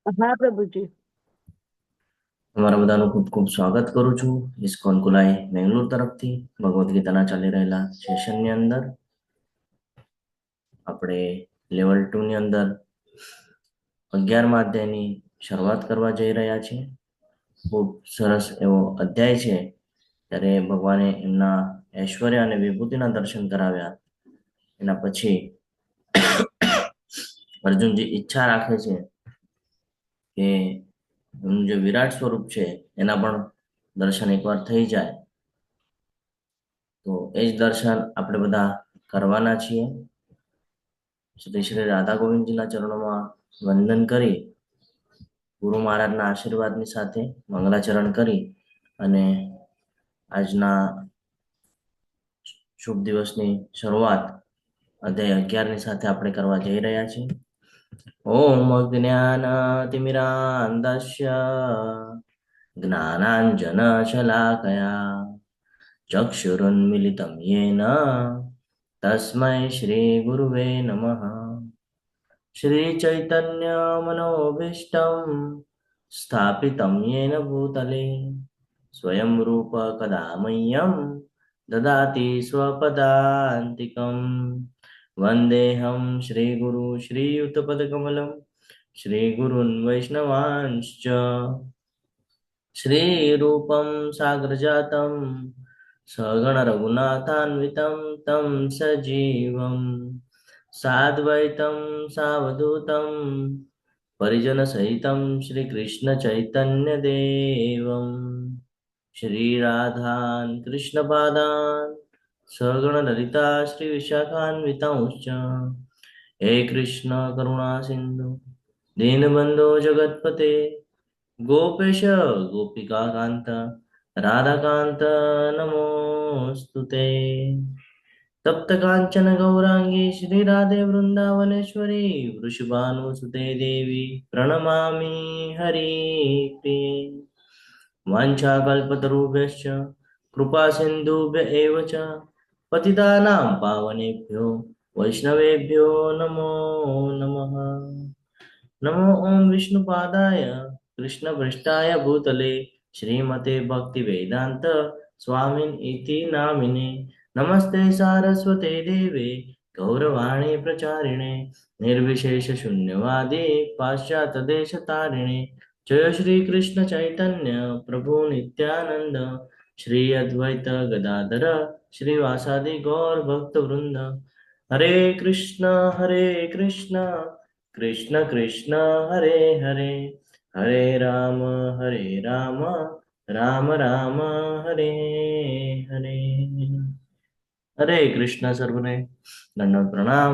હા પ્રભુજી. તમારા બધાનું ખૂબ ખૂબ સ્વાગત કરું છું ઇસ્કોન કુલાઈ બેંગ્લોર તરફથી ભગવદ્ ગીતાના ચાલી રહેલા સેશનની અંદર આપણે લેવલ 2 ની અંદર 11મા અધ્યાયની શરૂઆત કરવા જઈ રહ્યા છીએ. ખૂબ સરસ એવો અધ્યાય છે. ત્યારે ભગવાને એમના ઐશ્વર્ય અને વિભૂતિના દર્શન કરાવ્યા. એના પછી અર્જુનજી ઈચ્છા રાખે છે કે એમનું જે વિરાટ સ્વરૂપ છે એના પણ દર્શન એકવાર થઈ જાય. તો એ જ દર્શન આપણે બધા કરવાના છીએ. શ્રી શ્રી રાધા ગોવિંદજીના ચરણોમાં વંદન કરી ગુરુ મહારાજના આશીર્વાદની સાથે મંગલાચરણ કરી અને આજના શુભ દિવસની શરૂઆત અધ્યાય 11ની સાથે આપણે કરવા જઈ રહ્યા છીએ. ઓમ અજ્ઞાનતિમિરાન્ધસ્ય જ્ઞાનાંજનશલાકયા ચક્ષુરુન્મિલિतं येन तस्मै श्रीगुरुवे नमः. श्रीचैतन्यमनोभीष्टं स्थापितं येन भूतले स्वयं रूप कदा मह्यं ददाति स्वपदान्तिकं. वन्देऽहं श्रीगुरु श्रीयुतपदकमलं श्रीगुरून् वैष्णवांश्च श्रीरूपं साग्रजातं सगणरघुनाथान्वितं तं सजीवं साद्वैतं सावधूतं परिजनसहितं श्रीकृष्णचैतन्यदेवं श्रीराधान् कृष्णपादान् सगणललिता श्रीविशाखान्वितांश्च. हे कृष्ण करुणा सिन्धु दीनबन्धो जगत्पते गोपेश गोपिकान्त राधाकान्त नमोऽस्तुते. तप्त कांचन गौरांगी श्रीराधे वृंदावनेश्वरी वृषभानुसुते देवी प्रणमामि हरिप्रिये. वाञ्छाकल्पतरुभ्यश्च कृपा सिन्धुभ्य एव च पतितानां पावनेभ्यो वैष्णवेभ्यो नमो नमः. नमो ओम विष्णुपादाय कृष्णपृष्ठाय भूतले श्रीमते भक्तिवेदांत स्वामिन इति नामिने. नमस्ते सारस्वते देवे गौरवाणी प्रचारिणे निर्विशेष शून्यवादी पाश्चात्य देश तारिणे. जय श्री कृष्ण चैतन्य प्रभु नित्यानंद श्री अद्वैत गदाधर श्रीवासादि गौर भक्त वृंद. हरे कृष्ण कृष्ण कृष्ण हरे हरे हरे राम राम राम हरे हरे. हरे कृष्ण सर्वने दंडवत प्रणाम.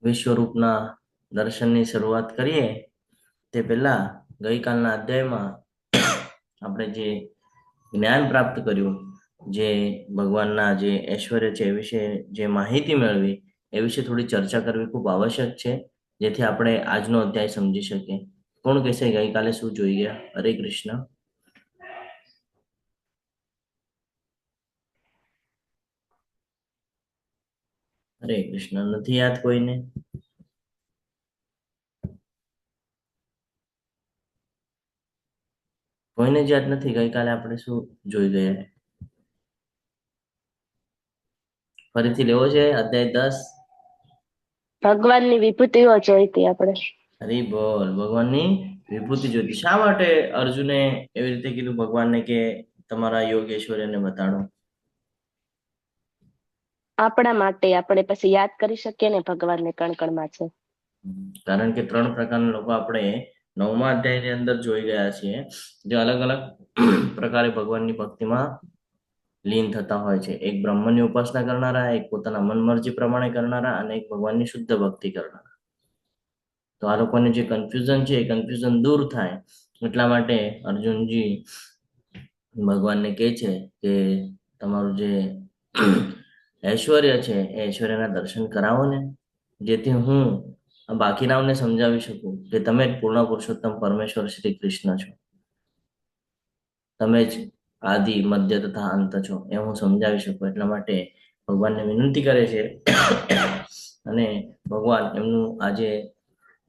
વિશ્વરૂપના દર્શનની શરૂઆત કરીએ તે પહેલા ગઈકાલના અધ્યાયમાં આપણે જે જ્ઞાન પ્રાપ્ત કર્યું, જે ભગવાનના જે ઐશ્વર્ય છે એ વિશે જે માહિતી મેળવી એ વિશે થોડી ચર્ચા કરવી ખૂબ આવશ્યક છે, જેથી આપણે આજનો અધ્યાય સમજી શકીએ. કોણ કહેશે ગઈકાલે શું જોઈ ગયા? હરે કૃષ્ણ. હરે કૃષ્ણ. નથી યાદ કોઈને? કોઈને જ યાદ નથી ગઈકાલે આપણે શું જોઈ ગયા? ફરીથી લેવો છે અધ્યાય 10. ભગવાનની વિભૂતિઓ જોઈતી આપણે. હરી બોલ. ભગવાનની વિભૂતિ જોઈતી. શા માટે અર્જુને એવી રીતે કીધું ભગવાનને કે તમારા યોગેશ્વર્યને બતાડો? આપણા માટે આપણે પછી યાદ કરી શકીએ ને ભગવાનને કણકણમાં છે. કારણ કે 3 પ્રકારના લોકો આપણે 9મા અધ્યાયની અંદર જોઈ ગયા છીએ, જે અલગ અલગ પ્રકારે ભગવાનની ભક્તિમાં લીન થતા હોય છે. એક બ્રહ્મની ઉપાસના કરનારા, એક પોતાના મનમરજી પ્રમાણે કરનારા અને એક ભગવાનની શુદ્ધ ભક્તિ કરનારા. તો આ લોકોને જે કન્ફ્યુઝન છે એ કન્ફ્યુઝન દૂર થાય એટલા માટે અર્જુનજી ભગવાનને કહે છે કે તમારું જે ઐશ્વર્ય છે એ ઐશ્વર્યના દર્શન કરાવો ને, જેથી હું બાકીનાઓને સમજાવી શકું કે તમે જ પૂર્ણ પુરુષોત્તમ પરમેશ્વર શ્રી કૃષ્ણ છો, તમે જ આદિ મધ્ય તથા અંત છો, એ હું સમજાવી શકું. એટલા માટે ભગવાનને વિનંતી કરે છે અને ભગવાન એમનું આ જે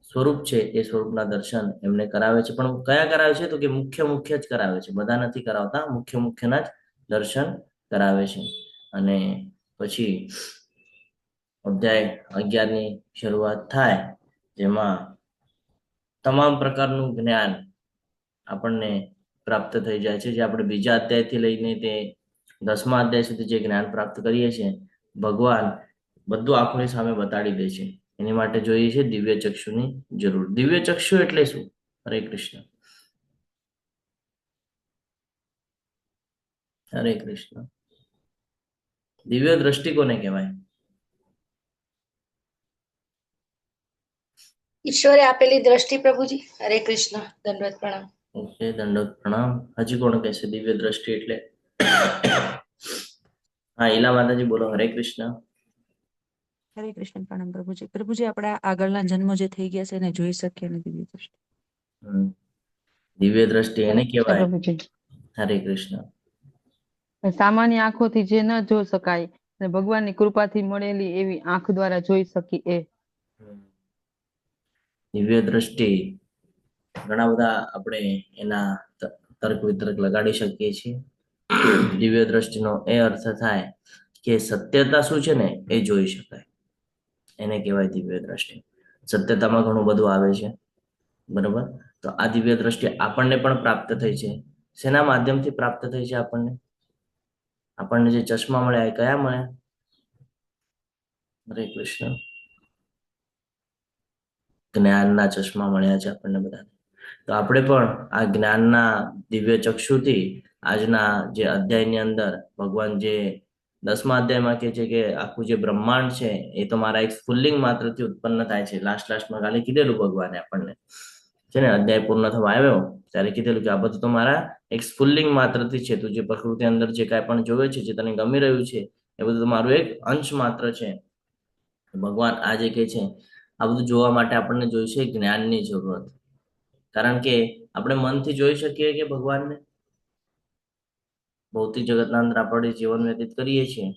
સ્વરૂપ છે એ સ્વરૂપના દર્શન એમને કરાવે છે. પણ કયા કરાવે છે? તો કે મુખ્ય જ કરાવે છે, બધા નથી કરાવતા, મુખ્યના જ દર્શન કરાવે છે. અને પછી અધ્યાય 11 ની શરૂઆત થાય, જેમાં તમામ પ્રકારનું જ્ઞાન આપણને પ્રાપ્ત થઈ જાય છે. જે આપણે બીજા અધ્યાયથી લઈને તે 10મા અધ્યાય સુધી જે જ્ઞાન પ્રાપ્ત કરીએ છીએ, ભગવાન બધું આંખોની સામે બતાડી દે છે. એની માટે જોઈએ છે દિવ્ય ચક્ષુની જરૂર. દિવ્ય ચક્ષુ એટલે શું? હરે કૃષ્ણ. હરે કૃષ્ણ. દિવ્ય દ્રષ્ટિ કોને કહેવાય? ઈશ્વરે આપેલી દ્રષ્ટિ પ્રભુજી. હરે કૃષ્ણ. દંડવત પ્રણામ. ઓકે, દંડવત પ્રણામ. હજી કોણ કહેશે દિવ્ય દ્રષ્ટિ એટલે? હા, ઈલા માતાજી બોલો. હરે કૃષ્ણ. હરે કૃષ્ણ. પ્રણામ પ્રભુજી. પ્રભુજી, આપણા આગળના જન્મ જે થઈ ગયા છે એને જોઈ શકીએ ને દિવ્ય દ્રષ્ટિ? દિવ્ય દ્રષ્ટિ એને કહેવાય. પ્રભુજી. હરે કૃષ્ણ. સામાન્ય આંખોથી જે ન જોઈ શકાય અને ભગવાનની કૃપાથી મળેલી એવી આંખ દ્વારા જોઈ શકી એ. દિવ્ય દ્રષ્ટિ ઘણા બધા આપણે એના તર્ક વિતર્ક લગાડી શકીએ છીએ. દિવ્ય દ્રષ્ટિનો એ અર્થ થાય કે સત્યતા શું છે ને એ જોઈ શકાય, એને કહેવાય દિવ્ય દ્રષ્ટિ. સત્યતામાં ઘણું બધું આવે છે, બરોબર? તો આ દિવ્ય દ્રષ્ટિ આપણને પણ પ્રાપ્ત થઈ છે. શેના માધ્યમથી પ્રાપ્ત થઈ છે? આપણને જે ચશ્મા મળ્યા એ કયા મળ્યા? હરે કૃષ્ણ. જ્ઞાનના ચશ્મા મળ્યા છે આપણને બધાને. તો આપણે પણ આ જ્ઞાનના દિવ્ય ચક્ષુથી આજના જે અધ્યાયની અંદર ભગવાન જે 10મા અધ્યાયમાં કહે છે કે આખું જે બ્રહ્માંડ છે એ તો મારા એક સ્ફુલ્લિંગ માત્રથી ઉત્પન્ન થાય છે. લાસ્ટમાં ખાલી કીધેલું ભગવાને આપણને, છે ને, અધ્યાય પૂર્ણ થવા આવ્યો ત્યારે કીધેલું કે આ બધું તો મારા એક સ્ફુલ્લિંગ માત્રથી છે. તું જે પ્રકૃતિ અંદર જે કાંઈ પણ જોવે છે, જે તને ગમી રહ્યું છે, એ બધું તો મારું એક અંશ માત્ર છે. ભગવાન આ જે કહે છે, આ બધું જોવા માટે આપણને જોઈશે જ્ઞાનની જરૂરત. કારણ કે આપણે મનથી જોઈ શકીએ કે ભગવાનને? ભૌતિક જગતના અંદર આપણે જીવન વ્યતીત કરીએ છીએ,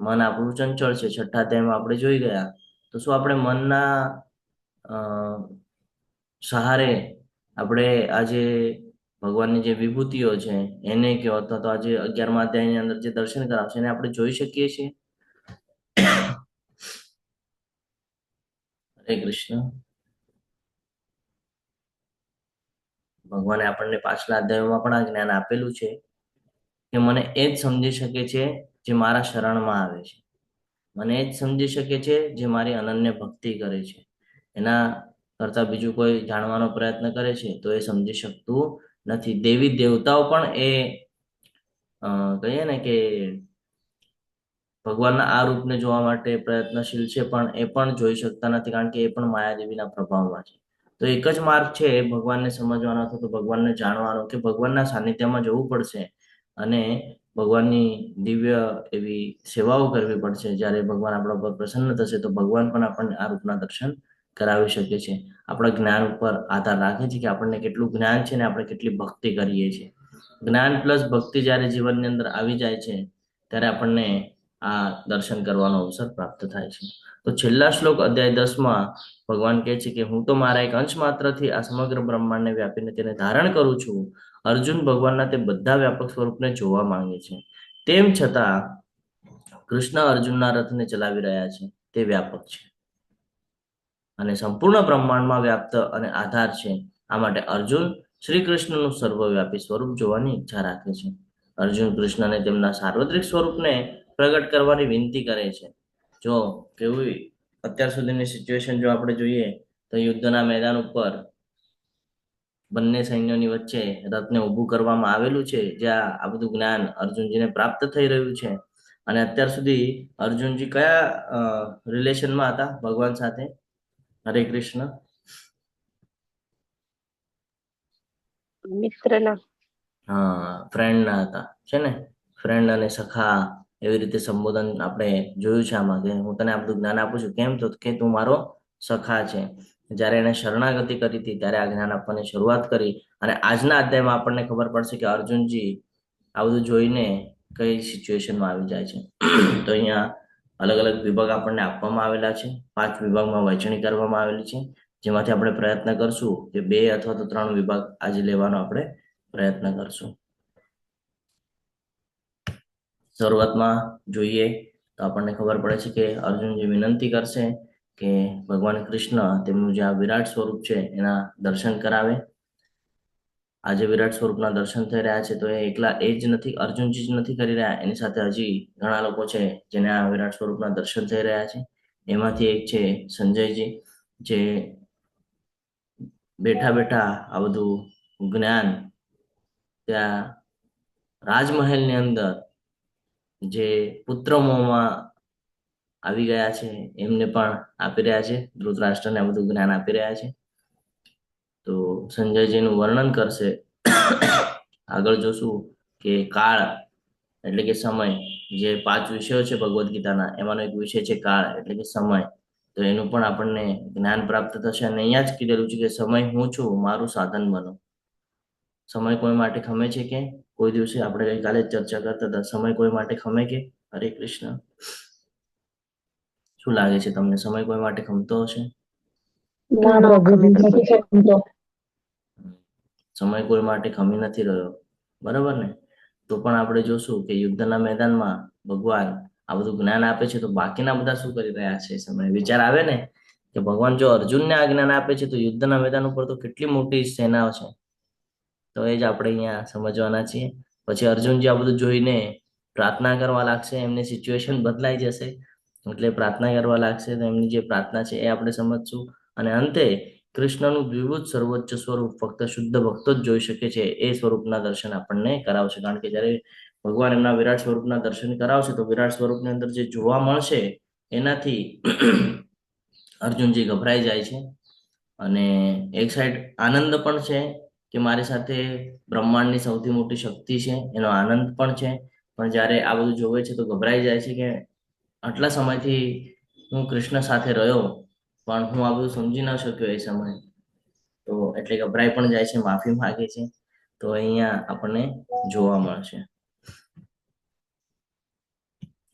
મન આપણું ચંચળ છે. 6ઠ્ઠા અધ્યાયમાં આપણે જોઈ ગયા. તો શું આપણે મનના સહારે આપણે આજે ભગવાનની જે વિભૂતિઓ છે એને કહો, અથવા તો આજે 11મા અધ્યાયની અંદર જે દર્શન કરાવશે એને આપણે જોઈ શકીએ છીએ? હરે કૃષ્ણ. ભગવાને આપણને પાછલા અધ્યાયોમાં પણ આ જ્ઞાન આપેલું છે કે મને એ જ સમજી શકે છે જે મારા શરણમાં આવે છે. મને એ જ સમજી શકે છે જે મારી અનન્ય ભક્તિ કરે છે. એના કરતા બીજું કોઈ જાણવાનો પ્રયત્ન કરે છે તો એ સમજી શકતું નથી. દેવી દેવતાઓ પણ એ કહીએ ને કે ભગવાનના આ રૂપને જોવા માટે પ્રયત્નશીલ છે, પણ એ પણ જોઈ શકતા નથી, કારણ કે એ પણ માયાદેવીના પ્રભાવમાં છે. તો એક જ માર્ગ છે ભગવાનને સમજવાનો, અથવા તો ભગવાનને જાણવાનો, કે ભગવાનના સાનિધ્યમાં જવું પડશે અને ભગવાનની દિવ્ય એવી સેવાઓ કરવી પડશે. જ્યારે ભગવાન આપણા પર પ્રસન્ન થશે તો ભગવાન પણ આપણને આ રૂપના દર્શન કરાવી શકે છે. આપણા જ્ઞાન ઉપર આધાર રાખે છે કે આપણને કેટલું જ્ઞાન છે ને આપણે કેટલી ભક્તિ કરીએ છીએ. જ્ઞાન પ્લસ ભક્તિ જ્યારે જીવનની અંદર આવી જાય છે ત્યારે આપણને આ દર્શન કરવાનો અવસર પ્રાપ્ત થાય છે. તો છેલ્લા શ્લોક અધ્યાય 10માં ભગવાન કહે છે કે હું તો મારા એક અંશ માત્રથી આ સમગ્ર બ્રહ્માંડને વ્યાપીને તેને ધારણ કરું છું. અર્જુન ભગવાનના તે બધા વ્યાપક સ્વરૂપને જોવા માંગે છે. તેમ છતાં કૃષ્ણ અર્જુનના રથને ચલાવી રહ્યા છે. તે વ્યાપક છે અને સંપૂર્ણ બ્રહ્માંડમાં વ્યાપ્ત અને આધાર છે. આ માટે અર્જુન શ્રી કૃષ્ણનું સર્વવ્યાપી સ્વરૂપ જોવાની ઈચ્છા રાખે છે. અર્જુન કૃષ્ણને તેમના સાર્વત્રિક સ્વરૂપને પ્રગટ કરવાની વિનંતી કરે છે. જો કેવું અત્યાર સુધીની સિચ્યુએશન જો આપણે જોઈએ તો યુદ્ધના મેદાન ઉપર બંને સૈન્યોની વચ્ચે રથને ઊભું કરવામાં આવેલું છે, જ્યાં આ બધું જ્ઞાન અર્જુનજીને પ્રાપ્ત થઈ રહ્યું છે. અને અત્યાર સુધી અર્જુનજી કયા રિલેશનમાં હતા ભગવાન સાથે? હરે કૃષ્ણ. મિત્રના. હા, ફ્રેન્ડના હતા, છે ને? ફ્રેન્ડ અને સખા એવી રીતે સંબોધન આપણે જોયું છે આમાં, કે હું તને આ બધું જ્ઞાન આપું છું. કેમ? તો કે તું મારો સખા છે. જ્યારે એને શરણાગતિ કરી હતી ત્યારે આ જ્ઞાન આપવાની શરૂઆત કરી. અને આજના અધ્યાયમાં આપણને ખબર પડશે કે અર્જુનજી આ બધું જોઈને કઈ સિચ્યુએશનમાં આવી જાય છે. તો અહીંયા અલગ અલગ વિભાગ આપણને આપવામાં આવેલા છે. 5 વિભાગમાં વહેંચણી કરવામાં આવેલી છે, જેમાંથી આપણે પ્રયત્ન કરશું કે 2 અથવા તો 3 વિભાગ આજે લેવાનો આપણે પ્રયત્ન કરશું. શરૂઆતમાં જોઈએ તો આપણને ખબર પડે છે કે અર્જુન જે વિનંતી કરશે કે ભગવાન કૃષ્ણ તેમનું જે આ વિરાટ સ્વરૂપ છે એના દર્શન કરાવે. આજે વિરાટ સ્વરૂપના દર્શન થઈ રહ્યા છે, તો એ એકલા એ જ નથી, અર્જુનજી જ નથી કરી રહ્યા, એની સાથે હજી ઘણા લોકો છે જેને આ વિરાટ સ્વરૂપના દર્શન થઈ રહ્યા છે. એમાંથી એક છે સંજયજી, જે બેઠા બેઠા આ બધું જ્ઞાન ત્યાં રાજમહેલની અંદર જે પુત્ર મોહમાં આવી ગયા છે એમને પણ આપી રહ્યા છે. ધૃતરાષ્ટ્રને આ બધું જ્ઞાન આપી રહ્યા છે. તો સંજયજીનું વર્ણન કરશે. આગળ જોશું કે કાળ એટલે કે સમય, જે 5 વિષયો છે ભગવદ્ ગીતાના, એમાંનો એક વિષય છે કાળ એટલે કે સમય. તો એનું પણ આપણને જ્ઞાન પ્રાપ્ત થશે. અને અહીંયા જ કીધેલું છે કે સમય હું છું, મારું સાધન બનો. સમય કોઈ માટે ખમે છે કે? કોઈ દિવસે આપણે ગઈકાલે ચર્ચા કરતા હતા, સમય કોઈ માટે ખમે કે? હરે કૃષ્ણ. શું લાગે છે તમને, સમય કોઈ માટે ખમતો હશે? ના પ્રભુ. સમય કોઈ માટે ખમી નથી રહ્યો, બરાબર ને? તો પણ આપણે જોશું કે યુદ્ધના મેદાનમાં ભગવાન આ બધું જ્ઞાન આપે છે, તો બાકીના બધા શું કરી રહ્યા છે? સમય વિચાર આવે ને કે ભગવાન જો અર્જુનને આ જ્ઞાન આપે છે, તો યુદ્ધના મેદાન ઉપર તો કેટલી મોટી સેનાઓ છે. તો એ જ આપણે અહીંયા સમજવાના છીએ. પછી અર્જુનજી આ બધું જોઈને પ્રાર્થના કરવા લાગશે, એમની સિચ્યુએશન બદલાઈ જશે, એટલે પ્રાર્થના કરવા લાગશે. તો એમની જે પ્રાર્થના છે એ આપણે સમજશું. અને અંતે કૃષ્ણનું દ્વિભુજ સર્વોચ્ચ સ્વરૂપ ફક્ત શુદ્ધ ભક્તો જ જોઈ શકે છે, એ સ્વરૂપના દર્શન આપણને કરાવશે. કારણ કે જ્યારે ભગવાન એમના વિરાટ સ્વરૂપના દર્શન કરાવશે, તો વિરાટ સ્વરૂપની અંદર જે જોવા મળશે એનાથી અર્જુનજી ગભરાઈ જાય છે. અને એક સાઈડ આનંદ પણ છે કે મારી સાથે બ્રહ્માંડની સૌથી મોટી શક્તિ છે, એનો આનંદ પણ છે. પણ જ્યારે આ બધું જોવે છે તો ગભરાઈ જાય છે કે આટલા સમયથી હું કૃષ્ણ સાથે રહ્યો, પણ હું આ બધું સમજી ન શક્યો એ સમય. તો એટલે ગભરાઈ પણ જાય છે, માફી માંગે છે. તો અહીંયા આપણને જોવા મળશે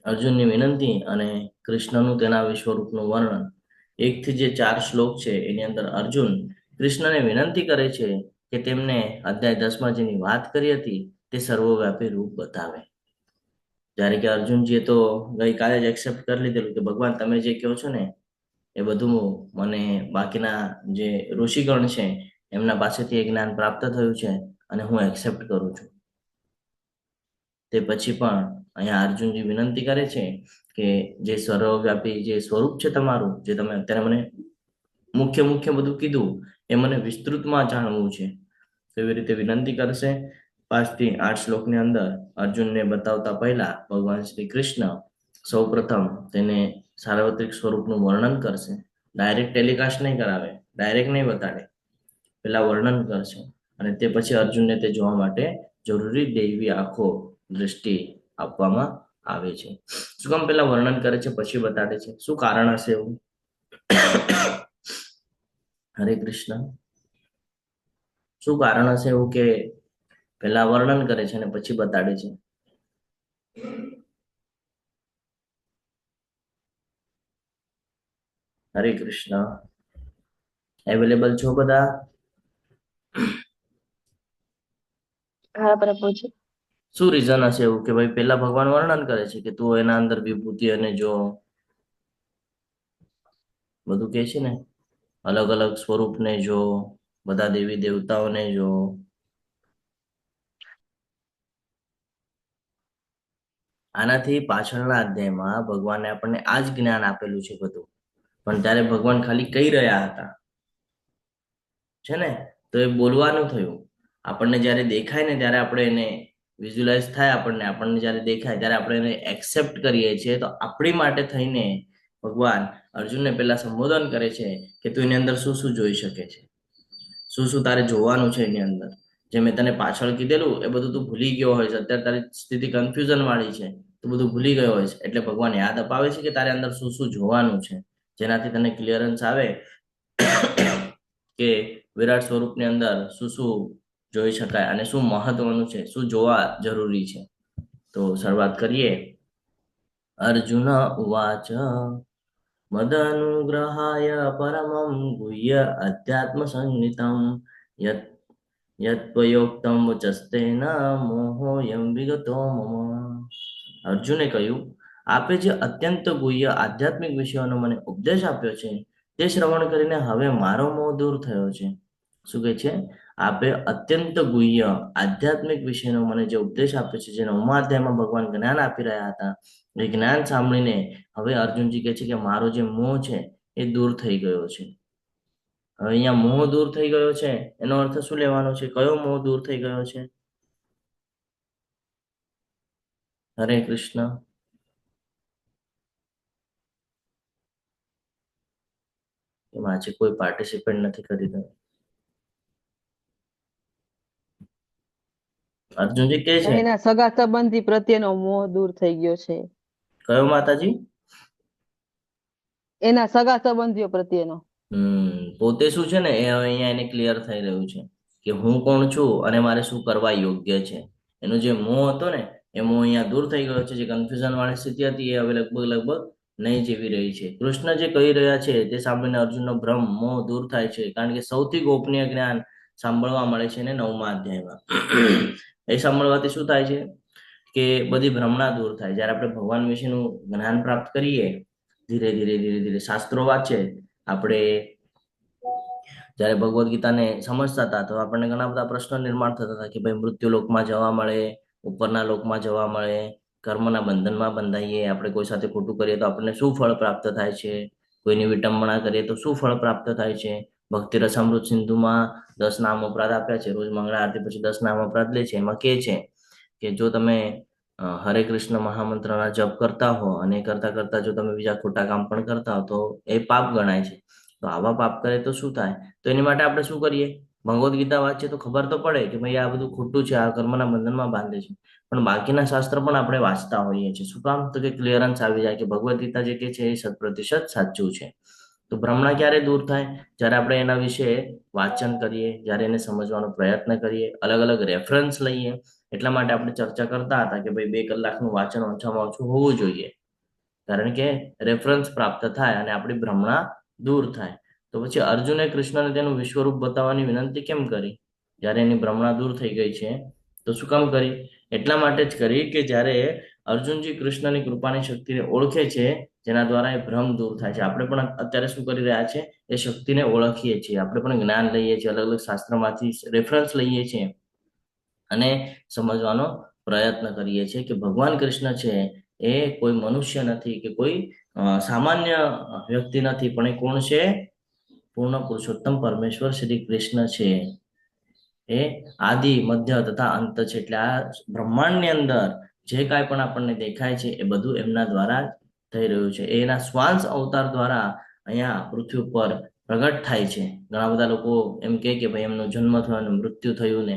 અર્જુનની વિનંતી અને કૃષ્ણનું તેના વિશ્વરૂપનું વર્ણન. 1 થી જે 4 શ્લોક છે એની અંદર અર્જુન કૃષ્ણને વિનંતી કરે છે કે તેમને અધ્યાય 10માં જેની વાત કરી હતી તે સર્વવ્યાપી રૂપ બતાવે. જ્યારે કે અર્જુનજીએ તો ગઈકાલે જ એક્સેપ્ટ કરી લીધેલું કે ભગવાન તમે જે કહો છો ને એ બધું મને બાકીના જે ઋષિગણ છે એમના પાસેથી એ જ્ઞાન પ્રાપ્ત થયું છે અને હું એક્સેપ્ટ કરું છું. તે પછી પણ અહીંયા અર્જુનજી વિનંતી કરે છે કે જે સર્વવ્યાપી જે સ્વરૂપ છે તમારું, જે તમે અત્યારે મને મુખ્ય બધું કીધું, એ મને વિસ્તૃતમાં જાણવું છે. એવી રીતે વિનંતી કરશે. 5 થી 8 શ્લોકની અંદર અર્જુનને બતાવતા પહેલા ભગવાન શ્રી કૃષ્ણ સૌપ્રથમ તેને સાર્વત્રિક સ્વરૂપનું વર્ણન કરશે. ડાયરેક્ટ ટેલિકાસ્ટ નહીં કરાવે, ડાયરેક્ટ નહીં બતાડે, પેલા વર્ણન કરશે. અને તે પછી અર્જુનને તે જોવા માટે જરૂરી દૈવી આંખો, દ્રષ્ટિ આપવામાં આવે છે. શું કામ પેલા વર્ણન કરે છે પછી બતાડે છે? શું કારણ હશે એવું? હરે કૃષ્ણ. શું કારણ હશે એવું કે પેલા વર્ણન કરે છે અને પછી બતાડે છે? હરે કૃષ્ણ. અવેલેબલ છો બધા? હા પ્રભુજી. શું રીઝન હશે એવું કે ભાઈ પેલા ભગવાન વર્ણન કરે છે કે તું એના અંદર વિભૂતિ અને જો બધું કે છે ને, અલગ અલગ સ્વરૂપને જો, બધા દેવી દેવતાઓને જો. આનાથી પાછળના અધ્યાયમાં ભગવાને આપણને આ જ જ્ઞાન આપેલું છે બધું. પણ ત્યારે ભગવાન ખાલી કહી રહ્યા હતા છે ને, તો એ બોલવાનું થયું. આપણને જ્યારે દેખાય ને ત્યારે આપણે એને વિઝ્યુલાઇઝ થાય, આપણને જ્યારે દેખાય ત્યારે આપણે એને એક્સેપ્ટ કરીએ છીએ. તો આપણી માટે થઈને ભગવાન અર્જુનને પેલા સંબોધન કરે છે કે તું એની અંદર શું શું જોઈ શકે છે, શું શું તારે જોવાનું છે એની અંદર. જે મેં તને પાછળ કીધેલું એ બધું તું ભૂલી ગયો હોય છે. અત્યારે તારી સ્થિતિ કન્ફ્યુઝન વાળી છે, તું બધું ભૂલી ગયો હોય છે. એટલે ભગવાન યાદ અપાવે છે કે તારે અંદર શું શું જોવાનું છે, જેનાથી તને ક્લિયરન્સ આવે કે વિરાટ સ્વરૂપની અંદર શું શું જોઈ શકાય અને શું મહત્વનું છે, શું જોવા જરૂરી છે. તો શરૂઆત કરીએ અર્જુન ઉવાચ મદનુગ્રહાય પરમં ગુહ્ય અધ્યાત્મ સંહિતમ યત યત્વયોક્તમ વચસ્તેન મોહોયં વિગતો મમ. અર્જુને કહ્યું, આપે જે અત્યંત ગુહ્ય આધ્યાત્મિક વિષયોનો મને ઉપદેશ આપ્યો છે તે શ્રવણ કરીને હવે મારો મોહ દૂર થયો છે. શું કહે છે? આપે અત્યંત ગુહ્ય આધ્યાત્મિક વિષયનો મને જે ઉપદેશ આપ્યો છે, જે 9મા અધ્યાયમાં ભગવાન જ્ઞાન આપી રહ્યા હતા, એ જ્ઞાન સાંભળીને હવે અર્જુનજી કહે છે કે મારો જે મોહ છે એ દૂર થઈ ગયો છે. હવે અહીંયા મોહ દૂર થઈ ગયો છે એનો અર્થ શું લેવાનો છે? કયો મોહ દૂર થઈ ગયો છે? હરે કૃષ્ણ. એમાં આજે કોઈ પાર્ટિસિપેટ નથી કરી રહ્યું. અર્જુનજી કે છે એના સગા સંબંધી પ્રત્યેનો મોહ દૂર થઈ ગયો છે. કયો માતાજી? એના સગા સંબંધીઓ પ્રત્યેનો. પોતે શું છે ને એ હવે અહીંયા એને ક્લિયર થઈ રહ્યું છે કે હું કોણ છું અને મારે શું કરવા યોગ્ય છે. એનો જે મોહ હતો ને એ મોહ અહીંયા દૂર થઈ ગયો છે. જે કન્ફ્યુઝન વાળી સ્થિતિ હતી એ હવે લગભગ નહીં જીવી રહી છે. કૃષ્ણ જે કહી રહ્યા છે તે સાંભળીને અર્જુનનો ભ્રમ મોહ દૂર થાય છે, કારણ કે સૌથી ગોપનીય જ્ઞાન સાંભળવા મળે છે ને 9મા અધ્યાયમાં. એ સાંભળવાથી શું થાય છે કે બધી ભ્રમણા દૂર થાય. જ્યારે આપણે ભગવાન વિશેનું જ્ઞાન પ્રાપ્ત કરીએ, ધીરે ધીરે શાસ્ત્રો વાંચે, આપણે જ્યારે ભગવદ્ ગીતાને સમજતા હતા તો આપણને ઘણા બધા પ્રશ્નો નિર્માણ થતા હતા કે ભાઈ મૃત્યુ લોકમાં જવા મળે, ઉપરના લોકમાં જવા મળે, કર્મના બંધનમાં બંધાઈએ, આપણે કોઈ સાથે ખોટું કરીએ તો આપણને શું ફળ પ્રાપ્ત થાય છે, કોઈની વિટંબણા કરીએ તો શું ફળ પ્રાપ્ત થાય છે. ભક્તિ રસામૃત સિંધુમાં 10 નામ અપરાધ આપ્યા છે. રોજ મંગળા આરતી પછી 10 નામ અપરાધ લે છે. એમાં કે છે કે જો તમે હરે કૃષ્ણ મહામંત્રના જપ કરતા હો અને કરતા કરતા જો તમે બીજા ખોટા કામ પણ કરતા હો તો એ પાપ ગણાય છે. તો આવા પાપ કરે તો શું થાય? તો એની માટે આપણે શું કરીએ? ભગવદ્ ગીતા વાંચીએ તો ખબર તો પડે કે ભાઈ આ બધું ખોટું છે, આ કર્મના બંધનમાં બાંધે છે. પણ બાકીના શાસ્ત્ર પણ આપણે વાંચતા હોઈએ છીએ. શું કામ? તો કે ક્લિયરન્સ આવી જાય કે ભગવદ્ ગીતા જે કે છે એ 100% સાચું છે. તો ભ્રમણા ક્યારે દૂર થાય? જ્યારે આપણે એના વિશે વાંચન કરીએ, જ્યારે એને સમજવાનો પ્રયત્ન કરીએ, અલગ અલગ રેફરન્સ લઈએ. એટલા માટે આપણે ચર્ચા કરતા હતા કે ભાઈ 2 કલાકનું વાંચન ઓછામાં ઓછું હોવું જોઈએ, કારણ કે રેફરન્સ પ્રાપ્ત થાય અને આપણી ભ્રમણા દૂર થાય. તો પછી અર્જુને કૃષ્ણને તેનું વિશ્વરૂપ બતાવવાની વિનંતી કેમ કરી? જ્યારે એની ભ્રમણા દૂર થઈ ગઈ છે તો શું કામ કરી? એટલા માટે જ કરી કે જ્યારે અર્જુનજી કૃષ્ણની કૃપાની શક્તિને ઓળખે છે, જેના દ્વારા એ ભ્રમ દૂર થાય છે. આપણે પણ અત્યારે શું કરી રહ્યા છે? એ શક્તિને ઓળખીએ છીએ. આપણે પણ જ્ઞાન લઈએ છીએ, અલગ અલગ શાસ્ત્રમાંથી રેફરન્સ લઈએ છીએ અને સમજવાનો પ્રયત્ન કરીએ છીએ કે ભગવાન કૃષ્ણ છે એ કોઈ મનુષ્ય નથી કે કોઈ સામાન્ય વ્યક્તિ નથી, પણ એ કોણ છે? પૂર્ણ પુરુષોત્તમ પરમેશ્વર શ્રી કૃષ્ણ છે. એ આદિ, મધ્ય તથા અંત છે. એટલે આ બ્રહ્માંડની અંદર જે કાંઈ પણ આપણને દેખાય છે એ બધું એમના દ્વારા થઈ રહ્યું છે. એના શ્વાંસ અવતાર દ્વારા અહીંયા પૃથ્વી ઉપર પ્રગટ થાય છે. ઘણા બધા લોકો એમ કે ભાઈ એમનો જન્મ થયો અને મૃત્યુ થયું ને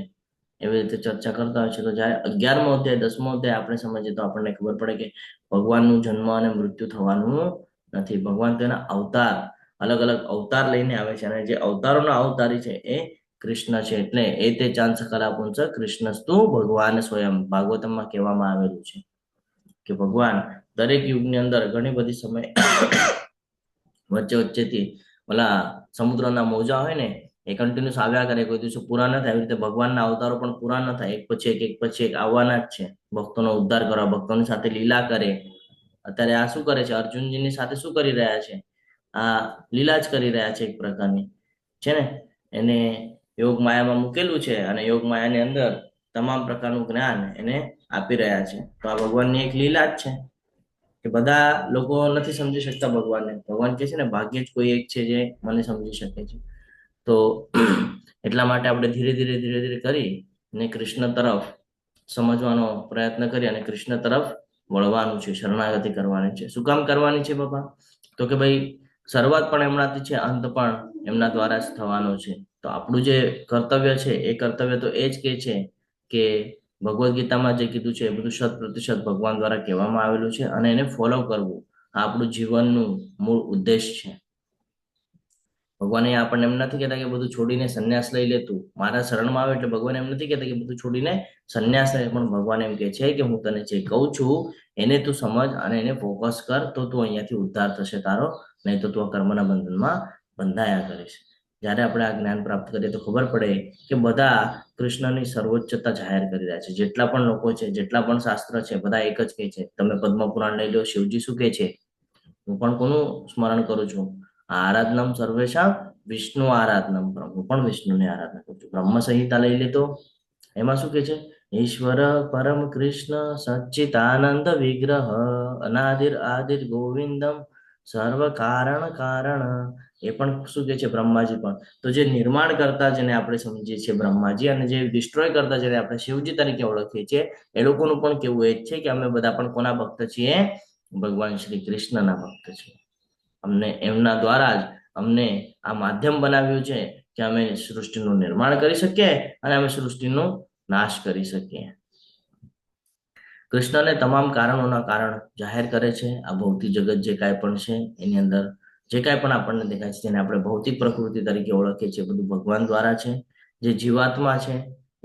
એવી રીતે ચર્ચા કરતા હોય છે. તો જ્યારે 11મો અધ્યાય 10મો અધ્યાય આપણે સમજીએ તો આપણને ખબર પડે કે ભગવાનનું જન્મ અને મૃત્યુ થવાનું નથી. ભગવાન તેના અવતાર, અલગ અલગ અવતાર લઈને આવે છે, અને જે અવતારોના અવતારી છે એ કૃષ્ણ છે. એટલે એ તે ચાંદ સકલા પુંસ કૃષ્ણસ્તુ ભગવાન સ્વયં ભાગવતમમાં કહેવામાં આવેલું છે કે ભગવાન દરેક યુગની અંદર ઘણી બધી સમય વચ્ચેથી ઓલા સમુદ્રના મોજા હોય ને એ કન્ટિન્યુઅસ આવ્યા કરે, કોઈ દિવસ પૂરા ન થાય. એવી રીતે ભગવાનના અવતારો પણ પૂરા ન થાય, એક પછી એક આવવાના જ છે. ભક્તોનો ઉદ્ધાર કરવા, ભક્તોની સાથે લીલા કરે. અત્યારે આ શું કરે છે? અર્જુનજીની સાથે શું કરી રહ્યા છે? આ લીલા જ કરી રહ્યા છે એક પ્રકારની, છે ને. એને યોગ માયામાં મૂકેલું છે અને યોગ માયાની અંદર તમામ પ્રકારનું જ્ઞાન એને આપી રહ્યા છે. તો આ ભગવાનની એક લીલા જ છે કે બધા લોકો નથી સમજી શકતા ભગવાનને. ભગવાન કહે છે ને ભાગ્ય જ કોઈ એક છે જે મને સમજી શકે છે. તો એટલા માટે આપણે ધીરે ધીરે કરી ને કૃષ્ણ તરફ સમજવાનો પ્રયત્ન કરી અને કૃષ્ણ તરફ વળવાનું છે, શરણાગતિ કરવાની છે. શું કામ કરવાની છે બાપા? તો કે ભાઈ શરૂઆત પણ એમનાથી છે, અંત પણ એમના દ્વારા જ થવાનો છે. તો આપણું જે કર્તવ્ય છે એ કર્તવ્ય તો એ જ કે છે કે ભગવદ્ ગીતામાં જે કીધું છે એ બધું 100% ભગવાન દ્વારા કહેવામાં આવેલું છે અને એને ફોલો કરવું, આ આપણું જીવનનું મૂળ ઉદ્દેશ છે. ભગવાન અહીંયા આપણને એમ નથી કહેતા કે બધું છોડીને સંન્યાસ લઈ લે તું, મારા શરણમાં આવે એટલે ભગવાન એમ નથી કહેતા કે બધું છોડીને સંન્યાસ લે, પણ ભગવાન એમ કહે છે કે હું તને જે કહું છું એને તું સમજ અને એને ફોકસ કર, તો તું અહીંયાથી ઉદ્ધાર થશે તારો, નહીં તો તું આ કર્મના બંધનમાં બંધાયા કરીશ. જ્યારે આપણે આ જ્ઞાન પ્રાપ્ત કરીએ તો ખબર પડે કે બધા કૃષ્ણની સર્વોચ્ચતા જાહેર કરી રહ્યા છે. જેટલા પણ લોકો છે, જેટલા પણ શાસ્ત્ર છે, બધા એક જ કહે છે. તમે પદ્મપુરાણ લઈ લો, શિવજી શું કહે છે? હું પણ કોનું સ્મરણ કરું છું? આરાધનમ સર્વેશામ વિષ્ણુ આરાધનમ પરમ, હું પણ વિષ્ણુની આરાધના કરું છું. બ્રહ્મ સંહિતા લઈ લે તો એમાં શું કે છે? ઈશ્વર પરમ કૃષ્ણ સચ્ચિદાનંદ વિગ્રહ અનાદિર આદિર ગોવિંદમ સર્વ કારણ કારણ. એ પણ શું કે છે? બ્રહ્માજી પણ. તો જે નિર્માણ કરતા જેને આપણે સમજીએ છીએ બ્રહ્માજી, અને જે ડિસ્ટ્રોય કરતા જેને આપણે શિવજી તરીકે ઓળખીએ છીએ, એ લોકોનું પણ કેવું એ જ છે કે અમે બધા પણ કોના ભક્ત છીએ? ભગવાન શ્રી કૃષ્ણના ભક્ત છીએ. અમને એમના દ્વારા જ અમને આ માધ્યમ બનાવ્યું છે કે અમે સૃષ્ટિનું નિર્માણ કરી શકીએ અને અમે સૃષ્ટિનો નાશ કરી શકીએ. કૃષ્ણને તમામ કારણોના કારણ જાહેર કરે છે. આ ભૌતિક જગત જે કાંઈ પણ છે એની અંદર જે કાંઈ પણ આપણને દેખાય છે, જેને આપણે ભૌતિક પ્રકૃતિ તરીકે ઓળખીએ છીએ, બધું ભગવાન દ્વારા છે. જે જીવાત્મા છે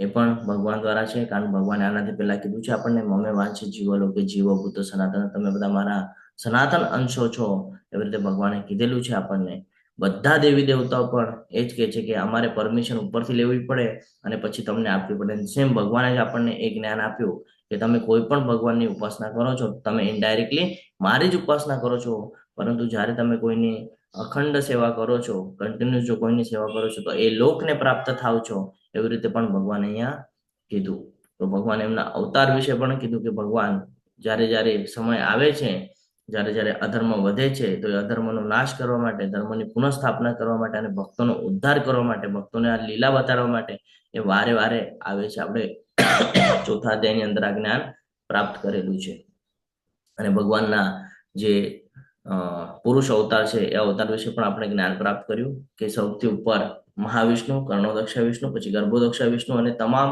એ પણ ભગવાન દ્વારા છે, કારણ ભગવાને આનાથી પહેલા કીધું છે આપણને, મમે વાંચે જીવલોકે જીવભૂત સનાતન, તમે બધા મારા સનાતન અંશો છો, એવી રીતે ભગવાને કીધેલું છે આપણને. બધા દેવી દેવતાઓ પણ એ જ કહે છે કે અમારે પરમિશન ઉપરથી લેવી પડે અને પછી તમને આપવી પડે. સેમ ભગવાને જ આપણને એ જ્ઞાન આપ્યું કે તમે કોઈ પણ ભગવાનની ઉપાસના કરો છો, તમે ઇનડાયરેક્ટલી મારી જ ઉપાસના કરો છો, પરંતુ જ્યારે તમે કોઈની અખંડ સેવા કરો છો, કન્ટિન્યુઅસ જો કોઈની સેવા કરો છો, તો એ લોકને પ્રાપ્ત થાવ છો. એવી રીતે પણ ભગવાને અહીંયા કીધું. તો ભગવાન એમના અવતાર વિશે પણ કીધું કે ભગવાન જ્યારે જ્યારે સમય આવે છે, જ્યારે જ્યારે અધર્મ વધે છે, તો એ અધર્મનો નાશ કરવા માટે, ધર્મની પુનઃસ્થાપના કરવા માટે અને ભક્તોનો ઉદ્ધાર કરવા માટે, ભક્તોને આ લીલા બતાડવા માટે એ વારે વારે આવે છે. આપણે ચોથા અધ્યાયની અંદર આ જ્ઞાન પ્રાપ્ત કરેલું છે. અને ભગવાનના જે પુરુષ અવતાર છે એ અવતાર વિશે પણ આપણે જ્ઞાન પ્રાપ્ત કર્યું કે સૌથી ઉપર મહાવિષ્ણુ, કર્ણોદક્ષા વિષ્ણુ, પછી ગર્ભોદક્ષા વિષ્ણુ, અને તમામ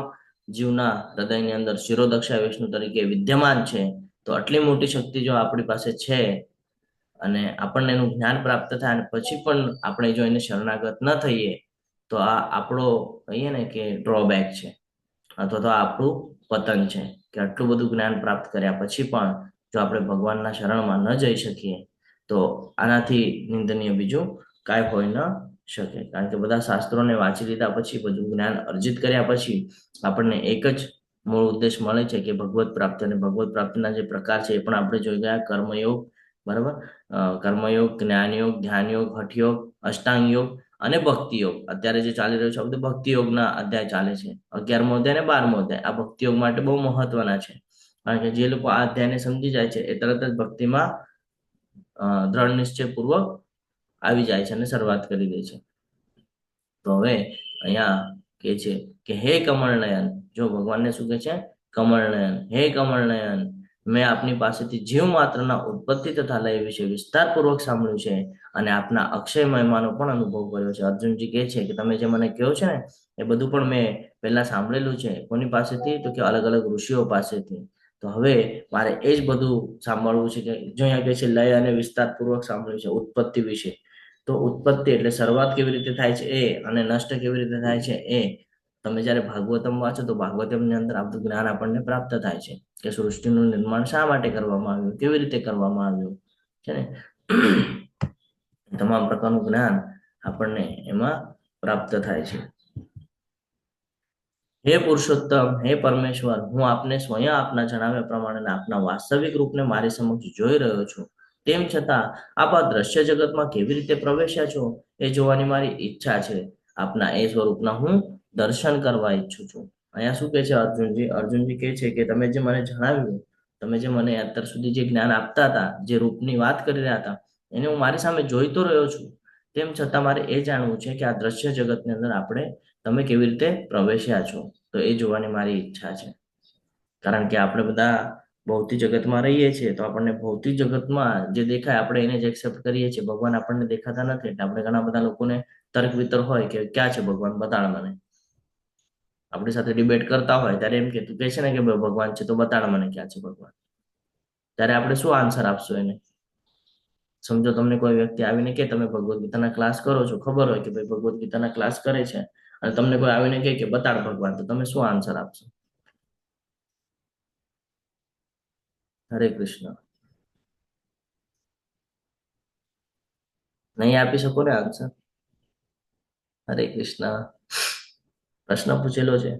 જીવના હૃદયની અંદર શિરોદક્ષા વિષ્ણુ તરીકે વિદ્યમાન છે. તો આટલી મોટી શક્તિ જો આપણી પાસે છે અને આપણને એનું જ્ઞાન પ્રાપ્ત થાય અને પછી પણ આપણે જો એને શરણાગત ન થઈએ, તો આ આપણો કહીએ ને કે ડ્રોબેક છે, અથવા તો આપણું પતન છે. કે આટલું બધું જ્ઞાન પ્રાપ્ત કર્યા પછી પણ જો આપણે ભગવાનના શરણમાં ન જઈ શકીએ, તો આનાથી નિંદનીય બીજું કાંઈ હોઈ ન શકે. કારણ કે બધા શાસ્ત્રોને વાંચી લીધા પછી, બધું જ્ઞાન અર્જિત કર્યા પછી આપણને એક જ મૂળ ઉદ્દેશ મળે છે કે ભગવત પ્રાપ્તિ. અને ભગવત પ્રાપ્તિના જે પ્રકાર છે એ પણ આપણે જોઈ ગયા. કર્મયોગ, બરાબર, કર્મયોગ, જ્ઞાનયોગ, ધ્યાનયોગ, હઠયોગ, અષ્ટાંગ યોગ અને ભક્તિ યોગ. અત્યારે જે ચાલી રહ્યું છે આ બધું ભક્તિ યોગના અધ્યાય ચાલે છે. 11મો અધ્યાય અને 12મો અધ્યાય આ ભક્તિ યોગ માટે બહુ મહત્વના છે. કારણ કે જે લોકો આ અધ્યાયને સમજી જાય છે એ તરત જ ભક્તિમાં દ્રઢ નિશ્ચય પૂર્વક આવી જાય છે અને શરૂઆત કરી દે છે. તો હવે અહીંયા કે છે કે હે કમળનયન, જો ભગવાનને શું કહે છે? કમળનયન, હે કમળનયન, મેં આપની પાસેથી જીવ માત્રના ઉત્પત્તિ તથા લય વિશે વિસ્તારપૂર્વક સાંભળ્યું છે અને આપના અક્ષય મહિમાનો પણ અનુભવ કર્યો છે. અર્જુનજી કહે છે કે તમે જે મને કહો છો ને એ બધું પણ મેં પહેલા સાંભળેલું છે. કોની પાસેથી? તો કે અલગ અલગ ઋષિઓ પાસેથી. તો હવે મારે એ જ બધું સાંભળવું છે કે જો અહીંયા કહે છે લય અને વિસ્તારપૂર્વક સાંભળ્યું છે ઉત્પત્તિ વિશે. તો ઉત્પત્તિ એટલે શરૂઆત કેવી રીતે થાય છે એ, અને નષ્ટ કેવી રીતે થાય છે એ. તમે જ્યારે ભાગવતમ વાંચો તો ભાગવતમની અંદર આ બધું જ્ઞાન આપણને પ્રાપ્ત થાય છે કે સૃષ્ટિનું નિર્માણ શા માટે કરવામાં આવ્યું, કેવી રીતે કરવામાં આવ્યું છે ને. તમામ પ્રકારનું જ્ઞાન આપણને એમાં પ્રાપ્ત થાય છે. હે પુરુષોત્તમ, હે પરમેશ્વર, હું આપને સ્વયં આપના જણાવ્યા પ્રમાણે આપના વાસ્તવિક રૂપને મારી સમક્ષ જોઈ રહ્યો છું. તેમ છતાં આપ આ દ્રશ્ય જગતમાં કેવી રીતે પ્રવેશ્યા છો એ જોવાની મારી ઈચ્છા છે. આપના એ સ્વરૂપના હું દર્શન કરવા ઈચ્છું છું. અહીંયા શું કહે છે અર્જુનજી? અર્જુનજી કહે છે કે તમે જે મને જણાવ્યું, તમે જે મને અત્યાર સુધી જે જ્ઞાન આપતા હતા, જે રૂપની વાત કરી રહ્યા હતા, એને હું મારી સામે જોઈતો રહ્યો છું. તેમ છતાં મારે એ જાણવું છે કે આ દ્રશ્ય જગતની અંદર તમે કેવી રીતે પ્રવેશ્યા છો, તો એ જોવાની મારી ઈચ્છા છે. કારણ કે આપણે બધા ભૌતિક જગતમાં રહીએ છીએ, તો આપણને ભૌતિક જગતમાં જે દેખાય આપણે એને જ એક્સેપ્ટ કરીએ છીએ. ભગવાન આપણને દેખાતા નથી. એટલે આપણે ઘણા બધા લોકોને તર્ક વિતર્ક હોય કે ક્યાં છે ભગવાન, બતાડ મને. આપણી સાથે ડિબેટ કરતા હોય ત્યારે એમ કે તું કહે છે ને કે ભગવાન છે, તો બતાડ મને ક્યાં છે ભગવાન. ત્યારે આપણે શું આન્સર આપશું એને? સમજો તમને કોઈ વ્યક્તિ આવીને કે તમે ભગવદ્ ગીતાના ક્લાસ કરો છો, ખબર હોય કે ભાઈ ભગવદ્ ગીતાના ક્લાસ કરે છે, અને તમને કોઈ આવીને કહે કે બતાડ ભગવાન, તો તમે શું આન્સર આપશો? હરે કૃષ્ણ. નહીં આપી શકો ને આન્સર? હરે કૃષ્ણ. પ્રશ્ન પૂછેલો છે,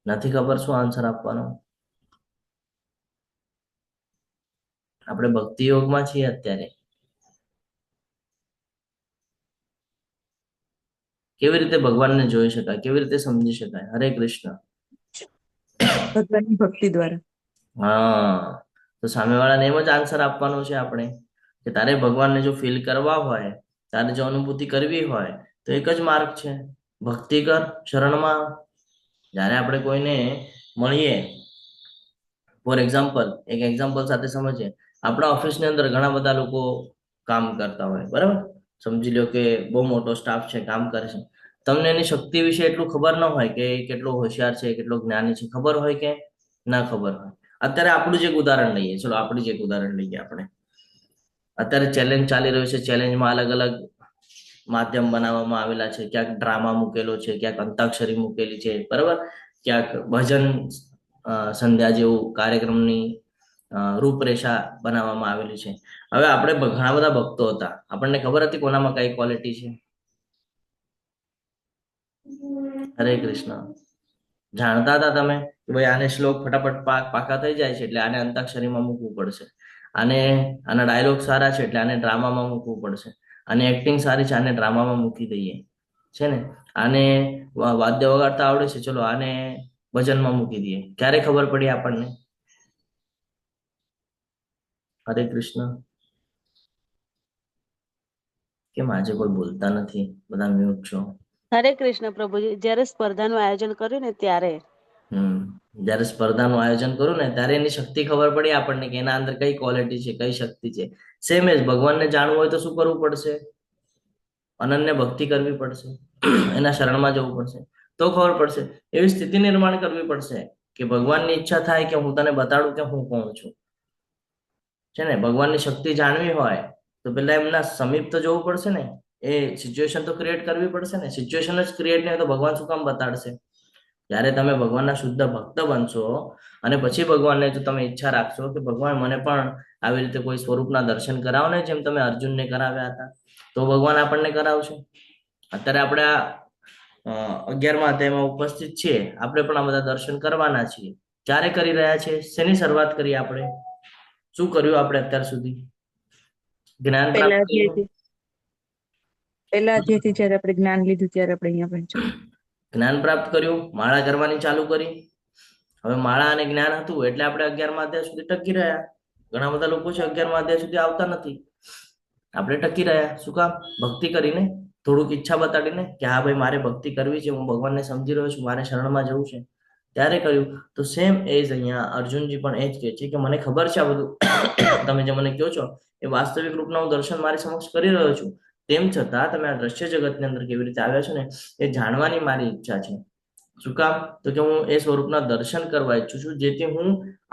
નથી ખબર શું આન્સર આપવાનો? આપણે ભક્તિ યોગમાં છીએ અત્યારે. કેવી રીતે ભગવાનને જોઈ શકાય, કેવી રીતે સમજી શકાય? હરે કૃષ્ણ. ભગવાનની ભક્તિ દ્વારા. હા, તો સામેવાળાને એમ જ આન્સર આપવાનો છે આપણે કે તારે ભગવાનને જો ફીલ કરવા હોય, તારે જો અનુભૂતિ કરવી હોય, તો એક જ માર્ગ છે, ભક્તિ કર, શરણમાં. જ્યારે આપણે કોઈને મળીએ, ફોર એક્ઝામ્પલ, એક એક્ઝામ્પલ સાથે સમજીએ, આપણા ઓફિસની અંદર ઘણા બધા લોકો કામ કરતા હોય, બરાબર? સમજી લો કે બહુ મોટો સ્ટાફ છે, કામ કરે છે. તમને એની શક્તિ વિશે એટલું ખબર ન હોય કે કેટલો હોશિયાર છે, કેટલો જ્ઞાની છે, ખબર હોય કે ના ખબર હોય. અત્યારે આપણું જ એક ઉદાહરણ લઈએ, ચલો આપણું જ એક ઉદાહરણ લઈએ. આપણે અત્યારે ચેલેન્જ ચાલી રહ્યું છે, ચેલેન્જમાં અલગ અલગ માધ્યમ બનાવવામાં આવેલા છે, ક્યાંક ડ્રામા મૂકેલો છે, ક્યાંક અંતાક્ષરી મૂકેલી છે, બરાબર? ક્યાંક ભજન સંધ્યા જેવું કાર્યક્રમની રૂપરેખા બનાવવામાં આવેલી છે. હવે આપણે ઘણા બધા ભક્તો હતા, આપણને ખબર હતી કોનામાં કઈ ક્વોલિટી છે. હરે કૃષ્ણ. જાણતા હતા તમે કે ભાઈ આને શ્લોક ફટાફટ પાકા થઈ જાય છે એટલે આને અંતાક્ષરીમાં મૂકવું પડશે, આના ડાયલોગ સારા છે એટલે આને ડ્રામામાં મૂકવું પડશે, આને એક્ટિંગ સારી છે આને ડ્રામામાં મૂકી દઈએ, છે ને? આને વાદ્ય વગાડતા આવડે છે, ચલો આને ભજનમાં મૂકી દઈએ. ક્યારે ખબર પડી આપણને? હરે કૃષ્ણ. કેમ આજે કોઈ બોલતા નથી, બધા મ્યુટ છો? હરે કૃષ્ણ પ્રભુજી, જ્યારે સ્પર્ધાનું આયોજન કર્યું ને ત્યારે. જયારે સ્પર્ધાનું આયોજન કરું ને ત્યારે એની શક્તિ ખબર પડી આપણને કે એના અંદર કઈ ક્વોલિટી છે, કઈ શક્તિ છે. સેમ એજ ભગવાનને જાણવું હોય તો શું કરવું પડશે? અનન્ય ભક્તિ કરવી પડશે, એના શરણમાં જવું પડશે, તો ખબર પડશે. એવી સ્થિતિ નિર્માણ કરવી પડશે કે ભગવાનની ઈચ્છા થાય કે હું તને બતાડું કે હું કોણ છું, છે ને? ભગવાનની શક્તિ જાણવી હોય તો પેલા એમના સમીપ તો જવું પડશે ને, એ સિચ્યુએશન તો ક્રિએટ કરવી પડશે ને. સિચ્યુએશન જ ક્રિએટ નહીં હોય તો ભગવાન શું કામ બતાડશે? જ્યારે તમે ભગવાનના શુદ્ધ ભક્ત બનશો અને પછી ભગવાનને જો તમે ઈચ્છા રાખશો કે ભગવાન મને પણ આવી રીતે કોઈ સ્વરૂપના દર્શન કરાવો ને, જેમ તમે અર્જુનને કરાવ્યા હતા, તો ભગવાન આપણને કરાવશે. અત્યારે આપણે આ 11મા અધ્યાયમાં ઉપસ્થિત છીએ, આપણે પણ આ બધા દર્શન કરવાના છીએ. ક્યારે કરી રહ્યા છે? શેની શરૂઆત કરી આપણે? શું કર્યું આપણે અત્યાર સુધી? જ્ઞાન પ્રાપ્ત કર્યું. પહેલા અધ્યાયથી જ્યારે આપણે જ્ઞાન લીધું ત્યારે આપણે અહીંયા પહોંચ્યા. જ્ઞાન પ્રાપ્ત કર્યું, માળા કરવાની ચાલુ કરી. હવે માળા અને જ્ઞાન હતું એટલે આપણે 11મા અધ્યાય સુધી ટકી રહ્યા. ઘણા બધા લોકો છે 11મા અધ્યાય સુધી આવતા નથી, આપણે ટકી રહ્યા. શું કામ? ભક્તિ કરીને, થોડુંક ઈચ્છા બતાડીને કે હા ભાઈ મારે ભક્તિ કરવી છે, હું ભગવાનને સમજી રહ્યો છું, મારે શરણમાં જવું છે, ત્યારે કર્યું. તો સેમ એજ અહીંયા અર્જુનજી પણ એ જ કહે છે કે મને ખબર છે આ બધું તમે જે મને કહો છો એ વાસ્તવિક રૂપના હું દર્શન મારી સમક્ષ કરી રહ્યો છું, તેમ છતાં તમે આ દ્રશ્ય જગતની અંદર કેવી રીતે આવ્યા છો ને એ જાણવાની મારી ઈચ્છા છે. શું કામ? તો કે હું એ સ્વરૂપના દર્શન કરવા ઈચ્છું છું, જેથી હું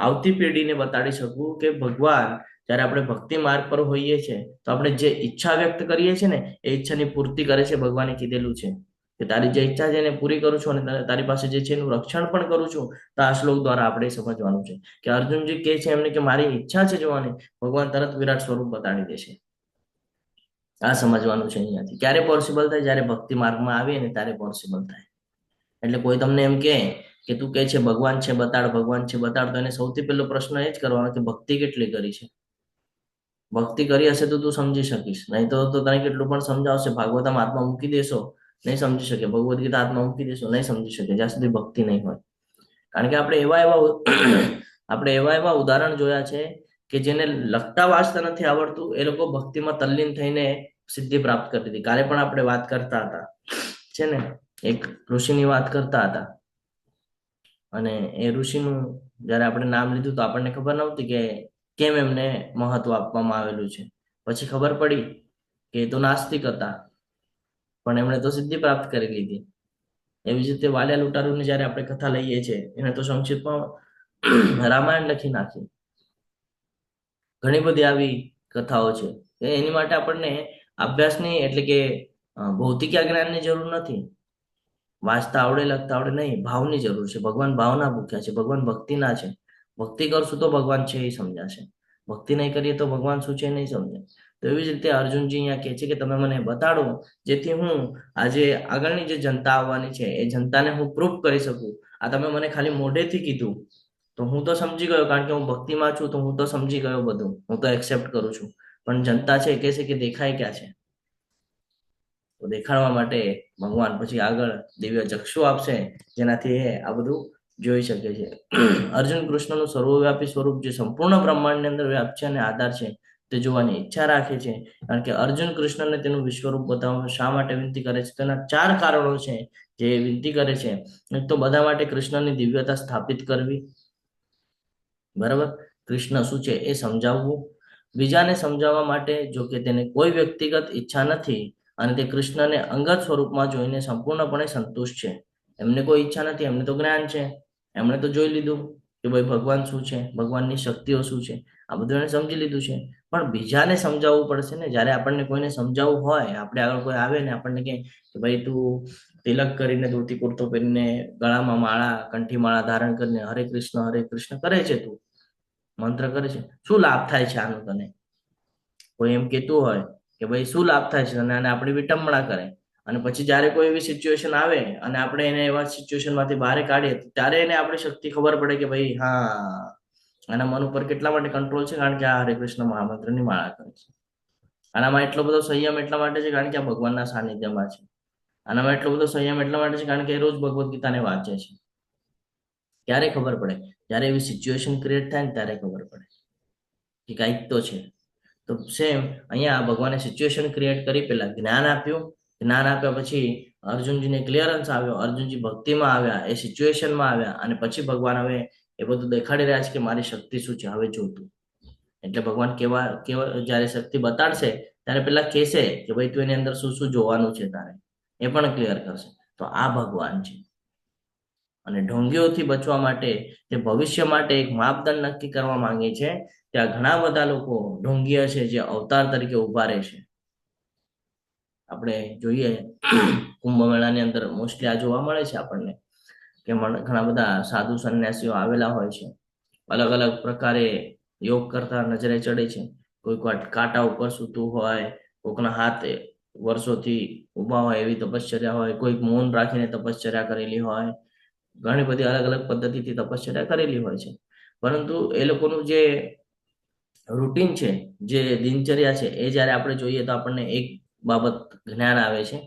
આવતી પેઢીને બતાડી શકું કે ભગવાન જ્યારે આપણે ભક્તિ માર્ગ પર હોઈએ છીએ તો આપણે જે ઈચ્છા વ્યક્ત કરીએ છીએ ને એ ઈચ્છાની પૂર્તિ કરે છે. ભગવાને કીધેલું છે કે તારી જે ઈચ્છા છે એને પૂરી કરું છું અને તારી પાસે જે છે એનું રક્ષણ પણ કરું છું. તો આ શ્લોક દ્વારા આપણે સમજવાનું છે કે અર્જુનજી કહે છે એમને કે મારી ઈચ્છા છે જોવાની, ભગવાન તરત વિરાટ સ્વરૂપ બતાડી દેશે. આ સમજવાનું છે અહીંયાથી. ક્યારે પોસિબલ થાય? જ્યારે ભક્તિ માર્ગમાં આવીએ ને ત્યારે પોસિબલ થાય. એટલે કોઈ તમને એમ કે તું કે છે ભગવાન છે બતાડ, ભગવાન છે બતાડ, તો એને સૌથી પહેલો પ્રશ્ન એ જ કરવાનો કે ભક્તિ કેટલી કરી છે. ભક્તિ કરી હશે તો તું સમજી શકીશ, નહીં તો તને કેટલું પણ સમજાવશે, ભાગવતમ આત્મા મૂકી દેશો નહીં સમજી શકે, ભગવદ્ ગીતા આત્મા મૂકી દેશો નહીં સમજી શકે, જ્યાં સુધી ભક્તિ નહીં હોય. કારણ કે આપણે એવા એવા ઉદાહરણ જોયા છે કે જેને લખતા વાંચતા નથી આવડતું, એ લોકો ભક્તિમાં તલ્લીન થઈને સિદ્ધિ પ્રાપ્ત કરી હતી. કાલે પણ આપણે વાત કરતા હતા, છે ને, એક ઋષિની વાત કરતા હતા, અને એ ઋષિનું જયારે આપણે નામ લીધું તો આપણને ખબર નહોતી કે કેમ એમને મહત્વ આપવામાં આવેલું છે. પછી ખબર પડી કે એ તો નાસ્તિક હતા, પણ એમણે તો સિદ્ધિ પ્રાપ્ત કરી લીધી. એવી જ રીતે વાલિયા લૂંટારૂની જયારે આપણે કથા લઈએ છીએ, એને તો સંક્ષિપ્તમાં રામાયણ લખી નાખી. ઘણી બધી આવી કથાઓ છે. એની માટે આપણને અભ્યાસની એટલે કે ભૌતિક જ્ઞાનની જરૂર નથી. વાંચતા આવડે લખતા આવડે નહીં, ભાવની જરૂર છે. ભગવાન ભાવના ભૂખ્યા છે, ભગવાન ભક્તિના છે. ભક્તિ કરશું તો ભગવાન છે એ સમજાશે, ભક્તિ નહીં કરીએ તો ભગવાન શું છે નહીં સમજાય. તો એવી જ રીતે અર્જુનજી અહીંયા કહે છે કે તમે મને બતાડો, જેથી હું આજે આગળની જે જનતા આવવાની છે એ જનતાને હું પ્રૂફ કરી શકું. આ તમે મને ખાલી મોઢેથી કીધું તો હું તો સમજી ગયો, કારણ કે હું ભક્તિમાં છું તો હું તો સમજી ગયો બધું, હું તો એક્સેપ્ટ કરું છું. પણ જનતા છે એ કહે છે કે દેખાય ક્યાં છે? તો દેખાડવા માટે ભગવાન પછી આગળ દિવ્ય ચક્ષુ આપશે, જેનાથી એ આ બધું જોઈ શકે છે. અર્જુન કૃષ્ણનું સર્વવ્યાપી સ્વરૂપ જે સંપૂર્ણ બ્રહ્માંડની અંદર વ્યાપ છે અને આધાર છે તે જોવાની ઈચ્છા રાખે છે. કારણ કે અર્જુન કૃષ્ણને તેનું વિશ્વરૂપ બતાવવા શા માટે વિનંતી કરે છે? તેના 4 કારણો છે જે વિનંતી કરે છે. એક તો બધા માટે કૃષ્ણની દિવ્યતા સ્થાપિત કરવી, બરાબર, કૃષ્ણ શું છે એ સમજાવવું. બીજાને સમજાવવા માટે, જો કે તેને કોઈ વ્યક્તિગત ઈચ્છા નથી અને તે કૃષ્ણને અંગત સ્વરૂપમાં જોઈને સંપૂર્ણપણે સંતુષ્ટ છે. એમને કોઈ ઈચ્છા નથી, એમને તો જ્ઞાન છે, એમણે તો જોઈ લીધું કે ભાઈ ભગવાન શું છે, ભગવાનની શક્તિઓ શું છે, આ બધું એને સમજી લીધું છે. પણ બીજાને સમજાવવું પડશે ને. જ્યારે આપણને કોઈને સમજાવવું હોય, આપણે આગળ કોઈ આવે ને આપણને કહે કે ભાઈ તું તિલક કરીને, ધોતી કુર્તો પહેરીને, ગળામાં માળા, કંઠી માળા ધારણ કરીને હરે કૃષ્ણ કરે છે, તું મંત્ર કરે છે, શું લાભ થાય છે આનો તને? કોઈ એમ કહેતું હોય કે ભાઈ શું લાભ થાય છે, અને આપણી વિટંબણા કરે, અને પછી જ્યારે કોઈ એવી સિચ્યુએશન આવે અને આપણે એને એવા સિચ્યુએશન માંથી બહાર કાઢીએ, ત્યારે એને આપણી શક્તિ ખબર પડે કે ભાઈ હા, આના મન ઉપર કેટલા માટે કંટ્રોલ છે, કારણ કે આ હરે કૃષ્ણ મહામંત્રની માળા કરે છે. આનામાં એટલો બધો સંયમ એટલા માટે છે કારણ કે આ ભગવાનના સાનિધ્યમાં છે. આનામાં એટલો બધો સંયમ એટલા માટે છે કારણ કે એ રોજ ભગવદ્ ગીતાને વાંચે છે. ક્યારે ખબર પડે? જ્યારે એવી સિચ્યુએશન ક્રિએટ થાય ને ત્યારે ખબર પડે કે કંઈક તો છે. તો સેમ અહીંયા ભગવાને સિચ્યુએશન ક્રિએટ કરી, પહેલા જ્ઞાન આપ્યું, જ્ઞાન આપ્યા પછી અર્જુનજીને ક્લિયરન્સ આવ્યો, અર્જુનજી ભક્તિમાં આવ્યા, એ સિચ્યુએશનમાં આવ્યા, અને પછી ભગવાન હવે એ બધું દેખાડી રહ્યા છે કે મારી શક્તિ શું છે, હવે જોતું. એટલે ભગવાન કેવા જ્યારે શક્તિ બતાડશે ત્યારે પેલા કહેશે કે ભાઈ તું એની અંદર શું શું જોવાનું છે તારે, એ પણ ક્લિયર કરશે. તો આ ભગવાન છે. અને ઢોંગીઓથી બચવા માટે, તે ભવિષ્ય માટે એક માપદંડ નક્કી કરવા માંગે છે. ત્યાં ઘણા બધા લોકો ઢોંગીય છે જે અવતાર તરીકે ઉભા રહે છે. આપણે જોઈએ કુંભ મેળાની અંદર મોસ્ટલી આ જોવા મળે છે આપણને કે ઘણા બધા સાધુ સંન્યાસીઓ આવેલા હોય છે, અલગ અલગ પ્રકારે યોગ કરતા નજરે ચડે છે. કોઈક કાંટા ઉપર સૂતું હોય, કોઈકના હાથે વર્ષોથી ઉભા હોય એવી તપશ્ચર્યા હોય, કોઈક મૌન રાખીને તપશ્ચર્યા કરેલી હોય, ઘણી બધી અલગ અલગ પદ્ધતિથી તપશ્ચર્યા કરેલી હોય છે. પરંતુ એ લોકોનું જે રૂટીન છે, જે દિનચર્યા છે, એ જ્યારે આપણે જોઈએ તો આપણને એક બાબત જ્ઞાન આવે છે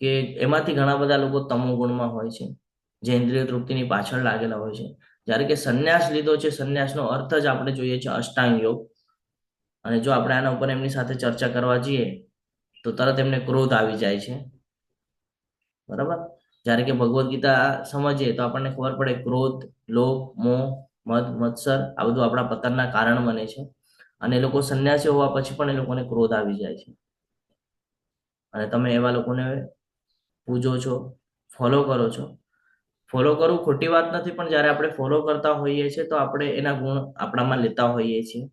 કે એમાંથી ઘણા બધા લોકો તમો ગુણમાં હોય છે, જે ઇન્દ્રિય તૃપ્તિની પાછળ લાગેલા હોય છે. જ્યારે કે સંન્યાસ લીધો છે, સંન્યાસનો અર્થ જ આપણે જોઈએ છે અષ્ટાંગ યોગ. અને જો આપણે આના ઉપર એમની સાથે ચર્ચા કરવા જઈએ તો તરત એમને ક્રોધ આવી જાય છે, બરાબર. જ્યારે કે ભગવદ્ ગીતા સમજીએ તો આપણને ખબર પડે ક્રોધ, લોભ, મોહ, મદ, મત્સર આ બધું આપણા પતનના કારણ બને છે. અને એ લોકો સંન્યાસી હોવા પછી પણ એ લોકોને ક્રોધ આવી જાય છે. અને તમે એવા લોકોને પૂજો છો, ફોલો કરો છો. ફોલો કરવું ખોટી વાત નથી, પણ જ્યારે આપણે ફોલો કરતા હોઈએ છીએ તો આપણે એના ગુણ આપણામાં લેતા હોઈએ છીએ.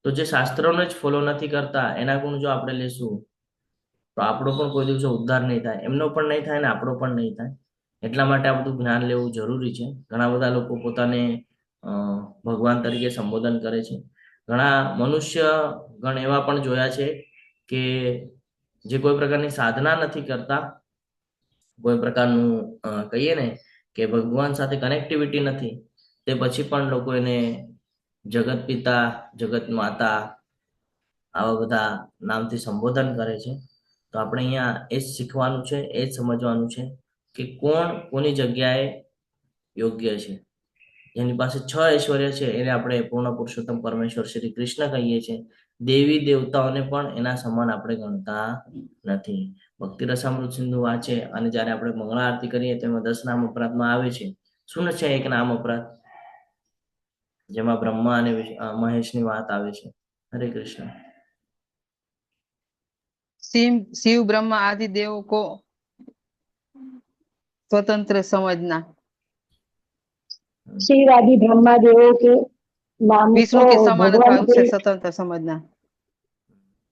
તો જે શાસ્ત્રોને જ ફોલો નથી કરતા એના ગુણ જો આપણે લેશું તો આપણો પણ કોઈ દિવસે ઉદ્ધાર નહીં થાય, એમનો પણ નહીં થાય ને આપણો પણ નહીં થાય. એટલા માટે આ બધું જ્ઞાન લેવું જરૂરી છે. ઘણા બધા લોકો પોતાને ભગવાન તરીકે સંબોધન કરે છે. ઘણા મનુષ્ય ગણ એવા પણ જોયા છે કે જે કોઈ પ્રકારની સાધના નથી કરતા, કોઈ પ્રકારનું કહીએ ને કે ભગવાન સાથે કનેક્ટિવિટી નથી, તે પછી પણ લોકો એને જગત પિતા, જગત માતા આવા બધા નામથી સંબોધન કરે છે. તો આપણે અહીંયા એ જ શીખવાનું છે, એ જ સમજવાનું છે કે કોણ કોની જગ્યાએ યોગ્ય છે. જેની પાસે 6 ઐશ્વર્ય છે એને આપણે પૂર્ણ પુરુષોત્તમ પરમેશ્વર શ્રી કૃષ્ણ કહીએ છીએ. દેવી દેવતાઓને પણ એના સમાન આપણે ગણતા નથી. ભક્તિ રસામૃત સિંધુ વાંચે અને જ્યારે આપણે મંગળા આરતી કરીએ તેમાં 10 નામ અપરાધમાં આવે છે. શું છે એક નામ અપરાધ? જેમાં બ્રહ્મા અને મહેશની વાત આવે છે. હરે કૃષ્ણ. शिव ब्रह्मा आदि देवों को स्वतंत्र समझना. शिव आदि ब्रह्मा देवों के વિષ્ણુ કે સમાન અથવા અવશેષ સ્વતંત્ર સમજના.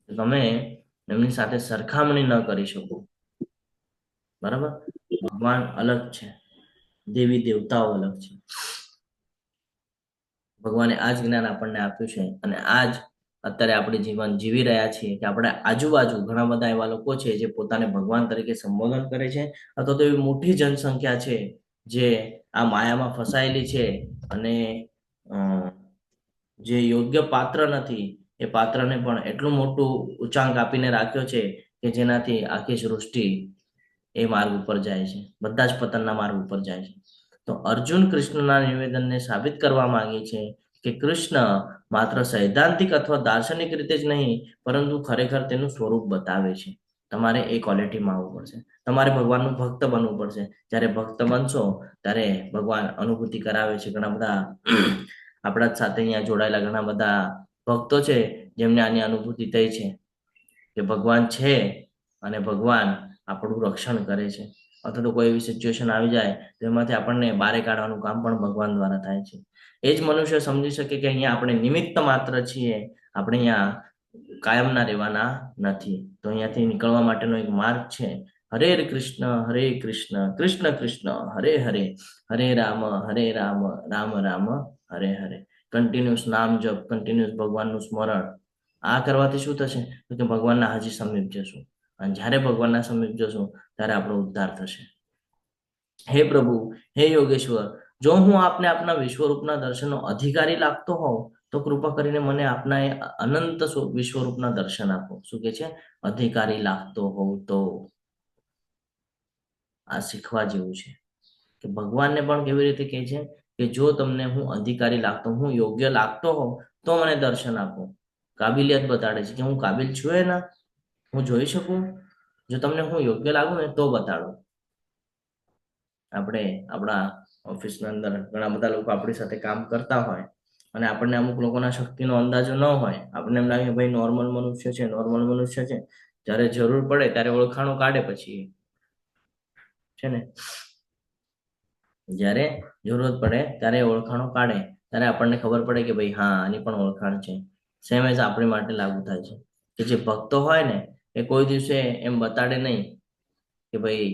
તમે એમની સાથે સરખામણી ન કરી શકો. બરાબર? ભગવાન અલગ છે, દેવી દેવતાઓ અલગ છે. ભગવાને આ જ જ્ઞાન આપણને આપ્યું છે અને આ જ અત્યારે આપણે જીવન જીવી રહ્યા છીએ કે આપણે આજુબાજુ ઘણા બધા એવા લોકો છે જે પોતાને ભગવાન તરીકે સંબોધન કરે છે, અથવા તો એવી મોટી જનસંખ્યા છે જે આ માયામાં ફસાયેલી છે અને જે યોગ્ય પાત્ર નથી એ પાત્રને પણ એટલું મોટું ઉચ્ચાંક આપીને રાખ્યો છે કે જેનાથી આખી સૃષ્ટિ એ માર્ગ ઉપર જાય છે, બધા જ પતનના માર્ગ ઉપર જાય છે. તો અર્જુન કૃષ્ણના નિવેદનને સાબિત કરવા માંગે છે કે કૃષ્ણ માત્ર સૈદ્ધાંતિક અથવા દાર્શનિક રીતે જ નહીં, પરંતુ ખરેખર તેનું સ્વરૂપ બતાવે છે. તમારે એ ક્વોલિટીમાં આવવું પડશે. તમારે ભગવાનનું ભક્ત બનવું પડશે. જ્યારે ભક્ત બનશો ત્યારે ભગવાન અનુભૂતિ કરાવે છે. ઘણા બધા આપણા જ સાથે અહીંયા જોડાયેલા ઘણા બધા ભક્તો છે જેમને આની અનુભૂતિ થઈ છે કે ભગવાન છે અને ભગવાન આપણું રક્ષણ કરે છે, અથવા તો કોઈ એવી સિચ્યુએશન આવી જાય તો એમાંથી આપણને બહાર કાઢવાનું કામ પણ ભગવાન દ્વારા થાય છે. એ જ મનુષ્ય સમજી શકે કે અહીંયા આપણે નિમિત્ત માત્ર છીએ, આપણે અહીંયા કાયમના રહેવાના નથી. તો અહીંયાથી નીકળવા માટેનો એક માર્ગ છે. હરે કૃષ્ણ કૃષ્ણ કૃષ્ણ હરે હરે, હરે રામ રામ રામ હરે હરે. કન્ટિન્યુઅસ નામ જપ, કન્ટિન્યુઅસ ભગવાનનું સ્મરણ. આ કરવાથી શું થશે તો કે ભગવાનના હાજી સમીપ જશું, અને જ્યારે ભગવાનના સમીપ જશું ત્યારે આપણો ઉદ્ધાર થશે. હે પ્રભુ, હે યોગેશ્વર, જો હું આપને આપના વિશ્વરૂપના દર્શનનો અધિકારી લાગતો હોઉં તો કૃપા કરીને મને આપના એ અનંત વિશ્વરૂપના દર્શન આપો. શું કે છે? અધિકારી લાગતો હોઉં તો. આ શીખવા જેવું છે કે ભગવાનને પણ કેવી રીતે કહે છે કે જો તમને હું અધિકારી લાગતો, હું યોગ્ય લાગતો હોઉં તો મને દર્શન આપો. કાબિલિયત બતાડે છે કે હું કાબિલ છું એના, હું જોઈ શકું. જો તમને હું યોગ્ય લાગુ ને તો બતાડો. આપણે આપણા ઓફિસના અંદર ઘણા બધા લોકો આપણી સાથે કામ કરતા હોય અને આપણને અમુક લોકોના શક્તિનો અંદાજો ન હોય, આપણને એમ લાગે ભાઈ નોર્મલ મનુષ્ય છે. જ્યારે જરૂર પડે ત્યારે ઓળખાણો કાઢે પછી છે ને, જ્યારે જરૂરત પડે ત્યારે ઓળખાણો કાઢે ત્યારે આપણને ખબર પડે કે ભાઈ હા, આની પણ ઓળખાણ છે. સેમ એઝ આપણી માટે લાગુ થાય છે કે જે ભક્તો હોય ને એ કોઈ દિવસે એમ બતાડે નહીં કે ભાઈ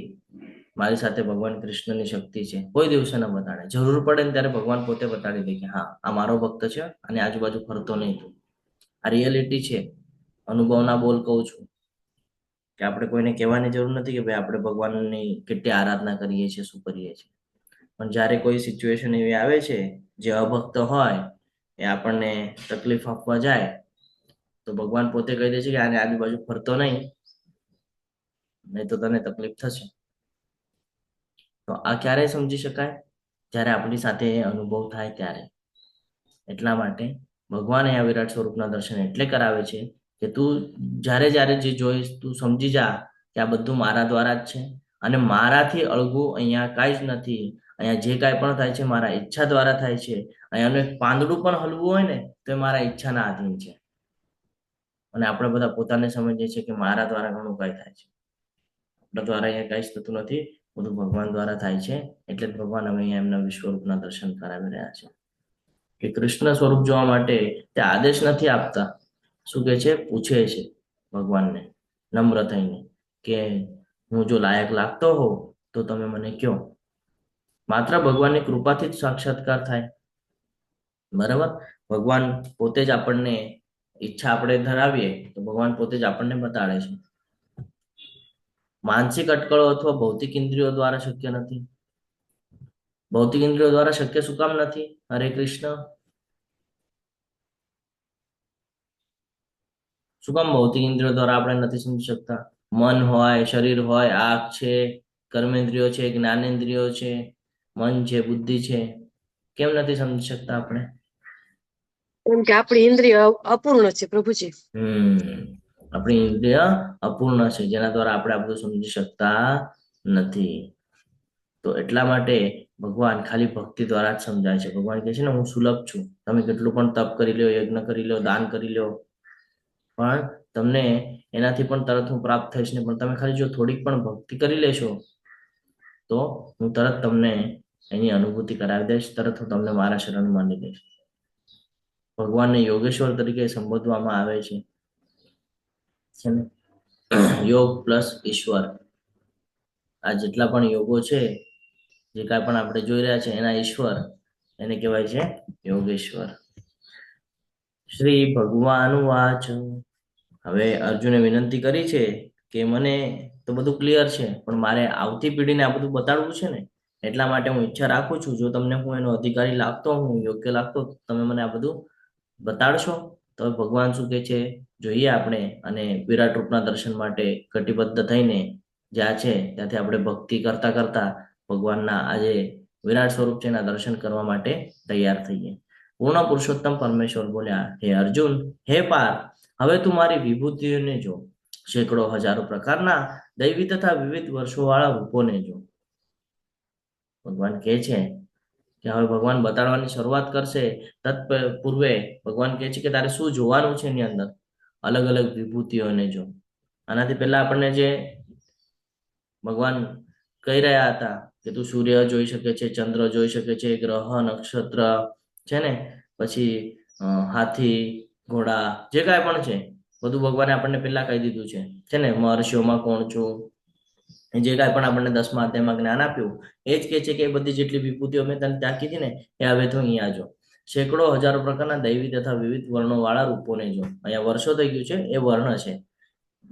મારી સાથે ભગવાન કૃષ્ણની શક્તિ છે. કોઈ દિવસે ન બતાડે. જરૂર પડે ને ત્યારે ભગવાન પોતે બતાડી દે કે હા, આ મારો ભક્ત છે અને આજુબાજુ ફરતો નહીં તું. આ રિયાલિટી છે. અનુભવના બોલ કહું છું કે આપણે કોઈને કહેવાની જરૂર નથી કે ભાઈ આપણે ભગવાનની કેટલી આરાધના કરીએ છીએ, શું કરીએ છીએ. પણ જ્યારે કોઈ સિચ્યુએશન એવી આવે છે જે અભક્ત હોય એ આપણને તકલીફ આપવા જાય તો ભગવાન પોતે કહી દે છે કે આને આજુબાજુ ફરતો નહીં તો તને તકલીફ થશે. તો આ ક્યારે સમજી શકાય? જ્યારે આપણી સાથે એ અનુભવ થાય ત્યારે. એટલા માટે ભગવાને આ વિરાટ સ્વરૂપના દર્શન એટલે કરાવે છે કે તું જ્યારે જે જોઈશ તું સમજી જા કે આ બધું મારા દ્વારા જ છે અને મારાથી અળગું અહીંયા કાંઈ જ નથી. અહીંયા જે કાંઈ પણ થાય છે મારા ઈચ્છા દ્વારા થાય છે. અહીંયાનું એક પાંદડું પણ હલવું હોય ને તો એ મારા ઈચ્છાના આધીન છે. અને આપણે બધા પોતાને સમજીએ છીએ કે મારા દ્વારા ઘણું કાંઈ થાય છે. આપણા દ્વારા અહીંયા કાંઈ જ થતું નથી, બધું ભગવાન દ્વારા થાય છે. એટલે જ ભગવાન અમે અહીંયા એમના વિશ્વરૂપના દર્શન કરાવી રહ્યા છે કે કૃષ્ણ સ્વરૂપ જોવા માટે તે આદેશ નથી આપતા. શું કે છે? પૂછે છે ભગવાનને નમ્ર થઈને કે હું જો લાયક લાગતો હોઉં તો તમે મને કહો. માત્ર ભગવાનની કૃપાથી જ સાક્ષાત્કાર થાય. બરાબર? ભગવાન પોતે જ આપણને ઈચ્છા આપણે ધરાવીએ તો ભગવાન પોતે જ આપણને બતાડે છે. માનસિક અટકળો અથવા ભૌતિક ઇન્દ્રિયો દ્વારા શક્ય નથી. ભૌતિક ઇન્દ્રિયો દ્વારા શક્ય શું કામ નથી? હરે કૃષ્ણ. શું કામ ભૌતિક ઇન્દ્રિયો દ્વારા આપણે નથી સમજી શકતા? મન હોય, શરીર હોય, આંખ છે, કર્મેન્દ્રિયો છે, જ્ઞાનેન્દ્રિયો છે, મન છે, બુદ્ધિ છે, કેમ નથી સમજી શકતા આપણે? કેમ કે આપણી ઇન્દ્રિય અપૂર્ણ છે પ્રભુજી. આપણી ઇન્દ્રિય અપૂર્ણ છે જેના દ્વારા આપણે આ બધું સમજી શકતા નથી. તો એટલા માટે ભગવાન ખાલી ભક્તિ દ્વારા જ સમજાય છે. ભગવાન કહે છે ને હું સુલભ છું. તમે કેટલું પણ તપ કરી લો, યજ્ઞ કરી લો, દાન કરી લો, પણ તમને એનાથી પણ તરત હું પ્રાપ્ત થઈશ ને. પણ તમે ખાલી જો થોડીક પણ ભક્તિ કરી લેશો તો હું તરત તમને એની અનુભૂતિ કરાવી દઈશ, તરત હું તમને મારા શરણમાં લઈ દઈશ. ભગવાનને યોગેશ્વર તરીકે સંબોધવામાં આવે છે ને? યોગ પ્લસ ઈશ્વર, આ જેટલા પણ યોગો છે, જે કાંઈ પણ આપણે જોઈ રહ્યા છે એના ઈશ્વર, એને કહેવાય છે યોગેશ્વર. શ્રી ભગવાન વાચ. હવે અર્જુને વિનંતી કરી છે કે મને તો બધું ક્લિયર છે, પણ મારે આવતી પેઢીને આ બધું બતાડવું છે ને, એટલા માટે હું ઈચ્છા રાખું છું, જો તમને હું એનો અધિકારી લાગતો, હું યોગ્ય લાગતો, તમે મને આ બધું બતાડશો? તો ભગવાન શું કે છે જોઈએ આપણે, અને વિરાટ રૂપના દર્શન માટે કટિબદ્ધ થઈને જ્યાં છે ત્યાંથી આપણે ભક્તિ કરતા કરતા ભગવાનના આજે વિરાટ સ્વરૂપ છે એના દર્શન કરવા માટે તૈયાર થઈએ. પૂર્ણ પુરુષોત્તમ પરમેશ્વર બોલ્યા, હે અર્જુન, હે પાર્થ, હવે તું મારી વિભૂતિઓને જો, સેંકડો હજારો પ્રકારના દૈવી તથા વિવિધ વર્ષોવાળા રૂપોને જો. ભગવાન કહે છે કે હવે ભગવાન બતાડવાની શરૂઆત કરશે, પૂર્વે ભગવાન કહે છે કે તારે શું જોવાનું છે એની અંદર, અલગ અલગ વિભૂતિઓને જો. આનાથી પહેલા આપણને જે ભગવાન કહી રહ્યા હતા કે તું સૂર્ય જોઈ શકે છે, ચંદ્ર જોઈ શકે છે, ગ્રહ નક્ષત્ર છે ને, પછી હાથી ઘોડા જે કાંઈ પણ છે બધું ભગવાને આપણને પહેલા કહી દીધું છે ને? મહર્ષિઓમાં કોણ છું, જે કાંઈ પણ આપણને 10મા અધ્યાયમાં જ્ઞાન આપ્યું એ જ કહે છે કે એ બધી જેટલી વિભૂતિઓ મેં તને ત્યાં કીધી ને, એ હવે તું અહીંયા જો. સેંકડો હજારો પ્રકારના દૈવી તથા વિવિધ વર્ણોવાળા રૂપોને જો. અહીંયા વર્ષો થઈ ગયું છે, એ વર્ણ છે.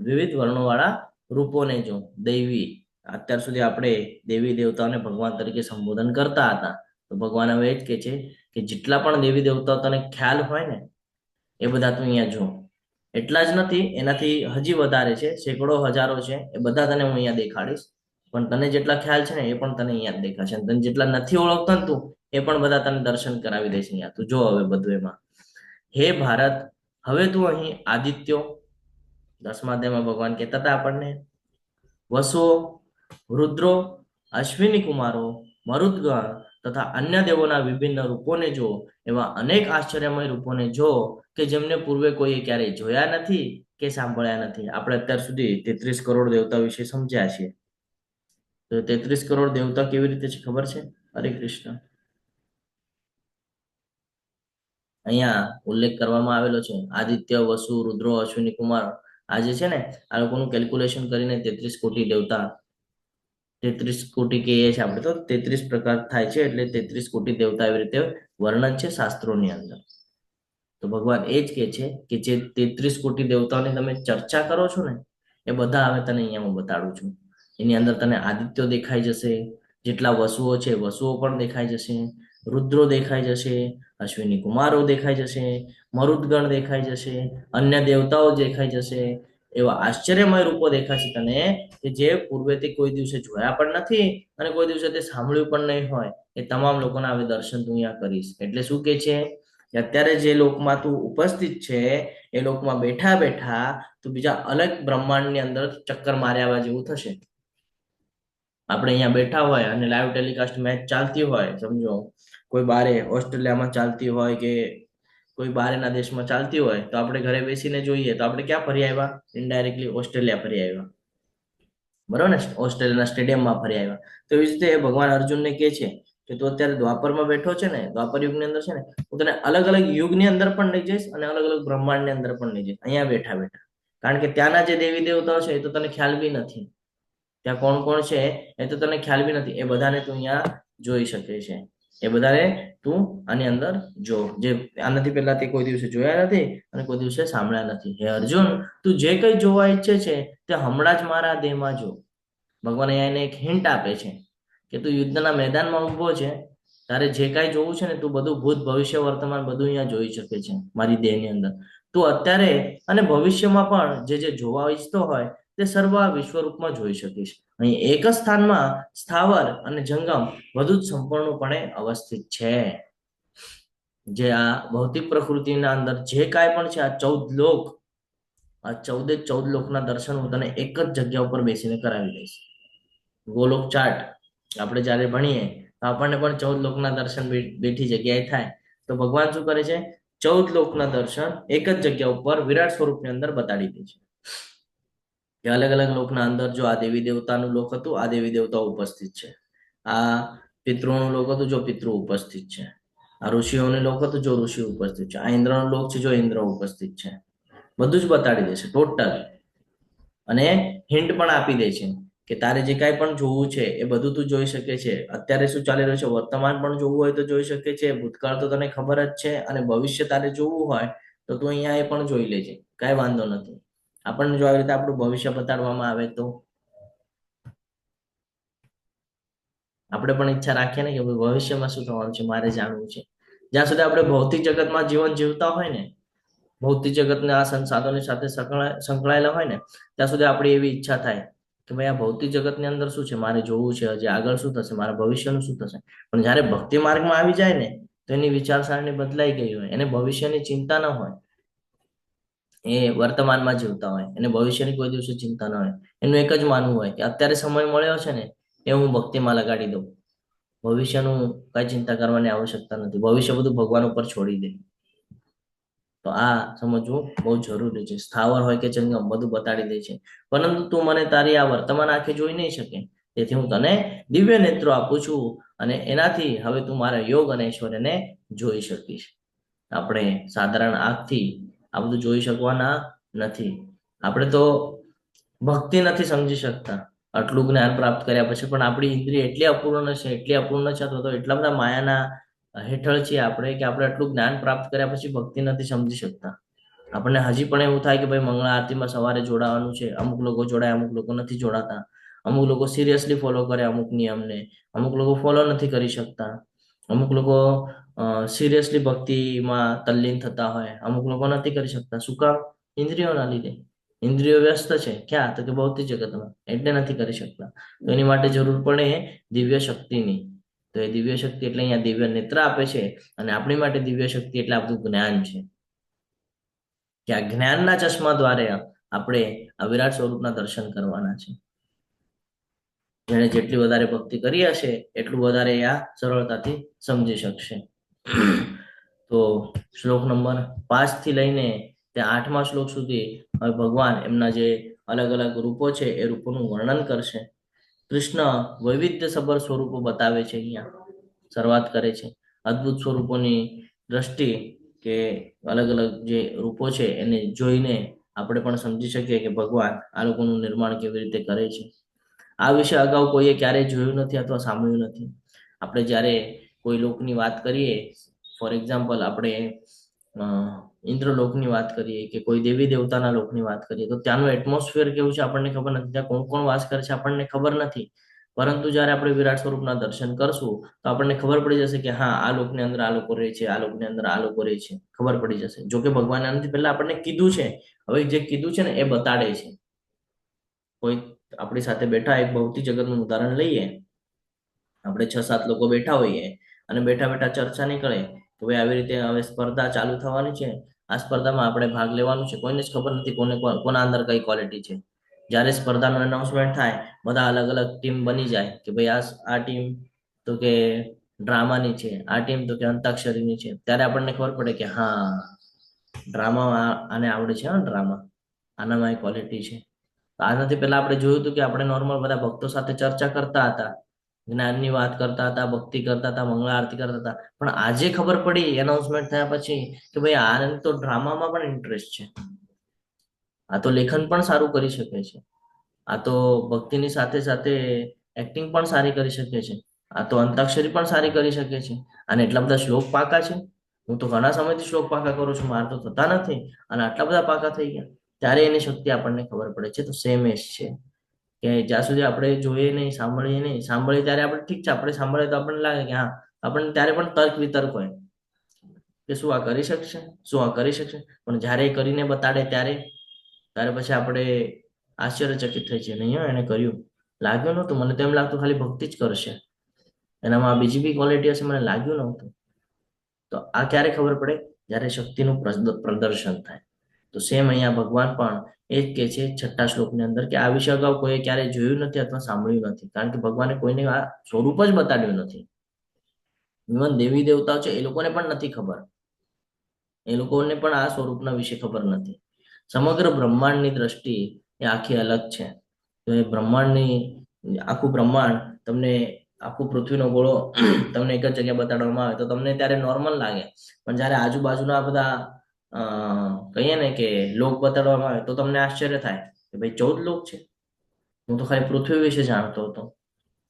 વિવિધ વર્ણોવાળા રૂપોને જો. દૈવી, અત્યાર સુધી આપણે દેવી દેવતાઓને ભગવાન તરીકે સંબોધન કરતા હતા, તો ભગવાન હવે એ જ કહે છે કે જેટલા પણ દેવી દેવતાઓ તને ખ્યાલ હોય ને, એ બધા તું અહીંયા જો. એટલા જ નથી, એનાથી હજી વધારે છે, સેંકડો હજારો છે, એ બધા તને હું અહીંયા દેખાડીશ. પણ તને જેટલા ખ્યાલ છે ને એ પણ તને અહીંયા જ દેખાશે. તને જેટલા નથી ઓળખતા ને તું, એ પણ બધા તને દર્શન કરાવી દઈશ અહીંયા. તું જો હવે બધું એમાં. હે ભારત, હવે તું અહીં આદિત્યો, 10મા અધ્યાયમાં ભગવાન કહેતા હતા આપણને, વસુઓ, રુદ્રો, અશ્વિની કુમારો, મરુદગણ તથા અન્ય દેવોના વિભિન્ન રૂપોને જો, એવા અનેક આશ્ચર્યમય રૂપોને જો કે જેમને પૂર્વે કોઈએ ક્યારેય જોયા નથી કે સાંભળ્યા નથી. આપણે અત્યાર સુધી 33 કરોડ દેવતા વિશે સમજ્યા છીએ. તો 33 કરોડ દેવતા કેવી રીતે છે ખબર છે? હરે કૃષ્ણ. અહીંયા ઉલ્લેખ કરવામાં આવેલો છે, આદિત્ય, વસુ, રુદ્રો, અશ્વિની કુમાર. આ જે છે ને, આ લોકોનું કેલ્ક્યુલેશન કરીને 33 કોટી દેવતા, 33 કોટી કહીએ છીએ આપણે, તો 33 પ્રકાર થાય છે, એટલે 33 કોટી દેવતા એવી રીતે વર્ણન છે શાસ્ત્રોની અંદર. તો ભગવાન એ જ કહે છે કે જે 33 કોટી દેવતાઓની તમે ચર્ચા કરો છો ને, એ બધા હવે તને અહીંયા હું બતાડું છું. એની અંદર તને આદિત્યો દેખાઈ જશે, જેટલા વસુઓ છે વસુઓ પણ દેખાઈ જશે, રુદ્રો દેખાઈ જશે, અશ્વિની કુમારો દેખાઈ જશે, મરુદગણ દેખાઈ જશે, અન્ય દેવતાઓ દેખાઈ જશે. એવા આશ્ચર્યમય રૂપો દેખાશે તને કે જે પૂર્વેથી કોઈ દિવસે જોયા પણ નથી અને કોઈ દિવસે તે સાંભળ્યું પણ નહીં હોય. એ તમામ લોકોના હવે દર્શન તું અહીંયા કરીશ. એટલે શું કે છે કે અત્યારે જે લોકમાં તું ઉપસ્થિત છે, એ લોકમાં બેઠા બેઠા તું બીજા અલગ બ્રહ્માંડની અંદર ચક્કર માર્યા જેવું થશે. આપણે અહીંયા બેઠા હોય અને લાઈવ ટેલિકાસ્ટ મેચ ચાલતી હોય, સમજો કોઈ બારે ઓસ્ટ્રેલિયામાં ચાલતી હોય કે કોઈ બહારના દેશમાં ચાલતી હોય, તો આપણે ઘરે બેસીને જોઈએ તો આપણે ક્યાં ફરી આવ્યા? ઇનડાયરેક્ટલી ઓસ્ટ્રેલિયા ફરી આવ્યા, બરોબર ને? ઓસ્ટ્રેલિયાના સ્ટેડિયમમાં ફરી આવ્યા. તો એવી રીતે ભગવાન અર્જુનને કહે છે કે તું અત્યારે દ્વાપરમાં બેઠો છે ને, દ્વાપર યુગની અંદર છે ને, હું તને અલગ અલગ યુગની અંદર પણ લઈ જઈશ અને અલગ અલગ બ્રહ્માંડની અંદર પણ લઈ જઈશ, અહીંયા બેઠા બેઠા. કારણ કે ત્યાંના જે દેવી દેવતાઓ છે એ તો તને ખ્યાલ બી નથી, ત્યાં કોણ કોણ છે એ તો તને ખ્યાલ બી નથી. એ બધાને તું અહીંયા જોઈ શકે છે. એ બધાને તું આની અંદર જો, જે આનાથી પહેલા તે કોઈ દિવસે જોયા નથી અને કોઈ દિવસે સાંભળ્યા નથી. હે અર્જુન, તું જે કંઈ જોવા ઈચ્છે છે તે હમણાં જ મારા દેહમાં જો. ભગવાન અહીંયા એને એક હિન્ટ આપે છે કે તું યુદ્ધના મેદાનમાં ઊભો છે, તારે જે કાંઈ જોવું છે ને, તું બધું ભૂત ભવિષ્ય વર્તમાન બધું અહીંયા જોઈ શકે છે મારી દેહની અંદર. તું અત્યારે અને ભવિષ્યમાં પણ જે જે જોવા ઈચ્છતો હોય તે સર્વ વિશ્વરૂપમાં જોઈ શકીશ. અહીં એક જ સ્થાનમાં સ્થાવર અને જંગમ બધું જ સંપૂર્ણપણે અવસ્થિત છે. જે આ ભૌતિક પ્રકૃતિના અંદર જે કાંઈ પણ છે, આ 14 લોક, આ 14 લોકના દર્શન હું તને એક જ જગ્યા ઉપર બેસીને કરાવી દઈશ. ગોલોક ચાર્ટ આપણે જ્યારે ભણીએ તો આપણને પણ 14 લોકના દર્શન બેઠી જગ્યાએ થાય. તો ભગવાન શું કરે છે? 14 લોકના દર્શન એક જ જગ્યા ઉપર વિરાટ સ્વરૂપની અંદર બતાડી દે છે. કે અલગ અલગ લોકના અંદર જો આ દેવી દેવતાનું લોક હતું, આ દેવી દેવતાઓ ઉપસ્થિત છે. આ પિતૃનું લોક હતું, જો પિતૃ ઉપસ્થિત છે. આ ઋષિઓની લોક તો જો ઋષિ ઉપસ્થિત છે, આ ઇન્દ્રનો લોક છે જો ઇન્દ્ર ઉપસ્થિત છે, બધું જ બતાડી દેશે ટોટલ. અને હિન્ટ પણ આપી દે છે કે તારે જે કાંઈ પણ જોવું છે એ બધું તું જોઈ શકે છે. અત્યારે શું ચાલી રહ્યું છે વર્તમાન પણ જોવું હોય તો જોઈ શકે છે, ભૂતકાળ તો તને ખબર જ છે, અને ભવિષ્ય તારે જોવું હોય તો તું અહીંયા એ પણ જોઈ લેજે, કાંઈ વાંધો નથી. આપણને જો આવી રીતે આપણું ભવિષ્ય બતાડવામાં આવે તો આપણે પણ ઈચ્છા રાખીએ ને કે ભવિષ્યમાં શું થવાનું છે મારે જાણવું છે. જ્યાં સુધી આપણે ભૌતિક જગતમાં જીવન જીવતા હોય ને, ભૌતિક જગતના આ સંસાધનોની સાથે સંકળાયેલા હોય ને, ત્યાં સુધી આપણી એવી ઈચ્છા થાય કે ભાઈ આ ભૌતિક જગતની અંદર શું છે મારે જોવું છે, હજી આગળ શું થશે, મારા ભવિષ્યનું શું થશે. પણ જ્યારે ભક્તિ માર્ગમાં આવી જાય ને તો એની વિચારસરણી બદલાઈ ગઈ હોય, એને ભવિષ્યની ચિંતા ન હોય, એ વર્તમાનમાં જીવતા હોય, એને ભવિષ્યની કોઈ દિવસે ચિંતા ન હોય. એનું એક જ માનવું હોય કે અત્યારે સમય મળ્યો છે ને એ હું ભક્તિમાં લગાડી દઉં, ભવિષ્યનું કઈ ચિંતા કરવાની આવશ્યકતા નથી, ભવિષ્ય બધું ભગવાન ઉપર છોડી દે. તો આ સમજવું બહુ જરૂરી છે. સ્થાવર હોય કે જંગમ બધું બતાડી દે છે, પરંતુ તું મને તારી આ વર્તમાન આંખે જોઈ નહીં શકે, તેથી હું તને દિવ્ય નેત્રો આપું છું, અને એનાથી હવે તું મારા યોગ અને ઐશ્વર્યને જોઈ શકીશ. આપણે સાધારણ આંખથી આ બધું જોઈ શકવાના નથી. આપણે તો ભક્તિ નથી સમજી શકતા આટલું જ્ઞાન પ્રાપ્ત કર્યા પછી, પણ આપણી ઇન્દ્રિય એટલી અપૂર્ણ છે, એટલી અપૂર્ણ છે, અથવા તો એટલા બધા માયાના હેઠળ છીએ આપણે કે આપણે આટલું જ્ઞાન પ્રાપ્ત કર્યા પછી ભક્તિ નથી સમજી શકતા. આપણને હજી પણ એવું થાય કે ભાઈ મંગળા આરતીમાં સવારે જોડાવાનું છે, અમુક લોકો જોડાય, અમુક લોકો નથી જોડાતા, અમુક લોકો સિરિયસલી ફોલો કરે અમુક નિયમને, અમુક લોકો ફોલો નથી કરી શકતા, અમુક લોકો સિરિયસલી ભક્તિમાં તલ્લીન થતા હોય, અમુક લોકો નથી કરી શકતા. શું કામ? ઇન્દ્રિયોના લીધે. ઇન્દ્રિયો વ્યસ્ત છે ક્યાં? તો કે ભૌતિક જગતમાં, એટલે નથી કરી શકતા. તો એની માટે જરૂર પડે દિવ્ય શક્તિની. તો એ દિવ્ય શક્તિ એટલે અહીંયા દિવ્ય નેત્ર આપે છે, અને આપણી માટે દિવ્ય શક્તિ એટલે આ બધું જ્ઞાન છે, કે આ જ્ઞાનના ચશ્મા દ્વારા આપણે આ વિરાટ સ્વરૂપના દર્શન કરવાના છે. જેણે જેટલી વધારે ભક્તિ કરી હશે એટલું વધારે આ સરળતાથી સમજી શકશે. તો શ્લોક નંબર 5 થી લઈને તે 8મા શ્લોક સુધી હવે ભગવાન એમના જે અલગ અલગ રૂપો છે એ રૂપોનું વર્ણન કરશે. કૃષ્ણ વૈવિધ્યસભર સ્વરૂપો બતાવે છે. અહીંયા શરૂઆત કરે છે અદ્ભુત સ્વરૂપોની દ્રષ્ટિ, કે અલગ અલગ જે રૂપો છે એને જોઈને આપણે પણ સમજી શકીએ કે ભગવાન આ લોકોનું નિર્માણ કેવી રીતે કરે છે. આ વિશે અગાઉ કોઈએ ક્યારેય જોયું નથી અથવા સાંભળ્યું નથી. આપણે જ્યારે કોઈ લોકની વાત કરીએ, ફોર એક્ઝામ્પલ આપણે ઇન્દ્રલોકની વાત કરીએ કે કોઈ દેવી દેવતાના લોકની વાત કરીએ, તો ત્યાંનું એટમોસ્ફિયર કેવું છે આપણને ખબર નથી, ત્યાં કોણ કોણ વાસ કરે છે આપણને ખબર નથી. પરંતુ જ્યારે આપણે વિરાટ સ્વરૂપના દર્શન કરશું તો આપણને ખબર પડી જશે કે હા આ લોકની અંદર આ લોકો રહે છે, આ લોકની અંદર આ લોકો રહે છે, ખબર પડી જશે. જોકે ભગવાન આનાથી પહેલા આપણને કીધું છે, હવે જે કીધું છે ને એ બતાડે છે. કોઈ આપણી સાથે બેઠા, એક ભૌતિક જગતનું ઉદાહરણ લઈએ, આપણે 6-7 લોકો બેઠા હોઈએ અને બેઠા બેઠા ચર્ચા નીકળે કે ભાઈ આવી રીતે હવે સ્પર્ધા ચાલુ થવાની છે, આ સ્પર્ધામાં આપણે ભાગ લેવાનું છે. કોઈને જ ખબર નથી કોના અંદર કઈ ક્વોલિટી છે. જ્યારે સ્પર્ધાનું એનાઉન્સમેન્ટ થાય, બધા અલગ અલગ ટીમ બની જાય કે ભાઈ આ ટીમ તો કે ડ્રામાની છે, આ ટીમ તો કે અંતાક્ષરીની છે. ત્યારે આપણને ખબર પડે કે હા ડ્રામા આને આવડે છે, ડ્રામા આનામાં ક્વોલિટી છે. આનાથી પહેલા આપણે જોયું હતું કે આપણે નોર્મલ બધા ભક્તો સાથે ચર્ચા કરતા હતા, જ્ઞાનની વાત કરતા હતા, ભક્તિ કરતા હતા, મંગળા આરતી કરતા હતા. પણ આજે ખબર પડી એનાઉન્સમેન્ટ થયા પછી કે ભાઈ આને તો ડ્રામામાં પણ ઇન્ટરેસ્ટ છે, આ તો લેખન પણ સારું કરી શકે છે, આ તો ભક્તિની સાથે સાથે એક્ટિંગ પણ સારી કરી શકે છે, આ તો અંતાક્ષરી પણ સારી કરી શકે છે, અને એટલા બધા શ્લોક પાકા છે. હું તો ઘણા સમયથી શ્લોક પાકા કરું છું, મારે તો થતા નથી, અને આટલા બધા પાકા થઈ ગયા. ત્યારે એની શક્તિ આપણને ખબર પડે છે. તો સેમ એજ છે કે જ્યાં સુધી આપણે જોઈએ નહીં, સાંભળીએ ત્યારે આપણે ઠીક છે, આપણે સાંભળીએ તો આપણને લાગે કે હા, આપણને ત્યારે પણ તર્ક વિતર્ક હોય કે શું આ કરી શકશે, શું આ કરી શકશે. પણ જ્યારે એ કરીને બતાડે ત્યારે પછી આપણે આશ્ચર્યચકિત થઈ છે, નહીં એને કર્યું, લાગ્યું નહોતું, મને તો એમ લાગતું ખાલી ભક્તિ જ કરશે, એનામાં બીજી બી ક્વોલિટી હશે, મને લાગ્યું નહોતું. તો આ ક્યારે ખબર પડે? જ્યારે શક્તિનું પ્રદર્શન થાય. તો સેમ અહીંયા ભગવાન પણ એ જ કહે છે 6 શ્લોકની અંદર કે આ વિશે અગાઉ કોઈએ ક્યારેય જોયું નથી અથવા સાંભળ્યું નથી, કારણ કે ભગવાને કોઈને આ સ્વરૂપ જ બતાડ્યું નથી. ઇવન દેવી દેવતાઓ છે એ લોકોને પણ નથી ખબર, એ લોકોને પણ આ સ્વરૂપના વિશે ખબર નથી. સમગ્ર બ્રહ્માંડની દ્રષ્ટિ એ આખી અલગ છે. તો એ બ્રહ્માંડની આખું બ્રહ્માંડ તમને આખું પૃથ્વીનો ગોળો તમને એક જ જગ્યા બતાડવામાં આવે તો તમને ત્યારે નોર્મલ લાગે, પણ જ્યારે આજુબાજુના બધા કહીએ ને કે લોક બતાડવામાં આવે તો તમને આશ્ચર્ય થાય કે ભાઈ 14 લોક છે, હું તો ખાલી પૃથ્વી વિશે જાણતો હતો,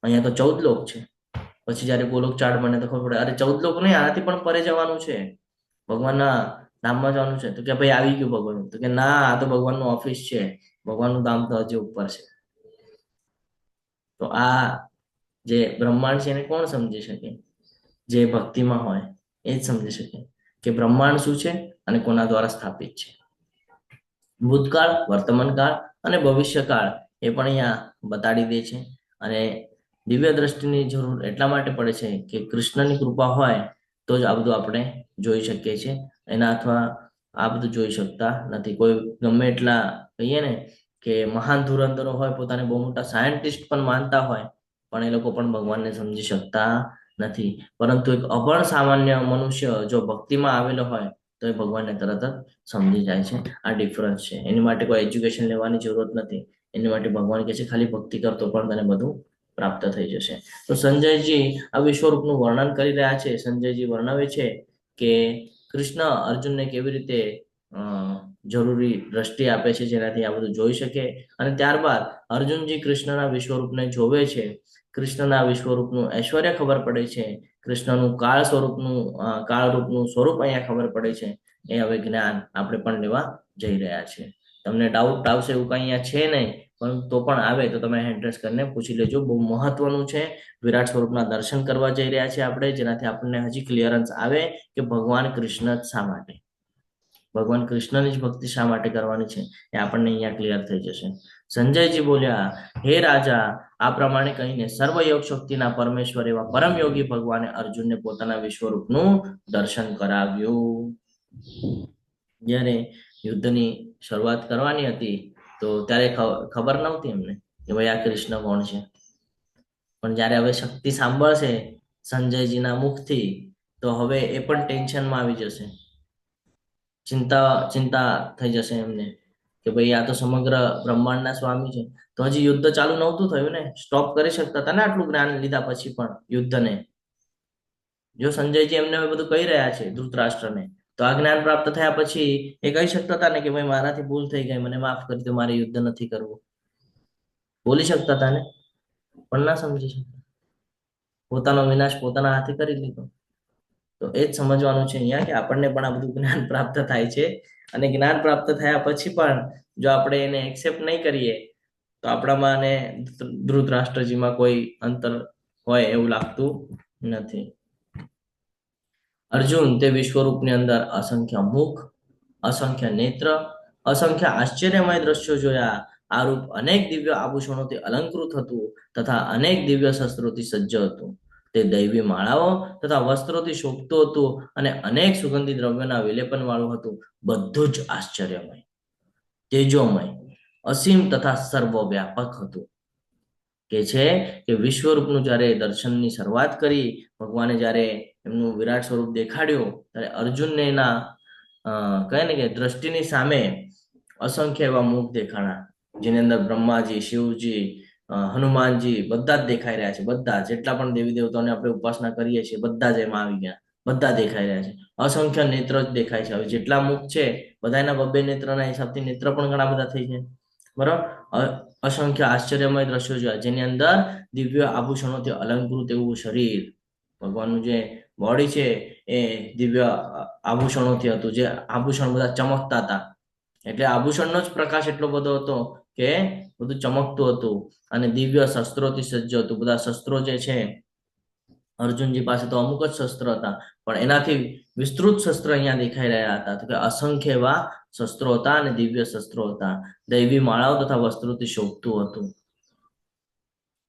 અહીંયા તો 14 લોક છે. પછી જયારે ગોલોક ચાર્ટ બને તો ખબર પડે અરે 14 લોક નહીં, આનાથી પણ પરે જવાનું છે, ભગવાનના ધામમાં જવાનું છે. તો કે ભાઈ આવી ગયું ભગવાન, તો કે ના, આ તો ભગવાનનું ઓફિસ છે, ભગવાનનું ધામ તો હજી ઉપર છે. તો આ જે બ્રહ્માંડ છે એને કોણ સમજી શકે? જે ભક્તિમાં હોય એ જ સમજી શકે કે બ્રહ્માંડ શું છે અને કોના દ્વારા સ્થાપિત છે. ભૂતકાળ, વર્તમાનકાળ અને ભવિષ્યકાળ એ પણ અહીંયા બતાડી દે છે. અને દિવ્ય દ્રષ્ટિની જરૂર એટલા માટે પડે છે કે કૃષ્ણની કૃપા હોય તો જ આ બધું આપણે જોઈ શકીએ છીએ. એના અથવા આ બધું જોઈ શકતા નથી. કોઈ ગમે એટલા કહીએ ને કે મહાન ધુરંધરો હોય, પોતાને બહુ મોટા સાયન્ટિસ્ટ પણ માનતા હોય, પણ એ લોકો પણ ભગવાનને સમજી શકતા નથી. પરંતુ એક અભણ સામાન્ય મનુષ્ય જો ભક્તિમાં આવેલો હોય તો એ ભગવાનને તરત જ સમજી જાય છે. આ ડિફરન્સ છે. એની માટે કોઈ એજ્યુકેશન લેવાની જરૂરત નથી. એની માટે ભગવાન કહે છે ખાલી ભક્તિ કરતો પણ તને બધું પ્રાપ્ત થઈ જશે. તો સંજયજી આ વિશ્વરૂપનું વર્ણન કરી રહ્યા છે. સંજયજી વર્ણવે છે કે કૃષ્ણ અર્જુનને કેવી રીતે જરૂરી દ્રષ્ટિ આપે છે જેનાથી આ બધું જોઈ શકે. અને ત્યારબાદ અર્જુનજી કૃષ્ણના વિશ્વરૂપને જોવે છે. કૃષ્ણના વિશ્વરૂપનું ઐશ્વર્ય ખબર પડે છે. કૃષ્ણનું કાળરૂપનું સ્વરૂપ અહીંયા ખબર પડે છે. એ હવે જ્ઞાન આપણે પણ લેવા જઈ રહ્યા છે. તમને ડાઉટ આવશે એવું કઈ અહીંયા છે નહીં, પણ તો પણ આવે તો તમે એડ્રેસ કરીને પૂછી લેજો. બહુ મહત્વનું છે. વિરાટ સ્વરૂપના દર્શન કરવા જઈ રહ્યા છે આપણે, જેનાથી આપણને હજી ક્લિયરન્સ આવે કે ભગવાન કૃષ્ણ જ શા માટે, ભગવાન કૃષ્ણની જ ભક્તિ શા માટે કરવાની છે એ આપણને અહીંયા ક્લિયર થઈ જશે. સંજયજી બોલ્યા, હે રાજા, આ પ્રમાણે કહીને સર્વયોગ શક્તિના પરમેશ્વર એવા પરમ યોગી ભગવાને અર્જુનને પોતાના વિશ્વરૂપનું દર્શન કરાવ્યું. જ્યારે યુદ્ધની શરૂઆત કરવાની હતી તો ત્યારે ખબર નહોતી એમને કે ભાઈ આ કૃષ્ણ કોણ છે. પણ જ્યારે હવે શક્તિ સાંભળશે સંજયજીના મુખથી તો હવે એ પણ ટેન્શનમાં આવી જશે, ચિંતા થઈ જશે એમને કે ભાઈ આ તો સમગ્ર બ્રહ્માંડના સ્વામી છે. તો હજી યુદ્ધ ચાલુ નહોતું થયું ને, સ્ટોપ કરી શકતા હતા ને આટલું જ્ઞાન લીધા પછી પણ યુદ્ધને. જો સંજયજી એમને બધું કહી રહ્યા છે ધૃતરાષ્ટ્રને, તો આ જ્ઞાન પ્રાપ્ત થયા પછી એ કહી શકતા હતા ને કે ભાઈ મારાથી ભૂલ થઈ ગઈ, મને માફ કરી દો, મારે યુદ્ધ નથી કરવું. બોલી શકતા હતા ને, પણ ના સમજી શકતા. પોતાનો વિનાશ પોતાના હાથે કરી લીધો. તો એ જ સમજવાનું છે અહીંયા કે આપણને પણ આ બધું જ્ઞાન પ્રાપ્ત થાય છે. અને જ્ઞાન પ્રાપ્ત થયા પછી પણ જો આપણે એને એક્સેપ્ટ નહીં કરીએ તો આપણામાં અને ધૃતરાષ્ટ્રજીમાં કોઈ અંતર હોય એવું લાગતું નથી. અર્જુન તે વિશ્વરૂપની અંદર અસંખ્ય મુખ, અસંખ્ય નેત્ર, અસંખ્ય આશ્ચર્યમય દ્રશ્યો જોયા. આ રૂપ અનેક દિવ્ય આભૂષણોથી અલંકૃત હતું તથા અનેક દિવ્ય શસ્ત્રોથી સજ્જ હતું. તે દૈવી માળાઓ તથા વસ્ત્રોથી શોભતું હતું અને અનેક સુગંધી દ્રવ્યોના વિલેપન વાળું હતું. બધું જ આશ્ચર્યમય, તેજોમય, અસીમ તથા સર્વવ્યાપક હતું. કે છે કે વિશ્વરૂપનું જ્યારે દર્શનની શરૂઆત કરી, ભગવાને જ્યારે એમનું વિરાટ સ્વરૂપ દેખાડ્યું ત્યારે અર્જુનને એના કહે ને કે દ્રષ્ટિની સામે અસંખ્ય એવા મુખ દેખાણા, જેની અંદર બ્રહ્માજી, શિવજી, હનુમાનજી બધા જ દેખાઈ રહ્યા છે. બધા જેટલા પણ દેવી દેવતાઓને આપણે ઉપાસના કરીએ છીએ બધા જ એમાં આવી ગયા, બધા દેખાઈ રહ્યા છે. અસંખ્ય નેત્ર જ દેખાય છે. હવે જેટલા મુખ છે બધાના 2 નેત્રના હિસાબથી નેત્ર પણ ઘણા બધા થઈ જાય, બરાબર. અસંખ્ય આશ્ચર્યમય દ્રશ્યો જોયા, જેની અંદર દિવ્ય આભૂષણોથી અલંકૃત એવું શરીર, ભગવાનનું જે બોડી છે એ દિવ્ય આભૂષણોથી હતું. જે આભૂષણ બધા ચમકતા હતા, એટલે આભૂષણનો જ પ્રકાશ એટલો બધો હતો કે બધું ચમકતું હતું. અને દિવ્ય શસ્ત્રોથી સજ્જ હતું. બધા શસ્ત્રો જે છે અર્જુનજી પાસે તો અમુક જ શસ્ત્ર હતા, પણ એનાથી વિસ્તૃત શસ્ત્ર અહીંયા દેખાઈ રહ્યા હતા. તો કે અસંખ્ય એવા શસ્ત્રો હતા અને દિવ્ય શસ્ત્રો હતા. દૈવી માળાઓ તથા વસ્ત્રોથી શોભતું હતું.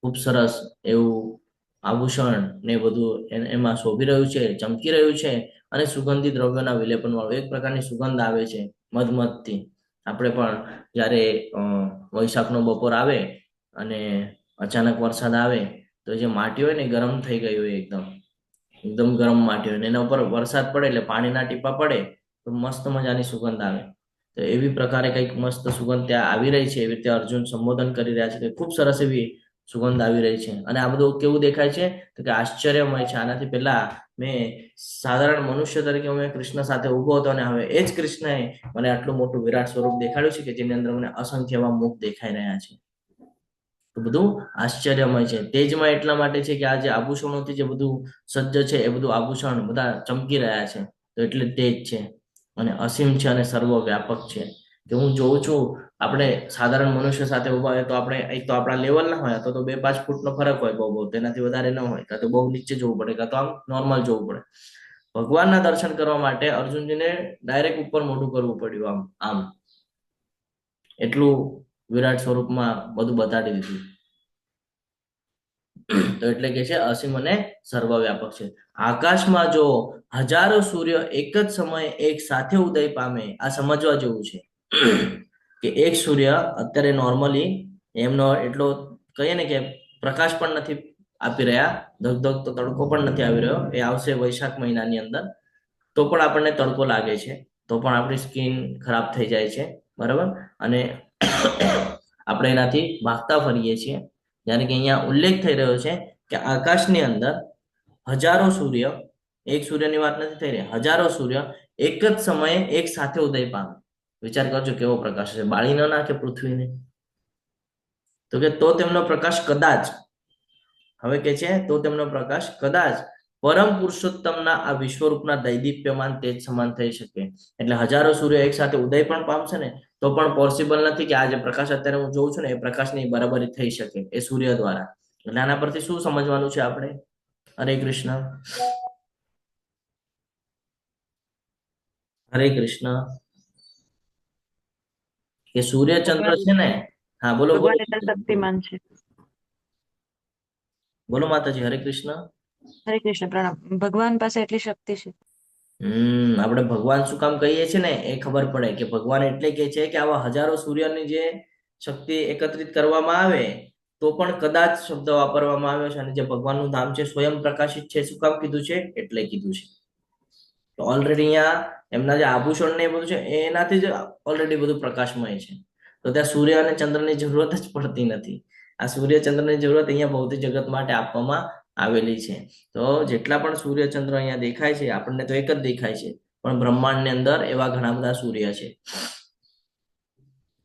ખૂબ સરસ એવું આભૂષણ ને બધું એમાં શોભી રહ્યું છે, ચમકી રહ્યું છે. અને સુગંધી દ્રવ્યોના વિલેપન વાળું એક પ્રકારની સુગંધ આવે છે મધમધથી. આપણે પણ જ્યારે વૈશાખનો બપોર આવે અને અચાનક વરસાદ આવે તો જે માટી હોય ને ગરમ થઈ ગઈ હોય, એકદમ ગરમ માટી હોય, એના ઉપર વરસાદ પડે એટલે પાણીના ટીપા પડે તો મસ્ત મજાની સુગંધ આવે. તો એવી પ્રકારે કંઈક મસ્ત સુગંધ ત્યાં આવી રહી છે. એવી રીતે અર્જુન સંબોધન કરી રહ્યા છે કે ખૂબ સરસ એવી સુગંધ આવી રહી છે. અને આ બધું કેવું દેખાય છે તો કે આશ્ચર્યમય છે. આનાથી પહેલા મેં સાધારણ મનુષ્ય તરીકે મેં કૃષ્ણ સાથે ઉભો હતો અને હવે એ જ કૃષ્ણએ મને આટલું મોટું વિરાટ સ્વરૂપ દેખાડ્યું છે કે જેની અંદર મને અસંખ્ય એવા મુખ દેખાઈ રહ્યા છે. તો બધું આશ્ચર્યમય છે. તેજમાં એટલા માટે છે કે આ જે આભૂષણોથી જે બધું સજ્જ છે એ બધું આભૂષણ બધા ચમકી રહ્યા છે. તો એટલે તેજ છે અને અસીમ છે અને સર્વવ્યાપક છે. કે હું જોઉં છું આપણે સાધારણ મનુષ્ય સાથે ઉભા હોય તો આપણે એક તો આપણા લેવલ ના હોય તો 2-5 ફૂટનો ફરક હોય બહુ તેનાથી વધારે ન હોય, કાં તો બહુ નીચે જોવું પડે, કાં તો આમ નોર્મલ જોવું પડે. ભગવાનના દર્શન કરવા માટે અર્જુનજીને ડાયરેક્ટ ઉપર મોઢું કરવું પડ્યું, આમ એટલું વિરાટ સ્વરૂપમાં બધું બતાડી દીધું. તો એટલે કે છે અસીમ અને સર્વવ્યાપક છે. આકાશમાં જો હજારો સૂર્ય એક જ સમયે એક સાથે ઉદય પામે, આ સમજવા જેવું છે કે એક સૂર્ય અત્યારે નોર્મલી એમનો એટલો કહીએ ને કે પ્રકાશ પણ નથી આપી રહ્યા, ધગધગ તો તડકો પણ નથી આવી રહ્યો. એ આવશે વૈશાખ મહિનાની અંદર, તો પણ આપણને તડકો લાગે છે, તો પણ આપણી સ્કિન ખરાબ થઈ જાય છે, બરાબર. અને આપણે એનાથી ભાગતા ફરીએ છીએ. જ્યારે કે અહીંયા ઉલ્લેખ થઈ રહ્યો છે કે આકાશની અંદર હજારો સૂર્ય, એક સૂર્યની વાત નથી થઈ રહી, હજારો સૂર્ય એક જ સમયે એક સાથે ઉદય પામે. વિચાર કરજો કેવો પ્રકાશ છે, બાળી ન નાખે પૃથ્વીને. તો કે તો તેમનો પ્રકાશ કદાચ, હવે કે છે તો તેમનો પ્રકાશ કદાચ પરમ પુરુષોત્તમના આ વિશ્વરૂપના દૈદીપ્યમાન તેજ સમાન થઈ શકે. એટલે હજારો સૂર્ય એક સાથે ઉદય પણ પામશે ને તો પણ પોસિબલ નથી કે આ જે પ્રકાશ અત્યારે હું જોઉં છું ને એ પ્રકાશની બરાબરી થઈ શકે એ સૂર્ય દ્વારા. એટલે આના પરથી શું સમજવાનું છે આપણે? હરે કૃષ્ણ, હરે કૃષ્ણ. કે સૂર્યચંદ્ર છે ને, હા બોલો બોલો ભગવાન એટલા શક્તિમાન છે. બોલો માતાજી. હરે કૃષ્ણ. હરે કૃષ્ણ, પ્રણામ. ભગવાન પાસે એટલી શક્તિ છે. આપણે ભગવાન શું કામ કહીએ છીએ ને એ ખબર પડે કે ભગવાન એટલે કે છે કે આવા હજારો સૂર્યની જે શક્તિ એકત્રિત કરવામાં આવે તો પણ કદાચ શબ્દ વાપરવામાં આવ્યો છે. અને જે ભગવાનનું ધામ છે સ્વયં પ્રકાશિત છે. શું કામ કીધું છે? એટલે કીધું છે. તો ઓલરેડી અહીંયા એમના જે આભૂષણ ને એ બધું છે એનાથી જ ઓલરેડી બધું પ્રકાશમય છે. તો ત્યાં સૂર્ય અને ચંદ્રની જરૂરત જ પડતી નથી. આ સૂર્ય ચંદ્રની જરૂરત અહીંયા ભૌતિક જગત માટે આપવામાં આવેલી છે. તો જેટલા પણ સૂર્ય ચંદ્ર અહીંયા દેખાય છે આપણને તો એક જ દેખાય છે, પણ બ્રહ્માંડની અંદર એવા ઘણા બધા સૂર્ય છે.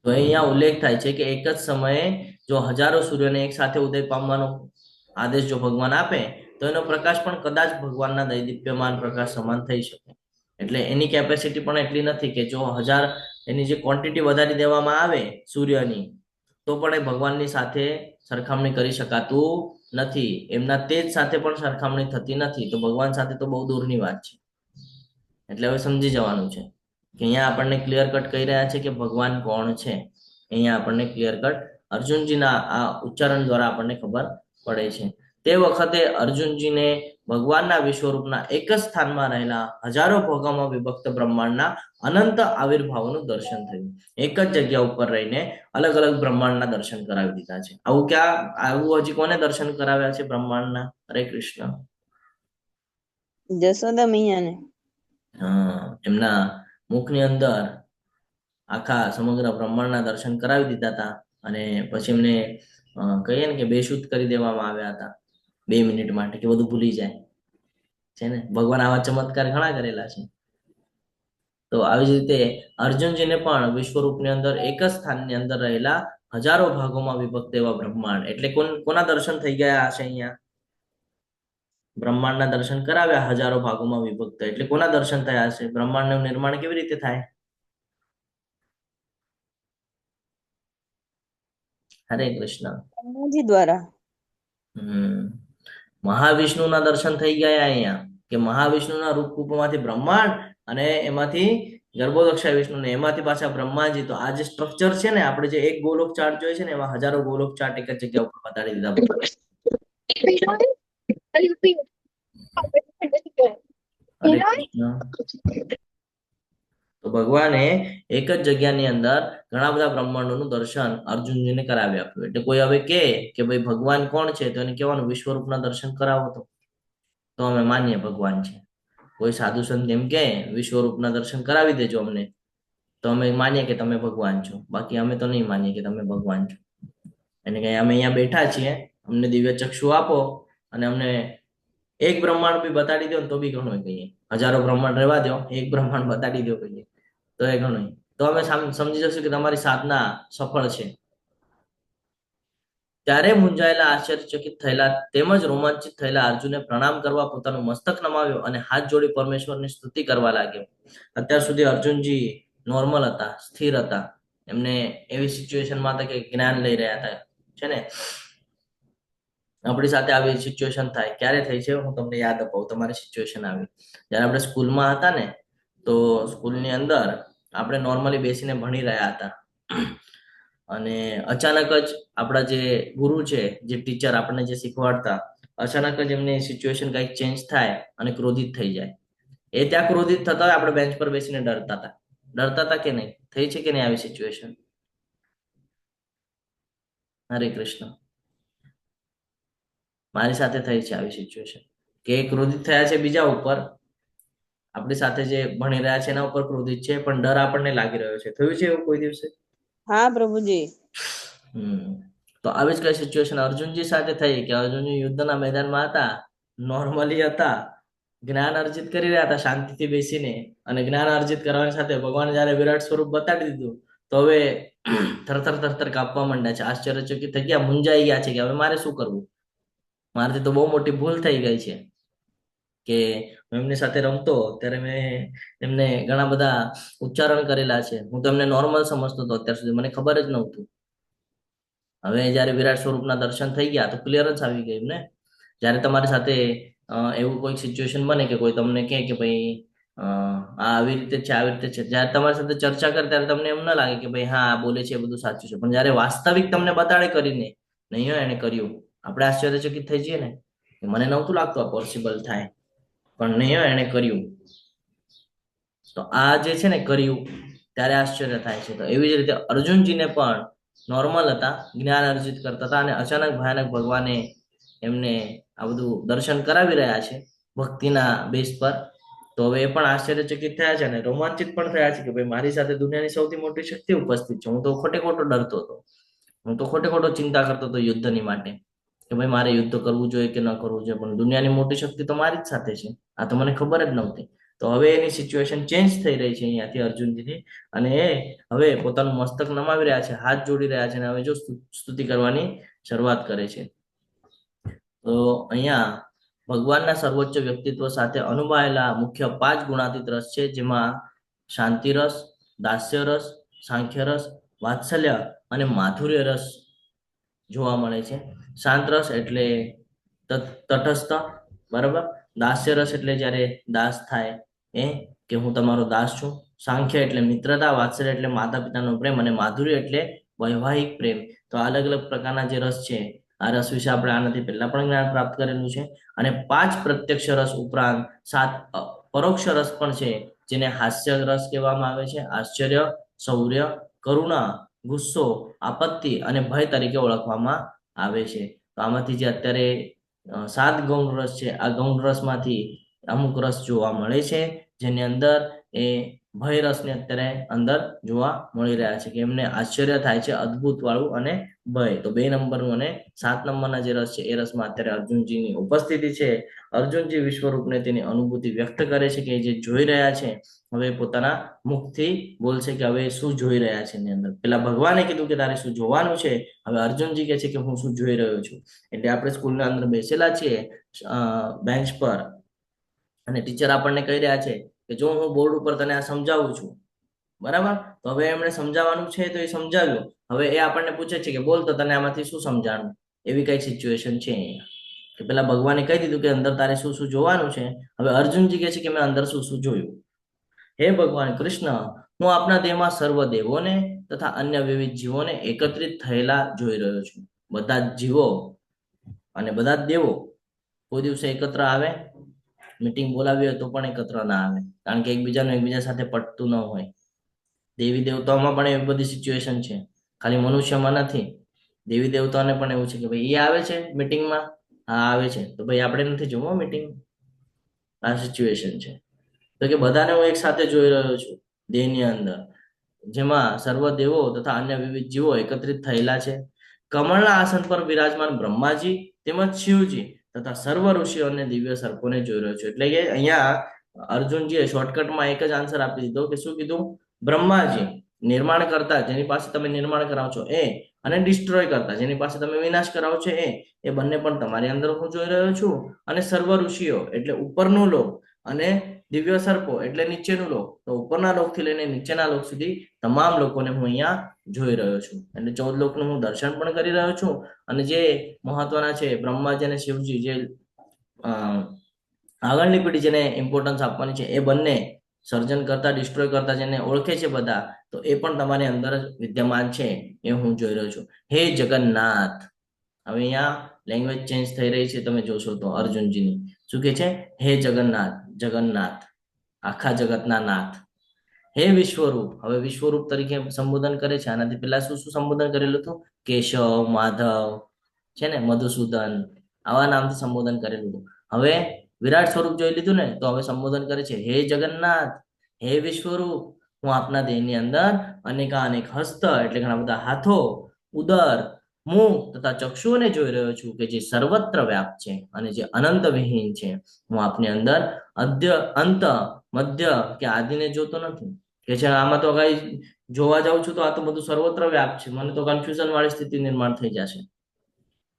તો અહીંયા ઉલ્લેખ થાય છે કે એક જ સમયે જો હજારો સૂર્યને એક સાથે ઉદય પામવાનો આદેશ જો ભગવાન આપે તો એનો પ્રકાશ પણ કદાચ ભગવાનના દૈદીપ્યમાન પ્રકાશ સમાન થઈ શકે. એટલે એની કેપેસિટી પણ એટલી નથી કે જો 1000 એની જે ક્વોન્ટિટી વધારી દેવામાં આવે સૂર્યની તો પણ એ ભગવાનની સાથે સરખામણી કરી શકાતું નથી. એમના તેજ સાથે પણ સરખામણી થતી નથી. તો ભગવાન સાથે તો બહુ દૂરની વાત છે. એટલે હવે સમજી જવાનું છે કે અહીંયા આપણને ક્લિયર કટ કહી રહ્યા છે કે ભગવાન કોણ છે. અહીંયા આપણને ક્લિયર કટ અર્જુનજીના આ ઉચ્ચારણ દ્વારા આપણને ખબર પડે છે. તે વખતે અર્જુનજીને ભગવાનના વિશ્વરૂપના એક જ સ્થાનમાં રહેલા હજારો ભાગોમાં વિભક્ત બ્રહ્માંડના અનંત આવિર્ભાવોનું દર્શન થયું. એક જ જગ્યા ઉપર રહીને અલગ અલગ બ્રહ્માંડના દર્શન કરાવી દીધા છે. આવું હજી કોને દર્શન કરાવ્યા છે બ્રહ્માંડના? હરે કૃષ્ણ. જશોદા મૈયાને. એમના મુખની અંદર આખા સમગ્ર બ્રહ્માંડના દર્શન કરાવી દીધા હતા. અને પછી એમને કહીએ ને કે બેશુદ્ધ કરી દેવામાં આવ્યા હતા 2 મિનિટ માટે, કે બધું ભૂલી જાય છે ને. ભગવાન આવા ચમત્કાર ઘણા કરેલા છે. તો આવી જ રીતે અર્જુનજીને પણ વિશ્વરૂપની અંદર એક જ સ્થાનની અંદર રહેલા હજારો ભાગોમાં વિભક્ત એવા બ્રહ્માંડ, એટલે કોના દર્શન થઈ ગયા હશે અહીંયા? બ્રહ્માંડના દર્શન કરાવ્યા હજારો ભાગોમાં વિભક્ત, એટલે કોના દર્શન થયા હશે? બ્રહ્માંડનું નિર્માણ કેવી રીતે થાય? હરે કૃષ્ણ. બ્રહ્માજી દ્વારા. મહાવિષ્ણુના દર્શન થઈ ગયા અહીંયા, કે મહાવિષ્ણુના રૂપમાંથી બ્રહ્માંડ અને એમાંથી ગર્ભોદક્ષા વિષ્ણુ ને એમાંથી પાછા બ્રહ્માજી. તો આ જે સ્ટ્રક્ચર છે ને, આપણે જે એક ગોલોક ચાર્ટ જોઈએ છે ને એમાં હજારો ગોલોક ચાર્ટ એક જ જગ્યા ઉપર બતાડી દીધા. તો ભગવાને એક જ જગ્યાની અંદર ઘણા બધા બ્રહ્માંડોનું દર્શન અર્જુનજીને કરાવી આપ્યું. એટલે કોઈ હવે કે ભાઈ ભગવાન કોણ છે, તો એને કહેવાનું વિશ્વરૂપના દર્શન કરાવો તો અમે માનીએ ભગવાન છે. કોઈ સાધુ સંત એમ કે વિશ્વરૂપના દર્શન કરાવી દેજો અમને, તો અમે માનીએ કે તમે ભગવાન છો. બાકી અમે તો નહીં માનીએ કે તમે ભગવાન છો. એને કહે અમે અહીંયા બેઠા છીએ, અમને દિવ્ય ચક્ષુ આપો અને અમને એક બ્રહ્માંડ બી બતાડી દો ને તો બી ઘણું કહીએ. હજારો બ્રહ્માંડ રહેવા દો, એક બ્રહ્માંડ બતાડી દો કહીએ તો એ ઘણું. તો અમે સમજી જશું કે તમારી સાધના સફળ છે. ત્યારે મૂંઝાયેલા આશ્ચર્યચકિત થયેલા તેમજ રોમાંચિત થયેલા અર્જુને પ્રણામ કરવા પોતાનું મસ્તક નમાવ્યો અને હાથ જોડી પરમેશ્વરની સ્તુતિ કરવા લાગ્યો. અત્યાર સુધી અર્જુનજી નોર્મલ હતા, સ્થિર હતા. એમને એવી સિચ્યુએશનમાં હતા કે જ્ઞાન લઈ રહ્યા હતા, છે ને. આપણી સાથે આવી સિચ્યુએશન થાય. ક્યારે થઈ છે હું તમને યાદ અપાવું. તમારી સિચ્યુએશન આવી જયારે આપણે સ્કૂલમાં હતા ને, તો સ્કૂલની અંદર આપણે નોર્મલી બેસીને ભણી રહ્યા હતા અને અચાનક જ આપણા જે ગુરુ છે, જે ટીચર આપણને જે શીખવાડતા, અચાનક જ એમની સિચ્યુએશન કંઈક ચેન્જ થાય અને ક્રોધિત થઈ જાય. એ ત્યાં ક્રોધિત થતા હોય, આપણે બેન્ચ પર બેસીને ડરતા હતા કે નહીં? થઈ છે કે નહીં આવી સિચ્યુએશન? હરે કૃષ્ણ. મારી સાથે થઈ છે આવી સિચ્યુએશન કે ક્રોધિત થયા છે બીજા ઉપર, આપણી સાથે જે ભણી રહ્યા છે એના ઉપર ક્રોધિત છે, પણ ડર આપણને લાગી રહ્યો છે. થયું છે એવું કોઈ દિવસે? હા પ્રભુજી. તો આવી જ કઈ સિચ્યુએશન અર્જુનજી સાથે થઈ કે અર્જુનજી યુદ્ધના મેદાનમાં હતા, નોર્મલી હતા, જ્ઞાન અર્જિત કરી રહ્યા હતા શાંતિથી બેસીને, અને જ્ઞાન અર્જિત કરવાની સાથે ભગવાન જયારે વિરાટ સ્વરૂપ બતાડી દીધું તો હવે થરથર કાપવા માંડ્યા છે, આશ્ચર્યચકિત થઈ ગયા, મૂંઝાઈ ગયા છે કે હવે મારે શું કરવું. મારાથી તો બહુ મોટી ભૂલ થઈ ગઈ છે કે હું એમની સાથે રમતો ત્યારે મેં એમને ઘણા બધા ઉચ્ચારણ કરેલા છે. હું તો એમને નોર્મલ સમજતો હતો અત્યાર સુધી, મને ખબર જ નહોતું. હવે જયારે વિરાટ સ્વરૂપના દર્શન થઈ ગયા તો ક્લિયરન્સ આવી ગઈ ને. જયારે તમારી સાથે એવું કોઈ સિચ્યુએશન બને કે કોઈ તમને કહે કે ભાઈ આવી રીતે છે, આવી રીતે છે, જયારે તમારી સાથે ચર્ચા કરે ત્યારે તમને એમ ના લાગે કે ભાઈ હા બોલે છે એ બધું સાચું છે, પણ જયારે વાસ્તવિક તમને બતાડે કરીને નહીં હોય એને કર્યું, આપણે આશ્ચર્યચકિત થઈ જઈએ ને. મને નહોતું લાગતું આ પોસિબલ થાય, પણ નહીં હોય એને કર્યું. તો આ જે છે ને કર્યું ત્યારે આશ્ચર્ય થાય છે. તો એવી જ રીતે અર્જુનજીને પણ નોર્મલ હતા, જ્ઞાન અર્જિત કરતા હતા, અને અચાનક ભયાનક ભગવાને એમને આ બધું દર્શન કરાવી રહ્યા છે ભક્તિના બેઝ પર. તો હવે એ પણ આશ્ચર્યચકિત થયા છે અને રોમાંચિત પણ થયા છે કે ભાઈ મારી સાથે દુનિયાની સૌથી મોટી શક્તિ ઉપસ્થિત છે. હું તો ખોટે ખોટો ડરતો હતો, હું તો ખોટે ખોટો ચિંતા કરતો હતો યુદ્ધની માટે કે ભાઈ મારે યુદ્ધ કરવું જોઈએ કે ન કરવું જોઈએ, પણ દુનિયાની મોટી શક્તિ તો મારી જ સાથે છે. આ તો મને ખબર જ નહોતી. તો હવે એની સિચ્યુએશન ચેન્જ થઈ રહી છે અહીંયાથી અર્જુનજીની, અને એ હવે પોતાનું મસ્તક નમાવી રહ્યા છે, હાથ જોડી રહ્યા છે, અને હવે જો સ્તુતિ કરવાની શરૂઆત કરે છે. તો અહીંયા ભગવાનના સર્વોચ્ચ વ્યક્તિત્વ સાથે અનુભવાયેલા મુખ્ય 5 ગુણાતીત રસ છે, જેમાં શાંતિ રસ, દાસ્ય રસ, સાંખ્ય રસ, વાત્સલ્ય અને માધુર્ય રસ જોવા મળે છે. શાંત રસ એટલે તટસ્થ, બરાબર. દાસ્ય રસ એટલે જયારે દાસ થાય એ કે હું તમારો દાસ છું. સાંખ્ય એટલે મિત્રતા, વાત્સલ્ય એટલે માતા પિતાનો પ્રેમ, અને માધુર્ય એટલે વૈવાહિક પ્રેમ. તો અલગ અલગ પ્રકારના જે રસ છે, આ રસ વિશે આપણે આનાથી પહેલા પણ જ્ઞાન પ્રાપ્ત કરેલું છે. અને 5 પ્રત્યક્ષ રસ ઉપરાંત 7 પરોક્ષ રસ પણ છે, જેને હાસ્ય રસ કહેવામાં આવે છે, આશ્ચર્ય, શૌર્ય, કરુણા, ગુસ્સો, આપત્તિ અને ભય તરીકે ઓળખવામાં આવે છે. તો આમાંથી જે અત્યારે 7 ગૌણ રસ છે, આ ગૌણ રસમાંથી અમુક રસ જોવા મળે છે, જેની અંદર એ ભય રસને અત્યારે અંદર જોવા મળી રહ્યા છે કે એમને આશ્ચર્ય થાય છે, અદ્ભુત વાળું, અને ભય. તો 2 નંબરનું અને 7 નંબરના જે રસ છે એ રસમાં અત્યારે અર્જુનજીની ઉપસ્થિતિ છે. અર્જુનજી વિશ્વરૂપને તેની અનુભૂતિ વ્યક્ત કરે છે કે જે જોઈ રહ્યા છે હવે પોતાના મુખથી બોલશે કે હવે શું જોઈ રહ્યા છે એની અંદર. પેલા ભગવાને કીધું કે તારે શું જોવાનું છે, હવે અર્જુનજી કહે છે કે હું શું જોઈ રહ્યો છું. એટલે આપણે સ્કૂલના અંદર બેસેલા છીએ બેન્ચ પર, અને ટીચર આપણને કહી રહ્યા છે કે જો હું બોર્ડ ઉપર તને આ સમજાવું છું, બરાબર. તો હવે એમણે સમજાવવાનું છે તો એ સમજાવ્યું. હવે એ આપણને પૂછે છે કે બોલ તો તને આમાંથી શું સમજાણું. એવી કઈ સિચ્યુએશન છે અહીંયા કે પેલા ભગવાને કહી દીધું કે અંદર તારે શું શું જોવાનું છે. હવે અર્જુનજી કહે છે કે મેં અંદર શું શું જોયું. હે ભગવાન કૃષ્ણ, હું આપના દેહમાં સર્વ દેવોને તથા અન્ય વિવિધ જીવોને એકત્રિત થયેલા જોઈ રહ્યો છું. બધા જ જીવો અને બધા જ દેવો કોઈ દિવસે એકત્ર આવે? મીટિંગ બોલાવી હોય તો પણ એકત્ર ના આવે, કારણ કે એકબીજાનું એકબીજા સાથે પટતું ન હોય. દેવી દેવતાઓમાં પણ એવી બધી સિચ્યુએશન છે, ખાલી મનુષ્યમાં નથી. દેવી દેવતાઓને પણ એવું છે કે ભાઈ એ આવે છે મીટિંગમાં, હા આવે છે, તો ભાઈ આપણે નથી જોવો મીટિંગ. આ સિચ્યુએશન છે. તો કે બધાને હું એક સાથે જોઈ રહ્યો છું દેહની અંદર, જેમાં સર્વ દેવો તથા અન્ય વિવિધ જીવો એકત્રિત થયેલા છે. કમળના આસન પર વિરાજમાન બ્રહ્માજી તેમજ શિવજી તથા સર્વ ઋષિઓ અને દિવ્ય સર્પોને જોઈ રહ્યો છું. એટલે કે અહીંયા અર્જુનજીએ શોર્ટકટમાં એક જ આન્સર આપી દીધો કે શું કીધું? બ્રહ્માજી નિર્માણ કરતા, જેની પાસે તમે નિર્માણ કરાવો છો એ, અને ડિસ્ટ્રોય કરતા, જેની પાસે તમે વિનાશ કરાવો છો એ બંને પણ તમારી અંદર હું જોઈ રહ્યો છું. અને સર્વ ઋષિઓ એટલે ઉપરનું લોક, અને દિવ્ય સર્પો એટલે નીચેનું લોક. તો ઉપરના લોક થી લઈને નીચેના લોક સુધી તમામ લોકોને હું અહીંયા જોઈ રહ્યો છું. એટલે 14 લોકનું હું દર્શન પણ કરી રહ્યો છું. અને જે મહત્વના છે બ્રહ્માજી અને શિવજી, જે આગળની પેઢી જેને ઇમ્પોર્ટન્સ આપવાની છે, એ બંને સર્જન કરતા, ડિસ્ટ્રોય કરતા, જેને ઓળખે છે બધા, તો એ પણ તમારી અંદર જ વિદ્યમાન છે, એ હું જોઈ રહ્યો છું. હે જગન્નાથ. હવે અહીંયા લેંગ્વેજ ચેન્જ થઈ રહી છે, તમે જોશો તો અર્જુનજીની. શું કે છે? હે જગન્નાથ, જગન્નાથ આખા જગતના નાથ. હે વિશ્વરૂપ, હવે વિશ્વરૂપ તરીકે સંબોધન કરે છે. આનાથી પહેલા શું શું સંબોધન કરેલું હતું? કેશવ, માધવ છે ને, મધુસૂદન, આવા નામથી સંબોધન કરેલું હતું. હવે વિરાટ સ્વરૂપ જોઈ લીધું ને, તો હવે સંબોધન કરે છે હે જગન્નાથ, હે વિશ્વરૂપ, હું આપના દેહની અંદર અનેક હસ્ત એટલે ઘણા બધા હાથો, ઉદર, મુખ તથા ચક્ષુઓને જોઈ રહ્યો છું કે જે સર્વત્ર વ્યાપ છે અને જે અનંત વિહીન છે. હું આપની અંદર અંત, મધ્ય કે આદિને જોતો નથી. કે છે આમાં તો કઈ જોવા જાઉં છું તો આ તો બધું સર્વત્ર વ્યાપ છે, મને તો કન્ફ્યુઝન વાળી સ્થિતિ નિર્માણ થઈ જશે.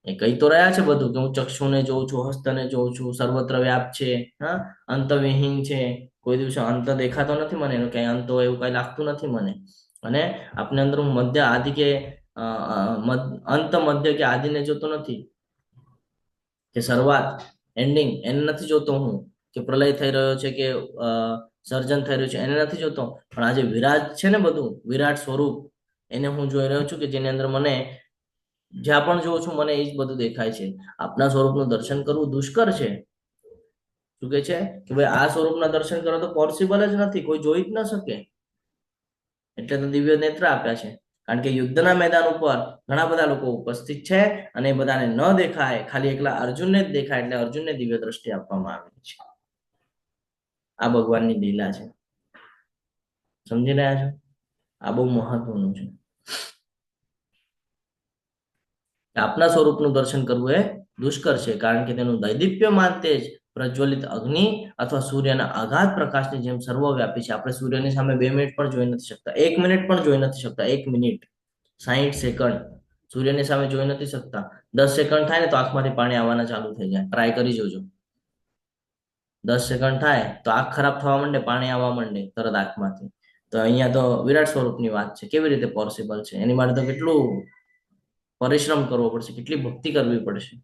એ કહી તો રહ્યા છે બધું કે હું ચક્ષુને જોઉં છું, હસ્તને જોઉં છું, સર્વત્ર વ્યાપ છે, હા, અંતવિહીન છે, કોઈ દિવસે અંત દેખાતો નથી મને, એનું કઈ અંત હોય એવું કઈ લાગતું નથી મને. અને આપની અંદર હું મધ્ય, આદિ કે અંત, મધ્ય કે આદિને જોતો નથી, કે શરૂઆત, એન્ડિંગ એને નથી જોતો હું, કે પ્રલય થઈ રહ્યો છે કે સર્જન થઈ રહ્યું છે એને નથી જોતો. પણ આ જે વિરાટ છે ને, બધું વિરાટ સ્વરૂપ, એને હું જોઈ રહ્યો છું કે જેની અંદર મને જ્યાં પણ જોઉં છું મને એ જ બધું દેખાય છે. આપના સ્વરૂપનું દર્શન કરવું દુષ્કર છે. શું કે છે કે ભાઈ આ સ્વરૂપના દર્શન કરો તો પોસિબલ જ નથી, કોઈ જોઈ જ ન શકે. એટલે તો દિવ્ય નેત્ર આપ્યા છે. કારણ કે યુદ્ધના મેદાન ઉપર ઘણા બધા લોકો ઉપસ્થિત છે અને એ બધાને ન દેખાય, ખાલી એકલા અર્જુનને જ દેખાય, એટલે અર્જુનને દિવ્ય દ્રષ્ટિ આપવામાં આવી છે. આ ભગવાનની લીલા છે. સમજી રહ્યા છો? આ બહુ મહત્વનું છે. આપના સ્વરૂપનું દર્શન કરવું એ દુષ્કર છે, કારણ કે તેનું દૈદીપ્યમાન તેજ પ્રજ્વલિત અગ્નિ અથવા સૂર્યના અગાધ પ્રકાશની જેમ સર્વવ્યાપી છે. આપણે સૂર્યની સામે 2 મિનિટ પણ જોઈ નથી શકતા, 1 મિનિટ પણ જોઈ નથી શકતા. 1 મિનિટ 60 સેકન્ડ સૂર્યની સામે જોઈ નથી શકતા. 10 સેકન્ડ થાય ને તો આંખમાંથી પાણી આવવાના ચાલુ થઈ જાય. ટ્રાય કરી જોજો. 10 સેકન્ડ થાય તો આંખ ખરાબ થવા માંડે, પાણી આવવા માંડે તરત આંખમાંથી. તો અહીંયા તો વિરાટ સ્વરૂપની વાત છે. કેવી રીતે પોસિબલ છે? એની માટે તો કેટલું પરિશ્રમ કરવો પડશે, કેટલી ભક્તિ કરવી પડશે,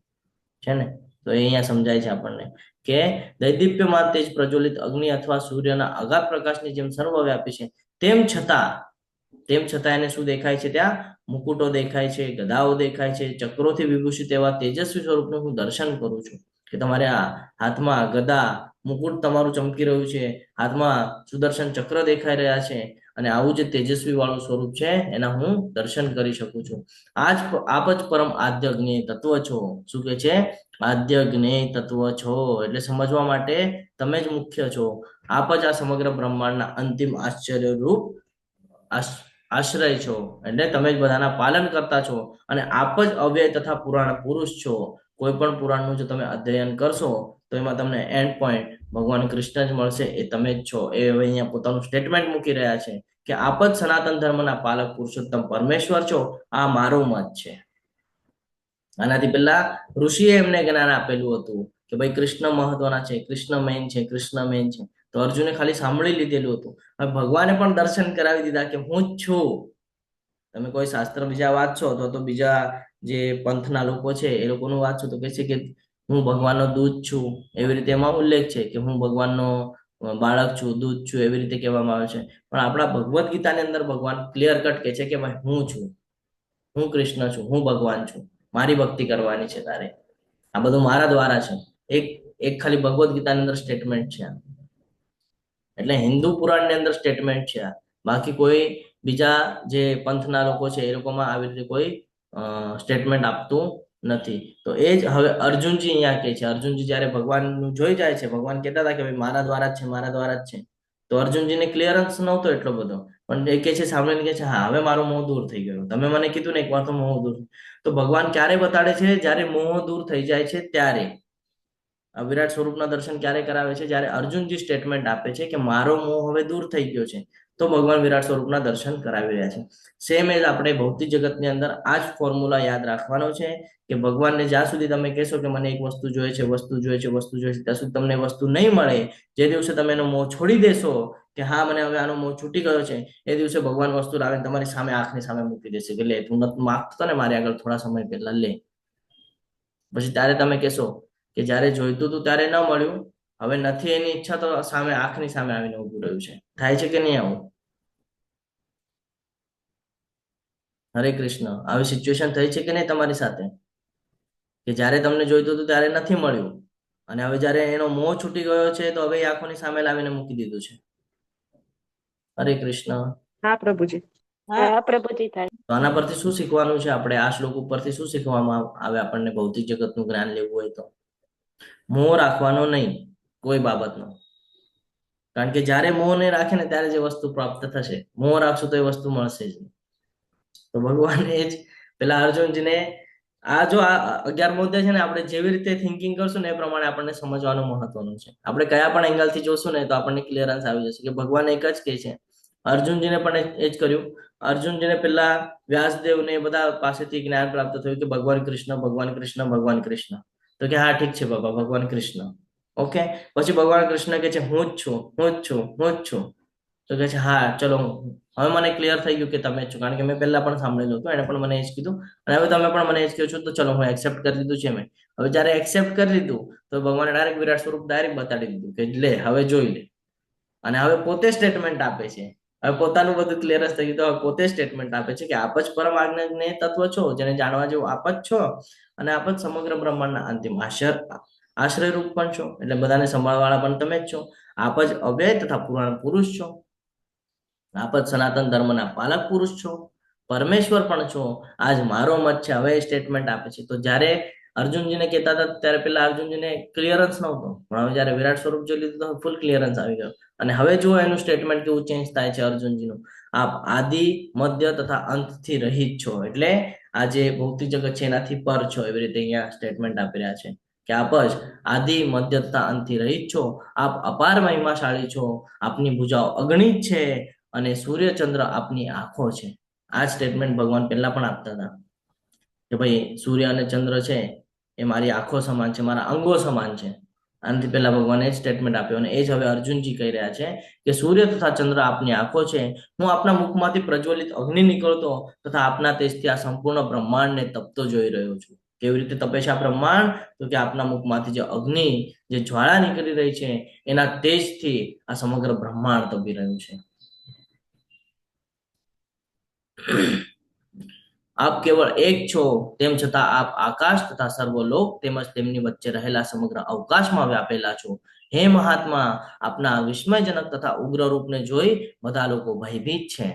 છે ને? તો એ અહીંયા સમજાય છે આપણને કે દૈદીપ્યમાન તેજ પ્રજ્વલિત અગ્નિ અથવા સૂર્યના અગાધ પ્રકાશની જેમ સર્વવ્યાપી છે. તેમ છતાં એને શું દેખાય છે? ત્યાં મુકુટો દેખાય છે, ગદાઓ દેખાય છે, ચક્રોથી વિભૂષિત એવા તેજસ્વી સ્વરૂપનું હું દર્શન કરું છું. કે તમારે આ હાથમાં ગદા, મુકુટ તમારું ચમકી રહ્યું છે, હાથમાં સુદર્શન ચક્ર દેખાઈ રહ્યા છે, અને આવું જે તેજસ્વી વાળું સ્વરૂપ છે એના હું દર્શન કરી શકું છું. આપ જ પરમ આદ્ય જ્ઞેય તત્વ છો. શું કે છે? આદ્ય જ્ઞેય તત્વ છો, એટલે સમજવા માટે તમે જ મુખ્ય છો. આપ જ આ સમગ્ર બ્રહ્માંડના અંતિમ આશ્ચર્ય રૂપ આશ્રય છો, એટલે તમે જ બધાના પાલન કરતા છો. અને આપ જ અવ્યય તથા પુરાણ પુરુષ છો. કોઈ પણ પુરાણનું જો તમે અધ્યયન કરશો તો એમાં તમને એન્ડ પોઈન્ટ ભગવાન કૃષ્ણ જ મળશે, એ તમે જ છો. એ હવે અહીંયા પોતાનું સ્ટેટમેન્ટ મૂકી રહ્યા છે કે આપ જ સનાતન ધર્મના પાલક પુરુષોત્તમ પરમેશ્વર છો. આ મારો મત છે. આનાથી પહેલા ઋષિએ એમને જ્ઞાન આપેલું હતું કે ભાઈ કૃષ્ણ મહત્વના છે, કૃષ્ણ મેન છે, કૃષ્ણ મેન છે. તો અર્જુને ખાલી સાંભળી લીધેલું હતું. હવે ભગવાને પણ દર્શન કરાવી દીધા કે હું જ છું. તમે કોઈ શાસ્ત્ર બીજા વાંચશો અથવા તો બીજા જે પંથના લોકો છે એ લોકોનું વાંચશો તો કહે છે કે હું ભગવાનનો દૂત છું. એવી રીતે એમાં ઉલ્લેખ છે કે હું ભગવાનનો બાળક છું, દૂત છું, એવી રીતે કહેવામાં આવે છે. પણ આપણા ભગવદ્ ગીતાની અંદર ભગવાન ક્લિયર કટ કહે છે કે ભાઈ હું છું, હું કૃષ્ણ છું, હું ભગવાન છું, મારી ભક્તિ કરવાની છે તારે, આ બધું મારા દ્વારા છે. એક ખાલી ભગવદ્ ગીતાની અંદર સ્ટેટમેન્ટ છે. એટલે હિન્દુ પુરાણની અંદર સ્ટેટમેન્ટ છે. બાકી કોઈ બીજા જે પંથના લોકો છે એ લોકોમાં આવી રીતે કોઈ સ્ટેટમેન્ટ આપતું નથી. તો એ જ હવે અર્જુનજી અહીંયા કહે છે. અર્જુનજી જયારે ભગવાનનું જોઈ જાય છે, ભગવાન કહેતા હતા કે ભાઈ મારા દ્વારા જ છે, મારા દ્વારા જ છે. તો અર્જુનજીને ક્લિયરન્સ નહોતો એટલો બધો પણ એ કે છે સામે કે છે હા હવે મારો મોહ દૂર થઈ ગયો. તમે મને કીધું ને એકવાર તો મોહ દૂર. તો ભગવાન ક્યારે બતાડે છે? જ્યારે મોહ દૂર થઈ જાય છે ત્યારે. આ વિરાટ સ્વરૂપના દર્શન ક્યારે કરાવે છે? જ્યારે અર્જુનજી સ્ટેટમેન્ટ આપે છે કે મારો મોહ હવે દૂર થઈ ગયો છે, તો ભગવાન વિરાટ સ્વરૂપના દર્શન કરાવી રહ્યા છે. સેમ એજ આપણે ભૌતિક જગતની અંદર આ જ ફોર્મ્યુલા યાદ રાખવાનો છે કે ભગવાનને જ્યાં સુધી તમે કહેશો કે મને એક વસ્તુ જોઈએ છે, વસ્તુ જોઈએ છે, વસ્તુ જોઈએ છે, ત્યાં સુધી તમને વસ્તુ નહીં મળે. જે દિવસે તમે એનો મોહ છોડી દેશો કે હા મને હવે આનો મોહ છૂટી ગયો છે, એ દિવસે ભગવાન વસ્તુ લાવીને તમારી સામે આંખની સામે મૂકી દેશે કે લે તું નથી માંગતો ને મારી આગળ થોડા સમય પહેલા લે. પછી ત્યારે તમે કહેશો કે જ્યારે જોઈતું હતું ત્યારે ન મળ્યું, હવે નથી એની ઈચ્છા તો સામે આંખની સામે આવીને ઉભું રહ્યું છે. થાય છે કે નહીં આવું? હરે કૃષ્ણ. આવી સિચ્યુએશન થઈ છે કે નહીં તમારી સાથે કે જ્યારે તમને જોઈતું હતું ત્યારે નથી મળ્યું અને હવે જ્યારે એનો મોહ છૂટી ગયો છે તો હવે એ આંખોની સામે લાવીને મૂકી દીધું છે? હરે કૃષ્ણ. હા પ્રભુજી. હા પ્રભુજી થાય. તો આના પરથી શું શીખવાનું છે? આપણે આ શ્લોક ઉપરથી શું શીખવામાં આવે? આપણને ભૌતિક જગતનું જ્ઞાન લેવું હોય તો મોહ રાખવાનો નહીં કોઈ બાબતનો. કારણ કે જ્યારે મોહ નહીં રાખે ને ત્યારે જે વસ્તુ પ્રાપ્ત થશે, મોહ રાખશું તો એ વસ્તુ મળશે જ નહીં. તો ભગવાન એ જ પેલા અર્જુનજીને આ જો આ 11મો અધ્યાય છે ને, આપણે જેવી રીતે થિંકિંગ કરશું ને એ પ્રમાણે આપણને સમજવાનું મહત્વનું છે. આપણે કયા પણ એંગલથી જોશું ને તો આપણને ક્લિયરન્સ આવી જશે કે ભગવાન એક જ કહે છે. અર્જુનજીને પણ એ જ કર્યું. અર્જુનજીને પેલા વ્યાસદેવને બધા પાસેથી જ્ઞાન પ્રાપ્ત થયું કે ભગવાન કૃષ્ણ, ભગવાન કૃષ્ણ, ભગવાન કૃષ્ણ. તો કે હા ઠીક છે બાબા, ભગવાન કૃષ્ણ. ઓકે. પછી ભગવાન કૃષ્ણ કે છે હું જ છું, હું જ છું, હું જ છું. તો કે છે હા ચલો હવે મને ક્લિયર થઈ ગયું કે તમે જ છો, કારણ કે મેં પહેલા પણ સાંભળેલું હતું, એને પણ મને એ જ કીધું અને હવે તમે પણ મને એ જ કહો છો, તો ચલો હું એક્સેપ્ટ કરી લીધું છે મેં. હવે જ્યારે એક્સેપ્ટ કરી લીધું તો ભગવાને ડાયરેક્ટ વિરાટ સ્વરૂપ ડાયરેક્ટ બતાડી દીધું કે લે હવે જોઈ લે. અને હવે પોતે સ્ટેટમેન્ટ આપે છે. હવે પોતાનું બધું ક્લિયરન્સ થઈ ગયું તો હવે પોતે સ્ટેટમેન્ટ આપે છે કે આપ જ પરમ આજ્ઞાને તત્વ છો, જેને જાણવા જેવું આપ જ છો અને આપ જ સમગ્ર બ્રહ્માંડના અંતિમ આશ્રય રૂપ પણ છો. એટલે બધાને સંભાળવાળા પણ તમે જ છો. આપ જ અવ્યય તથા પુરાણ પુરુષ છો. આપ જ સનાતન ધર્મના પાલક પુરુષ છો, પરમેશ્વર પણ છો. આજ મારો મત છે. હવે સ્ટેટમેન્ટ આપે છે. તો જ્યારે અર્જુનજીને કહેતા હતા ત્યારે પેલા અર્જુનજીને ક્લિયરન્સ નહોતો, પણ હવે જ્યારે વિરાટ સ્વરૂપ જોઈ લીધું તો ફૂલ ક્લિયરન્સ આવી ગયો. અને હવે જુઓ એનું સ્ટેટમેન્ટ કેવું ચેન્જ થાય છે અર્જુનજીનું. આપ આદિ મધ્ય તથા અંતથી રહિત છો. એટલે આ જે ભૌતિક જગત છે એનાથી પર છો, એવી રીતે અહીંયા સ્ટેટમેન્ટ આપી રહ્યા છે કે આપ જ આદિ મધ્ય તથા અંતથી રહિત છો. આપ અપાર મહિમાશાળી છો. આપની ભુજાઓ અગણિત છે અને સૂર્ય ચંદ્ર આપની આંખો છે. આ સ્ટેટમેન્ટ ભગવાન પહેલા પણ આપતા હતા કે ભાઈ સૂર્ય અને ચંદ્ર છે એ મારી આંખો સમાન છે, મારા અંગો સમાન છે. આનાથી પહેલા ભગવાને એ સ્ટેટમેન્ટ આપ્યો અને એ જ હવે અર્જુનજી કહી રહ્યા છે કે સૂર્ય તથા ચંદ્ર આપની આંખો છે. હું આપના મુખમાંથી પ્રજ્વલિત અગ્નિ નીકળતો તથા આપના તેજથી આ સંપૂર્ણ બ્રહ્માંડને તપતો જોઈ રહ્યો છું. કેવી રીતે તપે છે આ બ્રહ્માંડ? તો કે આપના મુખમાંથી જે અગ્નિ, જે જ્વાળા નીકળી રહી છે એના તેજથી આ સમગ્ર બ્રહ્માંડ તપી રહ્યું છે. આપ કેવળ એક છો, તેમ છતાં આપ આકાશ તથા સર્વલોક તેમજ તેમની વચ્ચે રહેલા સમગ્ર અવકાશમાં વ્યાપેલા છો. હે મહાત્મા, આપના વિસ્મયજનક તથા ઉગ્ર રૂપને જોઈ બધા લોકો ભયભીત છે.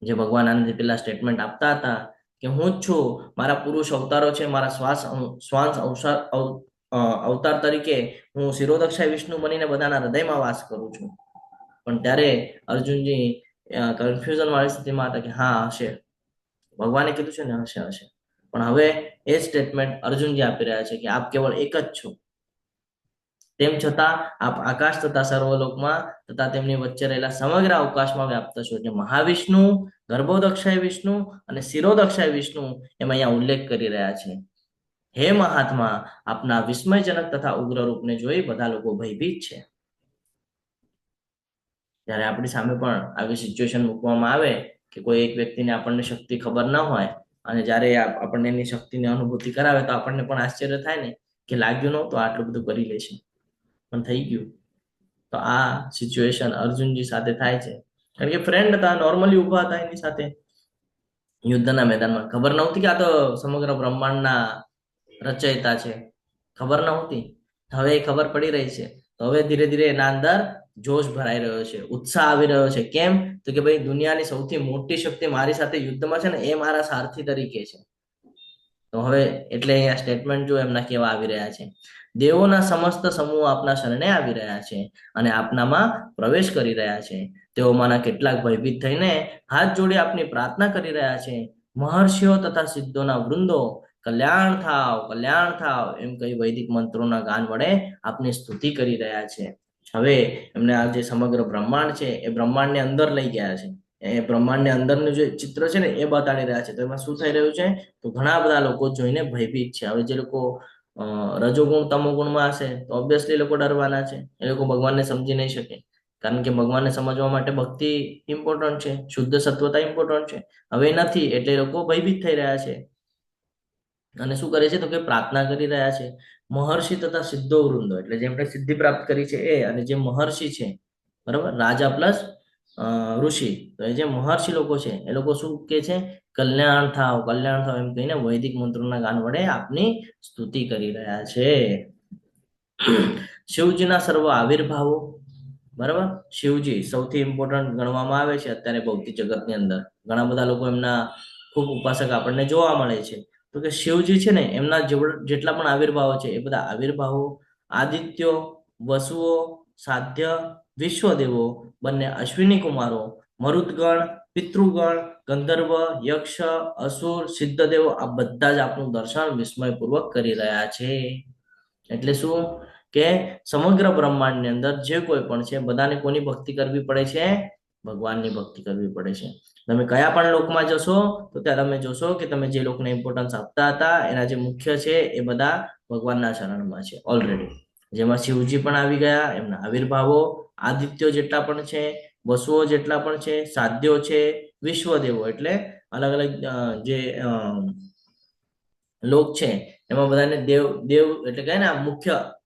જે ભગવાન આનંદથી પેલા સ્ટેટમેન્ટ આપતા હતા કે હું જ છું, મારા પુરુષ અવતારો છે, મારા શ્વાસ અવતાર તરીકે હું શિરોદક્ષાય વિષ્ણુ બનીને બધાના હૃદયમાં વાસ કરું છું. પણ ત્યારે અર્જુનજી કન્ફ્યુઝન વાળી સ્થિતિમાં હતા કે હા હશે, ભગવાને કીધું છે ને હશે હશે. પણ હવે એ સ્ટેટમેન્ટ અર્જુનજી આપી રહ્યા છે કે આપ કેવળ એક જ છો, તેમ છતાં આપ આકાશ તથા સર્વલોકમાં તથા તેમની વચ્ચે રહેલા સમગ્ર અવકાશમાં વ્યાપ્ત છો. એટલે મહાવિષ્ણુ, ગર્ભોદક્ષાય વિષ્ણુ અને શિરોદક્ષાય વિષ્ણુ એમ અહીંયા ઉલ્લેખ કરી રહ્યા છે. હે મહાત્મા, આપના વિસ્મયજનક તથા ઉગ્ર રૂપને જોઈ બધા લોકો ભયભીત છે. જ્યારે આપણી સામે પણ આવી સિચ્યુએશન મૂકવામાં આવે કે કોઈ એક વ્યક્તિને આપણને શક્તિ ખબર ન હોય અને જ્યારે આપણને એની શક્તિની અનુભૂતિ કરાવે તો આપણને પણ આશ્ચર્ય થાય ને કે લાગ્યું નહોતું આટલું બધું કરી લેશે, પણ થઈ ગયું. તો આ સિચ્યુએશન અર્જુનજી સાથે થાય છે. કારણ કે ફ્રેન્ડ હતા, નોર્મલી ઉભા હતા એની સાથે યુદ્ધના મેદાનમાં. ખબર નહોતી કે આ તો સમગ્ર બ્રહ્માંડના રચયિતા છે, ખબર નહોતી. હવે એ ખબર પડી રહી છે. તો હવે ધીરે ધીરે એના અંદર જોશ ભરાઈ રહ્યો છે, ઉત્સાહ આવી રહ્યો છે. કેમ? તો કે ભાઈ દુનિયાની સૌથી મોટી શક્તિ મારી સાથે યુદ્ધમાં છે ને એ મારા સારથી તરીકે છે. તો હવે એટલે અહીંયા સ્ટેટમેન્ટ જો એમના કેવા આવી રહ્યા છે. દેવોના સમસ્ત સમૂહ આપના શરણે આવી રહ્યા છે અને આપનામાં પ્રવેશ કરી રહ્યા છે. તેઓમાંના કેટલાક ભયભીત થઈને હાથ જોડી આપની પ્રાર્થના કરી રહ્યા છે. મહર્ષિઓ તથા સિદ્ધોના વૃંદો કલ્યાણ થાવ એમ કહી વૈદિક મંત્રોના ગાન વડે આપની સ્તુતિ કરી રહ્યા છે. હવે એમને આ જે સમગ્ર બ્રહ્માંડ છે એ બ્રહ્માંડની અંદર લઈ ગયા છે. એ બ્રહ્માંડની અંદરનું જે ચિત્ર છે ને એ બતાડી રહ્યા છે. તો એમાં શું થઈ રહ્યું છે? તો ઘણા બધા લોકો જોઈને ભયભીત છે. હવે જે લોકો રજોગુણ તમોગુણમાં હશે તો ઓબ્વિયસલી લોકો ડરવાના છે. એ લોકો ભગવાનને સમજી નહીં શકે, કારણ કે ભગવાનને સમજવા માટે ભક્તિ ઇમ્પોર્ટન્ટ છે, શુદ્ધ સત્વતા ઇમ્પોર્ટન્ટ છે. હવે નથી એટલે લોકો ભયભીત થઈ રહ્યા છે. અને શું કરે છે? તો કે પ્રાર્થના કરી રહ્યા છે. મહર્ષિ તથા સિદ્ધો વૃંદો, એટલે જેમણે સિદ્ધિ પ્રાપ્ત કરી છે એ, અને જે મહર્ષિ છે, બરાબર, રાજા પ્લસ ઋષિ, તો એ જે મહર્ષિ લોકો છે એ લોકો શું કે છે? કલ્યાણ થાવ એમ કહીને વૈદિક મંત્રોના ગાન વડે આપની સ્તુતિ કરી રહ્યા છે. શિવજીના સર્વ આવિર્ભાવો, બરાબર, શિવજી સૌથી ઇમ્પોર્ટન્ટ ગણવામાં આવે છે અત્યારે ભૌતિક જગતની અંદર. ઘણા બધા લોકો એમના ખૂબ ઉપાસક આપણને જોવા મળે છે. તો કે શિવજી છે ને એમના જેટલા પણ આવિર્ભાવો છે એ બધા આવિર્ભાવો આદિત્યો, વસુઓ, સાધ્ય, વિશ્વદેવો, બંને અશ્વિની કુમારો, મરુદગણ, પિતૃગણ, ગંધર્વ, યક્ષ, અસુર, સિદ્ધદેવો આ બધા જ આપનું દર્શન વિસ્મયપૂર્વક કરી રહ્યા છે. એટલે શું કે સમગ્ર બ્રહ્માંડની અંદર જે કોઈ પણ છે બધાને કોની ભક્તિ કરવી પડે છે? ભગવાનની ભક્તિ કરવી પડે છે. તમે કયા પણ લોકમાં જશો તો ત્યાં તમે જોશો કે તમે જે લોકને ઇમ્પોર્ટન્સ આપતા હતા એના જે મુખ્ય છે એ બધા ભગવાનના શરણમાં છે ઓલરેડી. જેમાં શિવજી પણ આવી ગયા, એમના આવિર્ભાવો આદિત્યો જેટલા પણ છે, વસુઓ જેટલા પણ છે, સાધ્યો છે, વિશ્વદેવો એટલે અલગ અલગ જે લોક છે એમાં બધાને દેવ એટલે કહે ને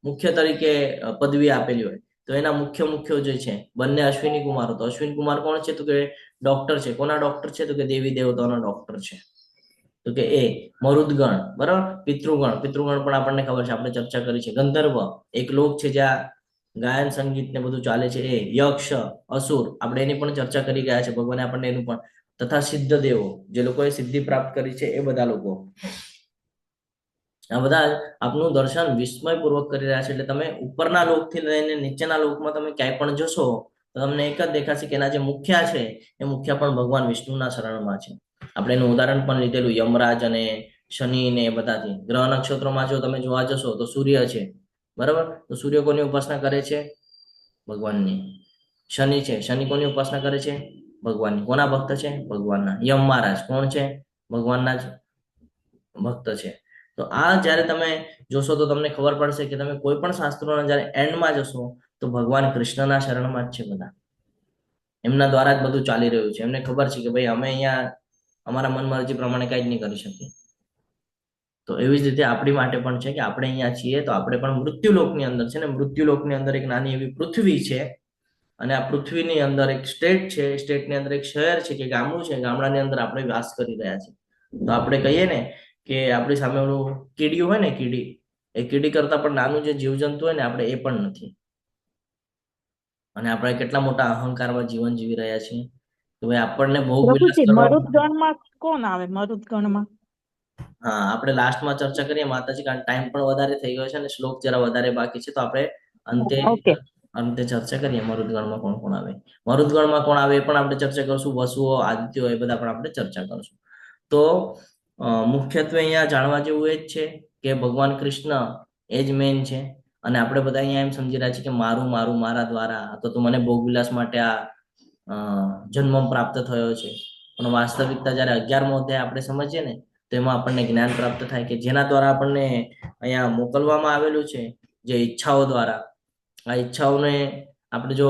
મુખ્ય તરીકે પદવી આપેલી હોય. તો એના મુખ્ય જે છે બંને અશ્વિની કુમારો. તો અશ્વિની કુમાર કોણ છે? તો કે ડોક્ટર છે. કોના ડોક્ટર છે? તો કે દેવી દેવતાઓના ડોક્ટર છે. તો કે એ મરુદગણ, બરાબર, પિતૃગણ પણ આપણને ખબર છે, આપણે ચર્ચા કરી છે. ગંધર્વ એક લોક છે જ્યાં ગાયન સંગીત ને બધું ચાલે છે એ. યક્ષ, અસુર આપણે એની પણ ચર્ચા કરી ગયા છે, ભગવાને આપણને એનું પણ. તથા સિદ્ધ દેવો, જે લોકોએ સિદ્ધિ પ્રાપ્ત કરી છે એ બધા લોકો, આ બધા આપનું દર્શન વિસ્મયપૂર્વક કરી રહ્યા છે. એટલે તમે ઉપરના લોકથી લઈને નીચેના લોકમાં તમે ક્યાંય પણ જશો તો તમને એક જ દેખાશે કે એના જે મુખ્યા છે એ મુખ્યા પણ ભગવાન વિષ્ણુના શરણમાં છે. આપણે એનું ઉદાહરણ પણ લીધેલું યમરાજ અને શનિ ને એ બધાથી. ગ્રહ નક્ષત્રોમાં જો તમે જોવા જશો તો સૂર્ય છે, બરાબર, તો સૂર્ય કોની ઉપાસના કરે છે? ભગવાનની. શનિ છે, શનિ કોની ઉપાસના કરે છે? ભગવાનની. કોના ભક્ત છે? ભગવાનના. યમ મહારાજ કોણ છે? ભગવાનના જ ભક્ત છે. તો આ જ્યારે તમે જોશો તો તમને ખબર પડશે કે તમે કોઈ પણ શાસ્ત્રોના જ્યારે એન્ડમાં જશો તો ભગવાન કૃષ્ણના શરણમાં જ છે બધા. એમના દ્વારા જ બધું ચાલી રહ્યું છે. એમને ખબર છે કે ભાઈ અમે અહીંયા અમારા મન મરજી પ્રમાણે કઈ જ નહીં કરી શકીએ. તો એવી જ રીતે આપણી માટે પણ છે કે આપણે અહીંયા છીએ તો આપણે પણ મૃત્યુલોકની અંદર છે ને, મૃત્યુલોકની અંદર એક નાની એવી પૃથ્વી છે, અને આ પૃથ્વીની અંદર એક સ્ટેટ છે, સ્ટેટની અંદર એક શહેર છે કે ગામડું છે, ગામડાની અંદર આપણે વાસ કરી રહ્યા છીએ. તો આપણે કહીએ ને કે આપણી સામે ઓલું કીડીયું હોય ને, કીડી, એ કીડી કરતા પણ નાનું જે જીવજંતુ હોય ને આપણે એ પણ નથી. અને આપણે કેટલા મોટા અહંકારમાં જીવન જીવી રહ્યા છીએ કે ભાઈ આપણને ભોગ વિલાસ કરવા. મરુદગણમાં કોણ આવે? મરુદગણમાં હા, આપણે લાસ્ટમાં ચર્ચા કરીએ માતાજી, કારણ ટાઈમ પણ વધારે થઈ ગયો છે અને શ્લોક જરા વધારે બાકી છે, તો આપણે અંતે ચર્ચા કરીએ મરુદગણમાં કોણ કોણ આવે. મરુદગણમાં કોણ આવે એ પણ આપણે ચર્ચા કરશું. વસુઓ, આદિત્યો એ બધા પણ આપણે ચર્ચા કરશું. તો મુખ્યત્વે અહીંયા જાણવા જેવું એ જ છે કે ભગવાન કૃષ્ણ એ જ મેન છે. અને આપણે બધા અહીંયા એમ સમજી રહ્યા છીએ કે મારું મારા દ્વારા તો મને ભોગ વિલાસ માટે આ જન્મ પ્રાપ્ત થયો છે. પણ વાસ્તવિકતા જયારે 11મો અધ્યાય આપણે સમજીએ ને તો એમાં આપણને જ્ઞાન પ્રાપ્ત થાય કે જેના દ્વારા આપણને અહીંયા મોકલવામાં આવેલું છે, જે ઈચ્છાઓ દ્વારા, આ ઈચ્છાઓને આપણે જો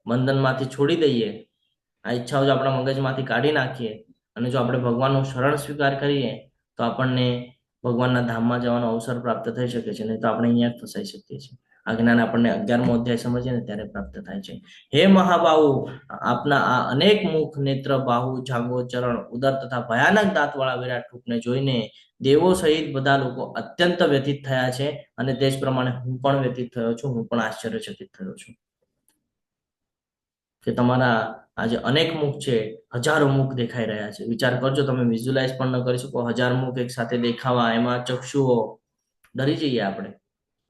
બંધનમાંથી છોડી દઈએ, આ ઈચ્છાઓ જો આપણા મગજમાંથી કાઢી નાખીએ અને જો આપણે ભગવાનનું શરણ સ્વીકાર કરીએ તો આપણને ભગવાનના ધામમાં જવાનો અવસર પ્રાપ્ત થઈ શકે છે. નહીં તો આપણે અહીંયા જ ફસાઈ શકીએ છીએ. આ જ્ઞાન આપણને 11મો અધ્યાય સમજીએ ને ત્યારે પ્રાપ્ત થાય છે. હે મહાબાહુ, આપના આ અનેક મુખ, નેત્ર, બાહુ, જાંઘો, ચરણ, ઉદર તથા ભયાનક દાંતવાળા વિરાટ રૂપને જોઈને દેવો સહિત બધા લોકો અત્યંત વ્યથિત થયા છે. અને તે જ પ્રમાણે હું પણ વ્યથિત થયો છું, હું પણ આશ્ચર્યચકિત થયો છું કે તમારા આ જે અનેક મુખ છે, હજારો મુખ દેખાઈ રહ્યા છે. વિચાર કરજો, તમે વિઝ્યુલાઇઝ પણ ન કરી શકો 1000 મુખ એક સાથે દેખાવા. એમાં ચક્ષુઓ, ડરી જઈએ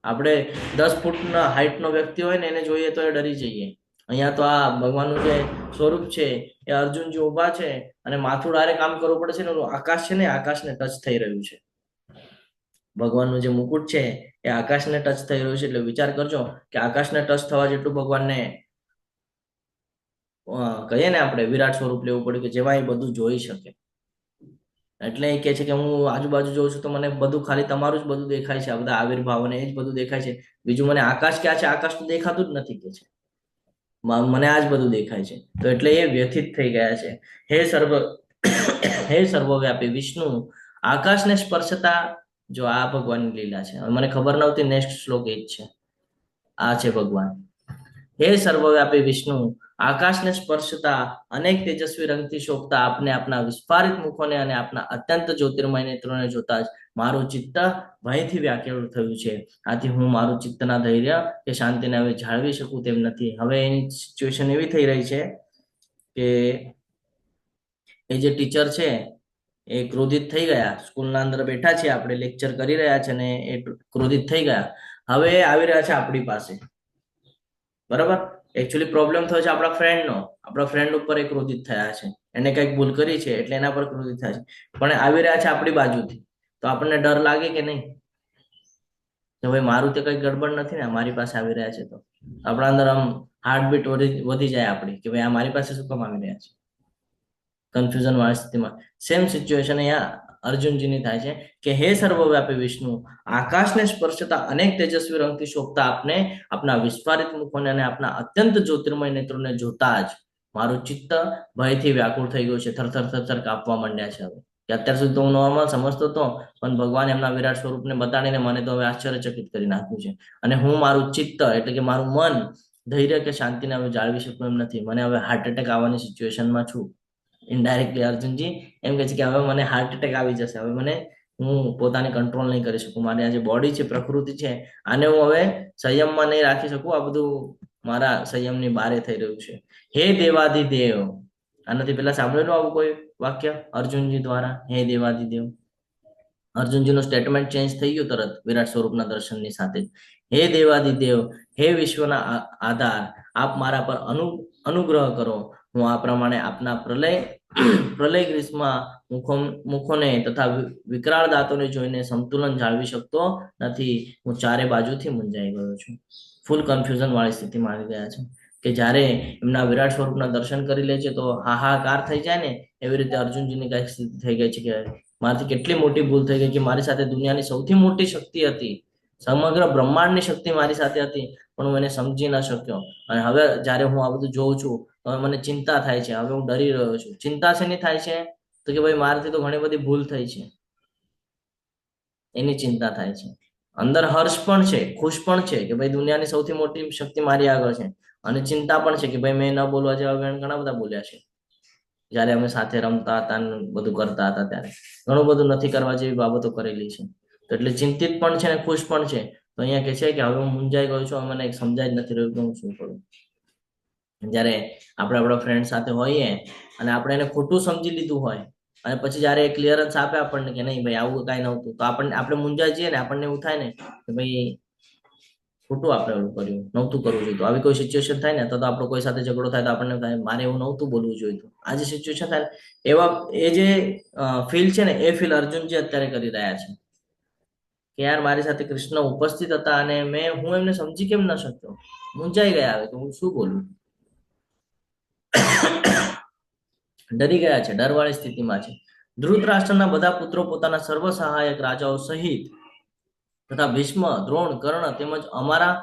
આપણે 10 ફૂટના હાઈટનો વ્યક્તિ હોય ને એને જોઈએ તો એ ડરી જઈએ. અહીંયા તો આ ભગવાનનું જે સ્વરૂપ છે એ અર્જુનજી ઉભા છે અને માથું ડાયરેક્ટ કામ કરવું પડે છે ને ઓલું આકાશ છે ને આકાશને ટચ થઈ રહ્યું છે. ભગવાનનું જે મુકુટ છે એ આકાશને ટચ થઈ રહ્યું છે. એટલે વિચાર કરજો કે આકાશને ટચ થવા જેટલું ભગવાનને કહીએ ને આપણે વિરાટ સ્વરૂપ લેવું પડ્યું કે જેમાં એ બધું જોઈ શકે. એટલે એ કે છે કે હું આજુબાજુ જોઉં છું તો મને બધું ખાલી તમારું જ બધું દેખાય છે, આ બધા આવિર્ભાવ અને એ જ બધું દેખાય છે. બીજું મને આકાશ ક્યાં છે, આકાશ તો દેખાતું જ નથી કે છે, મને આ જ બધું દેખાય છે. તો એટલે એ વ્યથિત થઈ ગયા છે. હે સર્વવ્યાપી વિષ્ણુ, આકાશને સ્પર્શતા, જો આ ભગવાનની લીલા છે. મને ખબર નહોતી, નેક્સ્ટ શ્લોક એ જ છે, આ છે ભગવાન. હે સર્વવ્યાપી વિષ્ણુ, આકાશને સ્પર્શતા અનેક તેજસ્વી રંગથી શોભતા આપને આપના વિસ્ફારિત મુખોને અને આપના અત્યંત જ્યોતિર્મય નેત્રોને જોતા જ મારું ચિત્ત ભયથી વ્યાકુળ થયું છે. આથી હું મારું ચિત્તના ધૈર્ય કે શાંતિને હવે જાળવી શકું તેમ નથી. હવે એની સિચ્યુએશન એવી થઈ રહી છે કે એ જે ટીચર છે એ ક્રોધિત થઈ ગયા. સ્કૂલના અંદર બેઠા છે, આપણે લેક્ચર કરી રહ્યા છે ને એ ક્રોધિત થઈ ગયા. હવે આવી રહ્યા છે આપણી પાસે, બરાબર. એકચ્યુઅલી પ્રોબ્લેમ થયો છે આપણા ફ્રેન્ડનો. આપણા ફ્રેન્ડ ઉપર એ ક્રોધિત થયા છે, એને કંઈક ભૂલ કરી છે એટલે એના પર ક્રોધિત થયા છે. પણ આવી રહ્યા છે આપણી બાજુથી, તો આપણને ડર લાગે કે નહીં કે ભાઈ મારું તો કંઈ ગડબડ નથી ને, મારી પાસે આવી રહ્યા છે. તો આપણા અંદર આમ હાર્ટબીટ વધી જાય આપણી કે ભાઈ આ મારી પાસે શું કામ આવી રહ્યા છે. કન્ફ્યુઝન વાળી સ્થિતિમાં સેમ સિચ્યુએશન અહીંયા અર્જુનજીની થાય છે કે હે સર્વવ્યાપી વિષ્ણુ, આકાશને સ્પર્શતા અનેક તેજસ્વી રંગથી શોભતા આપને આપના વિસ્ફારિત મુખોને અને આપના અત્યંત જ્યોતિર્મય નેત્રોને જોતા જ મારું ચિત્ત ભયથી વ્યાકુળ થઈ ગયું છે. થરથર થરથર કાપવા માંડ્યા છે. હવે કે અત્યાર સુધી તો હું નોર્મલ સમજતો હતો, પણ ભગવાન એમના વિરાટ સ્વરૂપને બતાડીને મને તો હવે આશ્ચર્યચકિત કરી નાખ્યું છે. અને હું મારું ચિત્ત એટલે કે મારું મન ધૈર્ય કે શાંતિને હવે જાળવી શકું એમ નથી. મને હવે હાર્ટ એટેક આવવાની સિચ્યુએશનમાં છું. ઇનડાયરેક્ટલી અર્જુનજી એમ કહે છે કે હવે મને હાર્ટ એટેક આવી જશે, હવે મને હું પોતાને કંટ્રોલ નહીં કરી શકું. મારી આ જે બોડી છે, પ્રકૃતિ છે, આને હું હવે સંયમમાં નહીં રાખી શકું. આ બધું મારા સંયમની બારે થઈ રહ્યું છે. હે દેવાધિદેવ, આનાથી પહેલા સાંભળેલું આવું કોઈ વાક્ય અર્જુનજી દ્વારા? હે દેવાધિદેવ. અર્જુનજીનું સ્ટેટમેન્ટ ચેન્જ થઈ ગયું તરત વિરાટ સ્વરૂપના દર્શનની સાથે. હે દેવાધિદેવ, હે વિશ્વના આધાર, આપ મારા પર અનુગ્રહ કરો. હું આ પ્રમાણે આપના પ્રલય ગ્રીસમાં મુખોને તથા વિકરાળ દાંતોને જોઈને સંતુલન જાળવી શકતો નથી. હું ચારે બાજુથી મૂંઝાઈ ગયો છું. ફૂલ કન્ફ્યુઝન વાળી સ્થિતિમાં આવી ગયા છે કે જ્યારે એમના વિરાટ સ્વરૂપના દર્શન કરી લે છે તો હાહાકાર થઈ જાય ને, એવી રીતે અર્જુનજીની કઈક સ્થિતિ થઈ ગઈ છે કે મારાથી કેટલી મોટી ભૂલ થઈ ગઈ કે મારી સાથે દુનિયાની સૌથી મોટી શક્તિ હતી, સમગ્ર બ્રહ્માંડની શક્તિ મારી સાથે હતી, પણ હું એને સમજી ન શક્યો. અને હવે જ્યારે હું આ બધું જોઉં છું હવે મને ચિંતા થાય છે. હવે હું ડરી રહ્યો છું. ચિંતા શેની થાય છે? તો કે ભાઈ મારાથી તો ઘણી બધી ભૂલ થઈ છે, એની ચિંતા થાય છે. અંદર હર્ષ પણ છે, ખુશ પણ છે કે ભાઈ દુનિયાની સૌથી મોટી શક્તિ મારી આગળ છે, અને ચિંતા પણ છે કે ભાઈ મેં ન બોલવા જેવા ઘણા બધા બોલ્યા છે. જયારે અમે સાથે રમતા હતા બધું કરતા હતા ત્યારે ઘણું બધું નથી કરવા જેવી બાબતો કરેલી છે. તો એટલે ચિંતિત પણ છે ને ખુશ પણ છે. તો અહીંયા કે છે કે હવે હું મૂંઝાઈ ગયો છું, મને સમજાય જ નથી રહ્યું કે હું શું કરું. જયારે આપણે આપણા ફ્રેન્ડ સાથે હોઈએ અને આપણે એને ખોટું સમજી લીધું હોય અને પછી જયારે ક્લિયરન્સ આપે આપણને કે નહીં ભાઈ આવું કઈ નહોતું, તો આપણે મૂંઝાઈ જઈએ ને, આપણને એવું થાય ને કે ભાઈ ખોટું આપણે એવું કર્યું, નહોતું કરવું જોઈએ. આવી કોઈ સિચ્યુએશન થાય ને તો આપણો કોઈ સાથે ઝઘડો થાય તો આપણને થાય મારે એવું નહોતું બોલવું જોઈતું. આ જે સિચ્યુએશન થાય એવા એ જે ફીલ છે ને એ ફીલ અર્જુનજી અત્યારે કરી રહ્યા છે કે યાર મારી સાથે કૃષ્ણ ઉપસ્થિત હતા અને હું એમને સમજી કેમ ન શક્યો, મૂંઝાઈ ગયા. હવે તો હું શું બોલું, ડરી ગયા છે, ડરવાળી સ્થિતિમાં છે. ધૃતરાષ્ટ્રના બધા પુત્રો પોતાના સર્વ સહાયક રાજાઓ સહિત તથા ભીષ્મ, દ્રોણ, કર્ણ તેમજ અમારા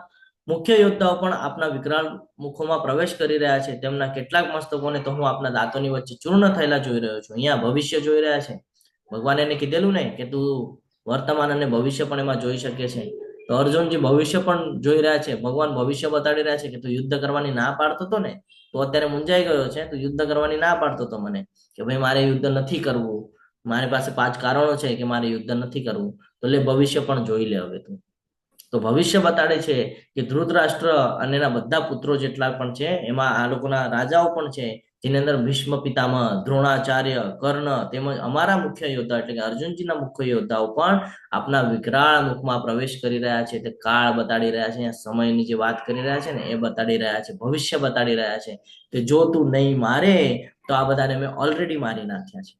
મુખ્ય યોદ્ધાઓ પણ આપના વિકરાળ મુખોમાં પ્રવેશ કરી રહ્યા છે. તેમના કેટલાક મસ્તકોને તો હું આપના દાંતોની વચ્ચે ચૂર્ણ થયેલા જોઈ રહ્યો છું. અહીંયા ભવિષ્ય જોઈ રહ્યા છે. ભગવાન એને કીધેલું ને કે તું વર્તમાન અને ભવિષ્ય પણ એમાં જોઈ શકે છે. તો અર્જુનજી ભવિષ્ય પણ જોઈ રહ્યા છે. ભગવાન ભવિષ્ય બતાડી રહ્યા છે કે તું યુદ્ધ કરવાની ના પાડતો હતો ને, તો અત્યારે મૂંઝાઈ ગયો છે, તું યુદ્ધ કરવાની ના પાડતો હતો મને કે ભાઈ મારે યુદ્ધ નથી કરવું, મારી પાસે 5 કારણો છે કે મારે યુદ્ધ નથી કરવું. તો લે ભવિષ્ય પણ જોઈ લે હવે તું. તો ભવિષ્ય બતાડે છે કે ધૃતરાષ્ટ્ર અને એના બધા પુત્રો જેટલા પણ છે એમાં આ લોકોના રાજાઓ પણ છે જેની અંદર ભીષ્મ પિતામહ, દ્રોણાચાર્ય, કર્ણ તેમજ અમારા મુખ્ય યોદ્ધા એટલે કે અર્જુનજીના મુખ્ય યોદ્ધાઓ પણ આપના વિકરાળ મુખમાં પ્રવેશ કરી રહ્યા છે. તે કાળ બતાડી રહ્યા છે, સમયની જે વાત કરી રહ્યા છે ને એ બતાડી રહ્યા છે, ભવિષ્ય બતાડી રહ્યા છે કે જો તું નહીં મારે તો આ બધાને મેં ઓલરેડી મારી નાખ્યા છે.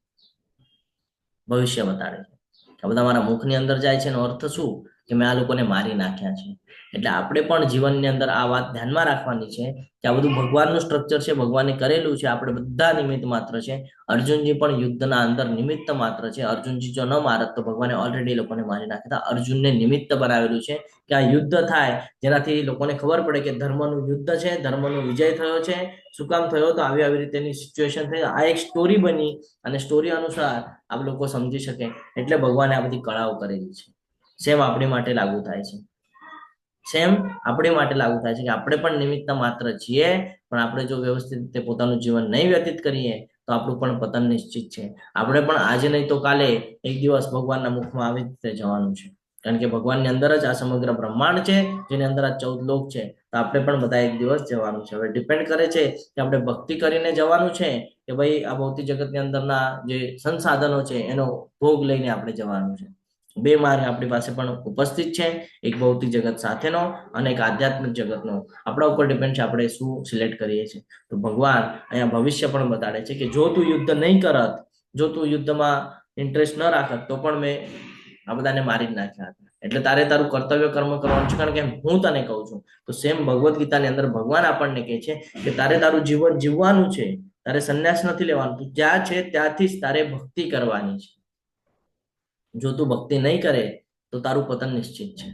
ભવિષ્ય બતાડે છે આ બધા મારા મુખની અંદર જાય છે એનો અર્થ શું કે મેં આ લોકોને મારી નાખ્યા છે. એટલે આપણે પણ જીવનની અંદર આ વાત ધ્યાનમાં રાખવાની છે કે આ બધું ભગવાનનું સ્ટ્રક્ચર છે, ભગવાને કરેલું છે, આપણે બધા નિમિત્ત માત્ર છે. અર્જુનજી પણ યુદ્ધના અંદર નિમિત્ત માત્ર છે. અર્જુનજી જો ન મારત તો ભગવાને ઓલરેડી લોકોને મારી નાખ્યા હતા. અર્જુનને નિમિત્ત બનાવેલું છે કે આ યુદ્ધ થાય જેનાથી લોકોને ખબર પડે કે ધર્મનું યુદ્ધ છે, ધર્મનો વિજય થયો છે. શું કામ થયો તો આવી રીતેની સિચ્યુએશન થઈ. આ એક સ્ટોરી બની અને સ્ટોરી અનુસાર આપ લોકો સમજી શકે એટલે ભગવાને આ બધી કળાઓ કરેલી છે. સેમ આપણી માટે લાગુ થાય છે. સેમ આપણી માટે લાગુ થાય છે કે આપણે પણ નિમિત્ત માત્ર છીએ, પણ આપણે જો વ્યવસ્થિત રીતે પોતાનું જીવન નહીં વ્યતીત કરીએ તો આપણું પણ પતન નિશ્ચિત છે. આપણે પણ આજે નહીં તો કાલે એક દિવસ ભગવાનના મુખમાં આવી રીતે જવાનું છે. કારણ કે ભગવાનની અંદર જ આ સમગ્ર બ્રહ્માંડ છે, જેની અંદર આ 14 લોક છે. તો આપણે પણ બધા એક દિવસ જવાનું છે. હવે ડિપેન્ડ કરે છે કે આપણે ભક્તિ કરીને જવાનું છે કે ભાઈ આ ભૌતિક જગતની અંદરના જે સંસાધનો છે એનો ભોગ લઈને આપણે જવાનું છે. બે માર્ગ આપણી પાસે પણ ઉપસ્થિત છે, એક ભૌતિક જગત સાથેનો અને એક આધ્યાત્મિક જગતનો. આપણા ઉપર ડિપેન્ડ છે આપણે શું સિલેક્ટ કરીએ છીએ. તો ભગવાન અહીંયા ભવિષ્ય પણ બતાડે છે કે જો તું યુદ્ધ નહીં કરત, જો તું યુદ્ધમાં ઇન્ટરેસ્ટ ન રાખત તો પણ મેં આ બધાને મારી જ નાખ્યા હતા. એટલે તારે તારું કર્તવ્ય કર્મ કરવાનું છે. કારણ કે હું તને કહું છું તો સેમ ભગવદ્ ગીતાની અંદર ભગવાન આપણને કહે છે કે તારે તારું જીવન જીવવાનું છે, તારે સંન્યાસ નથી લેવાનું. તું જ્યાં છે ત્યાંથી જ તારે ભક્તિ કરવાની છે. જો તું ભક્તિ નહીં કરે તો તારું પતન નિશ્ચિત છે.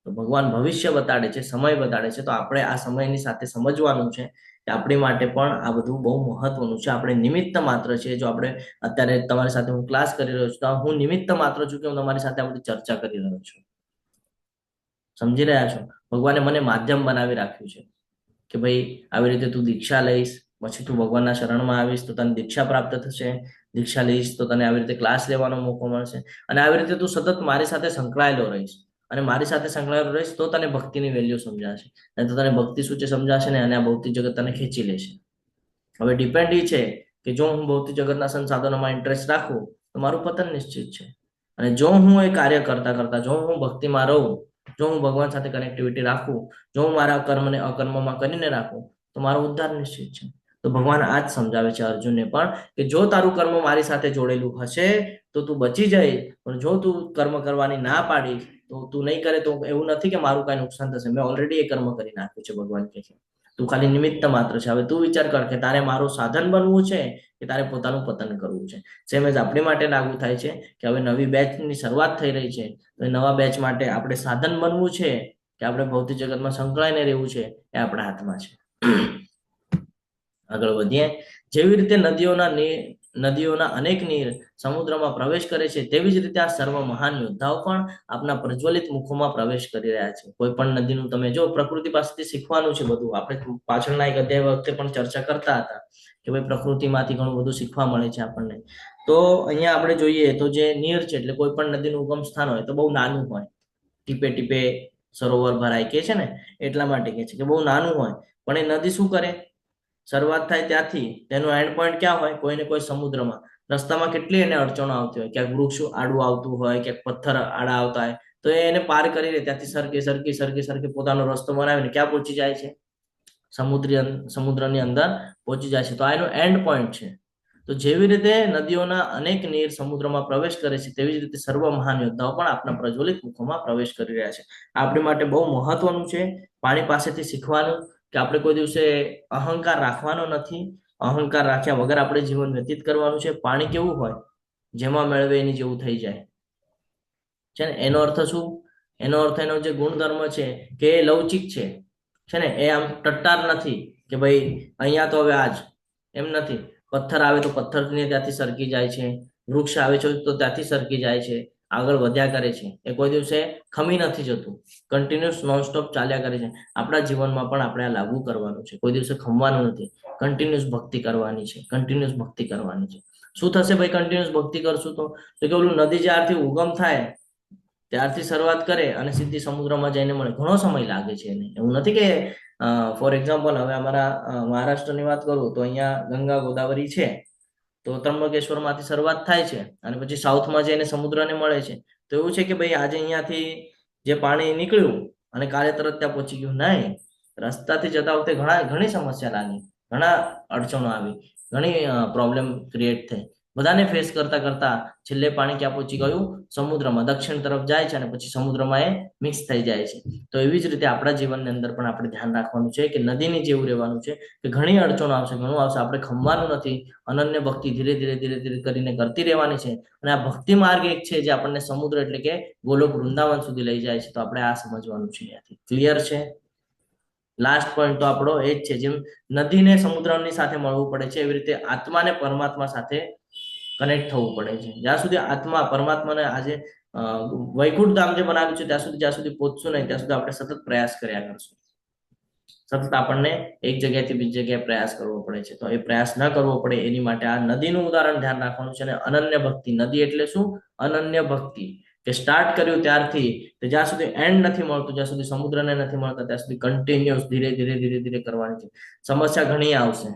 તો ભગવાન ભવિષ્ય બતાડે છે, સમય બતાડે છે. તો આપણે આ સમયની સાથે સમજવાનું છે કે આપણી માટે પણ આ બધું બહુ મહત્વનું છે. આપણે નિમિત્ત માત્ર છે. જો આપણે અત્યારે તમારી સાથે હું ક્લાસ કરી રહ્યો છું તો હું નિમિત્ત માત્ર છું કે હું તમારી સાથે આ બધી ચર્ચા કરી રહ્યો છું. સમજી રહ્યા છો? ભગવાને મને માધ્યમ બનાવી રાખ્યું છે કે ભાઈ આવી રીતે તું દીક્ષા લઈશ, પછી તું ભગવાનના શરણમાં આવીશ તો તને દીક્ષા પ્રાપ્ત થશે. દીક્ષા લઈશ તો તને આવી રીતે ક્લાસ લેવાનો મોકો મળશે. અને આવી રીતે તું સતત મારી સાથે સંકળાયેલો રહીશ. અને મારી સાથે સંકળાયેલો રહીશ તો તને ભક્તિની વેલ્યુ સમજાશે. અને તો તને ભક્તિ શું છે સમજાશે ને, અને આ ભૌતિક જગત તને ખેંચી લેશે. હવે ડિપેન્ડ એ છે કે જો હું ભૌતિક જગતના સંસાધનોમાં ઇન્ટરેસ્ટ રાખું તો મારું પતન નિશ્ચિત છે. અને જો હું એ કાર્ય કરતા કરતા જો હું ભક્તિમાં રહું, જો હું ભગવાન સાથે કનેક્ટિવિટી રાખું, જો હું મારા કર્મને અકર્મમાં કરીને રાખું તો મારો ઉદ્ધાર નિશ્ચિત છે. તો ભગવાન આ જ સમજાવે છે અર્જુનને પણ કે જો તારું કર્મ મારી સાથે જોડેલું હશે તો તું બચી જાય, પણ જો તું કર્મ કરવાની ના પાડીશ તો તું નહીં કરે તો એવું નથી કે મારું કઈ નુકસાન થશે. મેં ઓલરેડી એ કર્મ કરી નાખ્યું છે. ભગવાન કહે છે તું ખાલી નિમિત્ત માત્ર છે. હવે તું વિચાર કર કે તારે મારું સાધન બનવું છે કે તારે પોતાનું પતન કરવું છે. સેમ એજ આપણી માટે લાગુ થાય છે કે હવે નવી બેચની શરૂઆત થઈ રહી છે. તો નવા બેચ માટે આપણે સાધન બનવું છે કે આપણે ભૌતિક જગતમાં સંકળાઈને રહેવું છે, એ આપણા હાથમાં છે. આગળ વધીએ. જેવી રીતે નદીઓના અનેક નીર સમુદ્રમાં પ્રવેશ કરે છે તેવી જ રીતે આ સર્વ મહાન યોદ્ધાઓ પણ આપના પ્રજ્વલિત મુખોમાં પ્રવેશ કરી રહ્યા છે. કોઈ પણ નદીનું તમે જો પ્રકૃતિ પાસેથી શીખવાનું છે બધું. આપણે પાછળના એક અધ્યાય વખતે પણ ચર્ચા કરતા હતા કે ભાઈ પ્રકૃતિમાંથી ઘણું બધું શીખવા મળે છે આપણને. તો અહીંયા આપણે જોઈએ તો જે નીર છે એટલે કોઈ પણ નદીનું ઉગમ સ્થાન હોય તો બહુ નાનું હોય. ટીપે ટીપે સરોવર ભરાય કે છે ને, એટલા માટે કે છે કે બહુ નાનું હોય. પણ એ નદી શું કરે, શરૂઆત થાય ત્યાંથી તેનું એન્ડ પોઈન્ટ ક્યાં હોય, કોઈને કોઈ સમુદ્રમાં. રસ્તામાં કેટલી એને અડચણો આવતી હોય, ક્યાંક વૃક્ષ આડું આવતું હોય, ક્યાંક પથ્થર આડા આવતા હોય, તો એને પાર કરીને ત્યાંથી સરકી પોતાનો રસ્તો બનાવીને ક્યાં પહોંચી જાય છે, સમુદ્રની અંદર પહોંચી જાય છે. તો આ એનો એન્ડ પોઈન્ટ છે. તો જેવી રીતે નદીઓના અનેક નીર સમુદ્રમાં પ્રવેશ કરે છે તેવી જ રીતે સર્વ મહાન યોદ્ધાઓ પણ આપણા પ્રજ્વલિત મુખોમાં પ્રવેશ કરી રહ્યા છે. આપણી માટે બહુ મહત્વનું છે પાણી પાસેથી શીખવાનું કે આપણે કોઈ દિવસે અહંકાર રાખવાનો નથી. અહંકાર રાખ્યા વગર આપણે જીવન વ્યતીત કરવાનું છે. પાણી કેવું હોય, જેમાં મેળવે એની જેવું થઈ જાય છે ને. એનો અર્થ શું? એનો અર્થ એનો જે ગુણધર્મ છે કે એ લવચિક છે ને, એ આમ ટટ્ટાર નથી કે ભાઈ અહીંયા તો હવે આજ એમ નથી. પથ્થર આવે તો પથ્થરને ત્યાંથી સરકી જાય છે, વૃક્ષ આવે છે તો ત્યાંથી સરકી જાય છે, આગળ વધ્યા કરે છે. એ કોઈ દિવસે ખમી નથી જતું, કન્ટિન્યુઅસ નોનસ્ટોપ ચાલ્યા કરે છે. આપણા જીવનમાં પણ આપણે આ લાગુ કરવાનું છે. કોઈ દિવસે ખમવાનું નથી. કન્ટિન્યુઅસ ભક્તિ કરવાની છે. શું થશે ભાઈ કન્ટિન્યુઅસ ભક્તિ કરશું તો કે ઓલું નદી જ્યારથી ઉગમ થાય ત્યારથી શરૂઆત કરે અને સીધી સમુદ્રમાં જઈને મળે, ઘણો સમય લાગે છે એને. એવું નથી કે ફોર એક્ઝામ્પલ હવે અમારા મહારાષ્ટ્રની વાત કરું તો અહીંયા ગંગા ગોદાવરી છે, તો ત્રંબકેશ્વરમાંથી શરૂઆત થાય છે અને પછી સાઉથમાં જઈને સમુદ્રને મળે છે. તો એવું છે કે ભાઈ આજે અહીંયાથી જે પાણી નીકળ્યું અને કાલે તરત ત્યાં પહોંચી ગયું નહીં. રસ્તાથી જતા વખતે ઘણી સમસ્યા લાગી, ઘણા અડચણો આવી, ઘણી પ્રોબ્લેમ ક્રિએટ થઈ. બધાને ફેસ કરતા કરતા છેલ્લે પાણી ક્યાં પહોંચી ગયું? સમુદ્રમાં. દક્ષિણ તરફ જાય છે અને પછી સમુદ્રમાં એ મિક્સ થઈ જાય છે. તો એવી જ રીતે આપણા જીવનની અંદર પણ આપણે ધ્યાન રાખવાનું છે કે નદીની જેવું રહેવાનું છે કે ઘણી અડચણો આવશે, ઘણું આવશે, આપણે ખમવાનું નથી. અનન્ય ભક્તિ ધીરે ધીરે ધીરે ધીરે કરીને કરતી રહેવાની છે. અને આ ભક્તિ માર્ગ એક છે જે આપણને સમુદ્ર એટલે કે ગોલોક વૃંદાવન સુધી લઈ જાય છે. તો આપણે આ સમજવાનું છે. અહીંયાથી ક્લિયર છે? લાસ્ટ પોઈન્ટ તો આપણો એ જ છે, જેમ નદીને સમુદ્રની સાથે મળવું પડે છે એવી રીતે આત્માને પરમાત્મા સાથે કનેક્ટ થવું પડે છે. જ્યાં સુધી આત્મા પરમાત્માને આજે વૈકુંઠ ધામ જે બનાવ્યું છે જ્યાં સુધી પહોંચશું નહીં ત્યાં સુધી આપણે સતત પ્રયાસ કર્યા કરશું. સતત આપણને એક જગ્યાએથી બીજી જગ્યાએ પ્રયાસ કરવો પડે છે. તો એ પ્રયાસ ન કરવો પડે એની માટે આ નદીનું ઉદાહરણ ધ્યાન રાખવાનું છે. અને અનન્ય ભક્તિ, નદી એટલે શું? અનન્ય ભક્તિ. કે સ્ટાર્ટ કર્યું ત્યારથી જ્યાં સુધી એન્ડ નથી મળતું, જ્યાં સુધી સમુદ્રને નથી મળતા ત્યાં સુધી કન્ટિન્યુઅસ ધીરે ધીરે ધીરે ધીરે કરવાની છે. સમસ્યા ઘણી આવશે,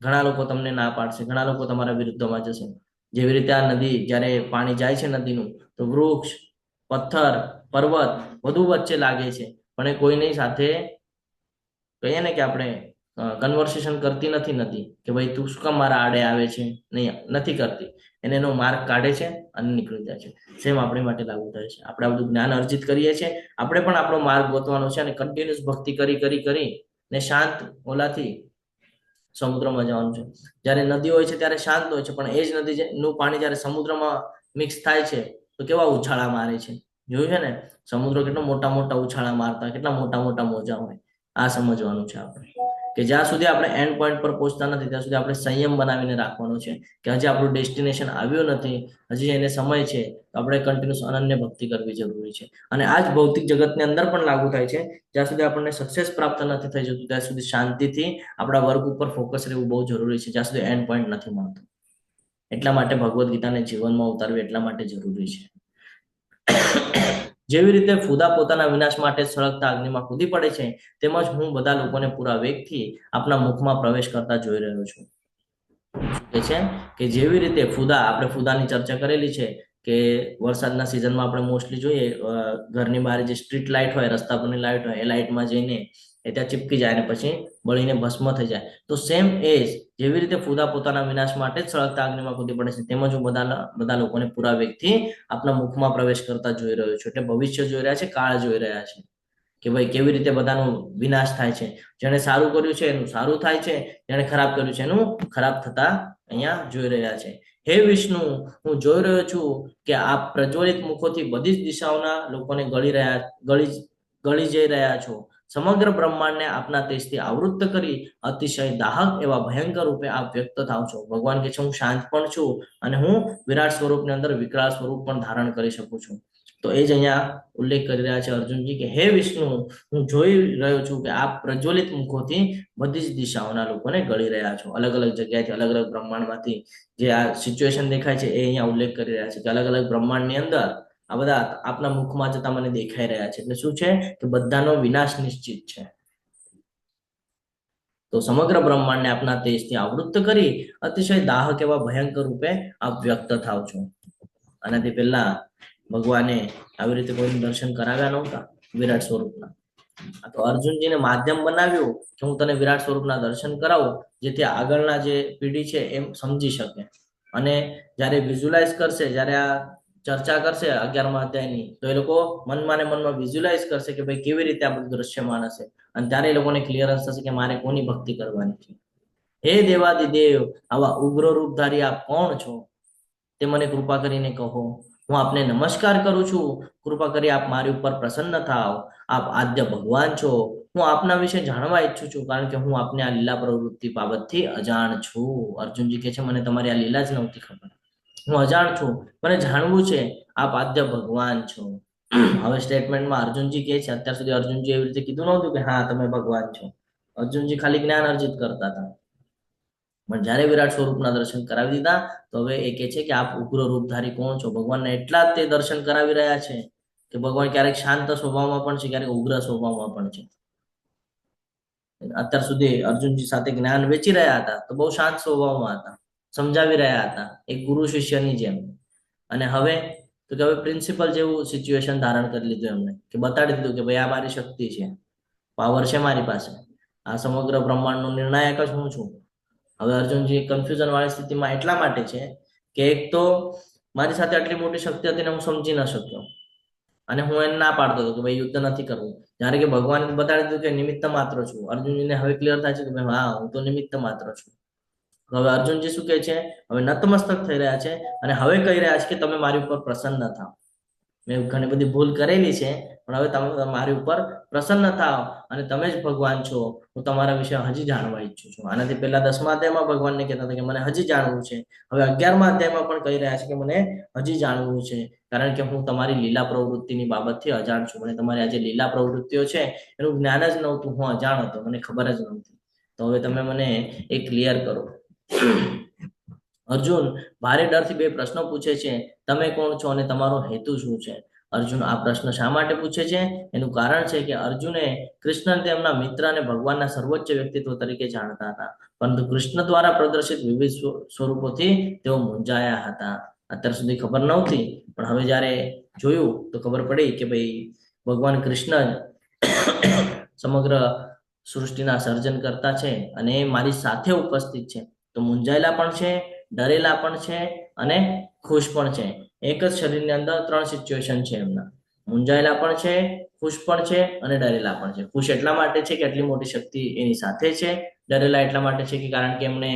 ઘણા લોકો તમને ના પાડશે, ઘણા લોકો તમારા વિરુદ્ધમાં જશે. જેવી રીતે આ નદી જ્યારે પાણી જાય છે નદીનું, તો વૃક્ષ, પથ્થર, પર્વત બધું વચ્ચે લાગે છે, પણ એ કોઈની સાથે કહીએ ને કે આપણે કન્વર્સેશન કરતી નથી નદી, કે ભાઈ તું શું કામ મારા આડે આવે છે? નહીં, નથી કરતી. એને એનો માર્ગ કાઢે છે અને નીકળી જાય છે. સેમ આપણી માટે લાગુ થાય છે. આપણે આ બધું જ્ઞાન અર્જિત કરીએ છીએ, આપણે પણ આપણો માર્ગ ગોતવાનો છે અને કન્ટિન્યુઅસ ભક્તિ કરી ને શાંત ઓલાથી સમુદ્રમાં જવાનું છે. જ્યારે નદી હોય છે ત્યારે શાંત હોય છે, પણ એ જ નદીનું પાણી જ્યારે સમુદ્રમાં મિક્સ થાય છે તો કેવા ઉછાળા મારે છે. જોયું છે ને? સમુદ્ર કેટલા મોટા મોટા ઉછાળા મારતા, કેટલા મોટા મોટા મોજા હોય. આ સમજવાનું છે આપણે, કે જ્યાં સુધી આપણે એન્ડ પોઈન્ટ પર પહોંચતા નથી ત્યાં સુધી આપણે સંયમ બનાવીને રાખવાનો છે કે હજી આપણું ડેસ્ટિનેશન આવ્યું નથી, હજી એને સમય છે, તો આપણે કન્ટિન્યુઅસ અનન્ય ભક્તિ કરવી જરૂરી છે. અને આ જ ભૌતિક જગતની અંદર પણ લાગુ થાય છે. જ્યાં સુધી આપણને સક્સેસ પ્રાપ્ત નથી થઈ જતું ત્યાં સુધી શાંતિથી આપણા વર્ક ઉપર ફોકસ રહેવું બહુ જરૂરી છે, જ્યાં સુધી એન્ડ પોઈન્ટ નથી મળતો. એટલા માટે ભગવદ્ ગીતાને જીવનમાં ઉતારવી એટલા માટે જરૂરી છે. જેવી રીતે ફુદા પોતાના વિનાશ માટે સળગતા અગ્નિમાં કૂદી પડે છે, તેમજ હું બધા લોકોને પૂરા વેગથી આપના મુખમાં પ્રવેશ કરતા જોઈ રહ્યો છું. કે છે કે જેવી રીતે આપણે ફુદાની ચર્ચા કરેલી છે કે વરસાદના સિઝનમાં આપણે મોસ્ટલી જોઈએ ઘરની બહાર જે સ્ટ્રીટ લાઇટ હોય, રસ્તા પરની લાઇટ હોય, એ લાઇટમાં જઈને એ ત્યાં ચીપકી જાય અને પછી બળીને ભસ્મ થઈ જાય. તો સેમ એજ જેવી રીતે ફુદા પોતાના વિનાશ માટે જ સળગતા અગ્નિમાં કૂદી પડે છે, તેમજ હું બધા લોકોને પૂરા વેગથી આપના મુખમાં પ્રવેશ કરતા જોઈ રહ્યો છું. એટલે ભવિષ્ય જોઈ રહ્યા છે, કાળ જોઈ રહ્યા છે કે ભાઈ કેવી રીતે બધાનો વિનાશ થાય છે. જેણે સારું કર્યું છે એનું સારું થાય છે, જેણે ખરાબ કર્યું છે એનું ખરાબ થતા અહીંયા જોઈ રહ્યા છે. હે વિષ્ણુ, હું જોઈ રહ્યો છું કે આપ પ્રજ્વલિત મુખોથી બધી જ દિશાઓના લોકોને ગળી જઈ રહ્યા છો. સમગ્ર બ્રહ્માંડને આપના તેજથી આવૃત્ત કરી અતિશય દાહક એવા ભયંકર રૂપે આપ વ્યક્ત થાવ છો. ભગવાન કહે છે હું શાંત પણ છું અને હું વિરાટ સ્વરૂપની અંદર વિકરાળ સ્વરૂપ પણ ધારણ કરી શકું છું. તો એ જ અહીંયા ઉલ્લેખ કરી રહ્યા છે અર્જુનજી કે હે વિષ્ણુ, હું જોઈ રહ્યો છું કે આપ પ્રજ્વલિત મુખોથી બધી જ દિશાઓના લોકોને ગળી રહ્યા છો. અલગ અલગ જગ્યાએથી, અલગ અલગ બ્રહ્માંડમાંથી જે આ સિચ્યુએશન દેખાય છે એ અહીંયા ઉલ્લેખ કરી રહ્યા છે કે અલગ અલગ બ્રહ્માંડની અંદર આ બધા આપના મુખમાં જતા મને દેખાઈ રહ્યા છે. એટલે શું છે કે બધાનો વિનાશ નિશ્ચિત છે. તો સમગ્ર બ્રહ્માંડને આપના તેજથી આવૃત્ત કરી અતિશય દાહક એવા ભયંકર રૂપે આપ વ્યક્ત થાવ છો. આનાથી પહેલા ભગવાને આવી રીતે કોઈનું દર્શન કરાવ્યા નહોતા વિરાટ સ્વરૂપના. તો અર્જુનજીને માધ્યમ બનાવ્યું કે હું તને વિરાટ સ્વરૂપના દર્શન કરાવું, જેથી આગળના જે પેઢી છે એમ સમજી શકે. અને જ્યારે વિઝ્યુલાઇઝ કરશે, જ્યારે આ ચર્ચા કરશે 11મા અધ્યાયની, તો એ લોકો મનમાં ને મનમાં વિઝ્યુલાઇઝ કરશે કે ભાઈ કેવી રીતે આ બધું દ્રશ્યમાન હશે. અને ત્યારે એ લોકોને ક્લિયરન્સ થશે કે મારે કોની ભક્તિ કરવાની છે. હે દેવાદિદેવ, આવા ઉગ્ર રૂપધારી આપ કોણ છો તે મને કૃપા કરીને કહો. હું આપને નમસ્કાર કરું છું. કૃપા કરી આપ મારી ઉપર પ્રસન્ન થાવ. આપ આદ્ય ભગવાન છો. હું આપના વિશે જાણવા ઈચ્છું છું, કારણ કે હું આપને આ લીલા પ્રવૃત્તિ બાબતથી અજાણ છું. અર્જુનજી કહે છે મને તમારી આ લીલા જ નહોતી ખબર, હું અજાણ છું, મને જાણવું છે આપ આદ્ય ભગવાન છો. હવે સ્ટેટમેન્ટમાં અર્જુનજી કહે છે, અત્યાર સુધી અર્જુનજી એવી રીતે કીધું નહોતું કે હા તમે ભગવાન છો. અર્જુનજી ખાલી જ્ઞાન અર્જિત કરતા હતા. પણ જ્યારે વિરાટ સ્વરૂપના દર્શન કરાવી દીધા તો હવે એ કહે છે કે આપ ઉગ્ર રૂપધારી કોણ છો. ભગવાનને એટલા જ તે દર્શન કરાવી રહ્યા છે કે ભગવાન ક્યારેક શાંત સ્વભાવમાં પણ છે, ક્યારેક ઉગ્ર સ્વભાવમાં પણ છે. અત્યાર સુધી અર્જુનજી સાથે જ્ઞાન વેચી રહ્યા હતા તો બહુ શાંત સ્વભાવમાં હતા, સમજાવી રહ્યા હતા એક ગુરુ શિષ્યની જેમ. અને હવે તો કે હવે પ્રિન્સિપલ જેવું સિચ્યુએશન ધારણ કરી લીધું એમને, કે બતાડી દીધું કે ભાઈ આ મારી શક્તિ છે, પાવર છે મારી પાસે, આ સમગ્ર બ્રહ્માંડનો નિર્ણાયક જ હું છું. હવે અર્જુનજી કન્ફ્યુઝન વાળી સ્થિતિમાં એટલા માટે છે કે એક તો મારી સાથે આટલી મોટી શક્તિ હતી ને હું સમજી ન શક્યો, અને હું એને ના પાડતો હતો કે ભાઈ યુદ્ધ નથી કરવું. જ્યારે કે ભગવાને બતાડી દીધું કે નિમિત્ત માત્ર છું. અર્જુનજીને હવે ક્લિયર થાય છે કે ભાઈ હા હું તો નિમિત્ત માત્ર છું. હવે અર્જુનજી શું કહે છે, હવે નતમસ્તક થઈ રહ્યા છે અને હવે કહી રહ્યા છે કે તમે મારી ઉપર પ્રસન્ન થાઓ. મેં ઘણી બધી ભૂલ કરેલી છે પણ હવે તમે મારી ઉપર પ્રસન્ન થાઓ અને તમે જ ભગવાન છો, હું તમારા વિશે હજી જાણવા ઈચ્છું છું. આનાથી પહેલા 10મા અધ્યાયમાં ભગવાનને કહેતા હતા કે મને હજી જાણવું છે. હવે 11મા અધ્યાયમાં પણ કહી રહ્યા છે કે મને હજી જાણવું છે, કારણ કે હું તમારી લીલા પ્રવૃત્તિની બાબતથી અજાણ છું. મને તમારી આ જે લીલા પ્રવૃત્તિઓ છે એનું જ્ઞાન જ નહોતું, હું અજાણ હતો, મને ખબર જ નહોતી. તો હવે તમે મને એ ક્લિયર કરો. અર્જુન ભારે ડરથી બે પ્રશ્નો પૂછે છે, તમે કોણ છો અને તમારો હેતુ શું છે? અર્જુન આ પ્રશ્ન શા માટે પૂછે છે? એનું કારણ છે કે અર્જુને કૃષ્ણને તેમના મિત્ર અને ભગવાનના સર્વોચ્ચ વ્યક્તિત્વ તરીકે જાણતા હતા, પરંતુ કૃષ્ણ દ્વારા પ્રદર્શિત વિવિધ સ્વરૂપોથી તેઓ મૂંઝાયા હતા. અત્યાર સુધી ખબર નહોતી, પણ હવે જ્યારે જોયું તો ખબર પડી કે ભાઈ ભગવાન કૃષ્ણ સમગ્ર સૃષ્ટિના સર્જન કરતા છે અને એ મારી સાથે ઉપસ્થિત છે. તો મૂંઝાયેલા પણ છે, ડરેલા પણ છે અને ખુશ પણ છે. એક જ શરીરની અંદર 3 સિચ્યુએશન છે એમના. મૂંઝાયેલા પણ છે, ખુશ પણ છે અને ડરેલા પણ છે. ખુશ એટલા માટે છે કે આટલી મોટી શક્તિ એની સાથે છે. ડરેલા એટલા માટે છે કે કારણ કે એમને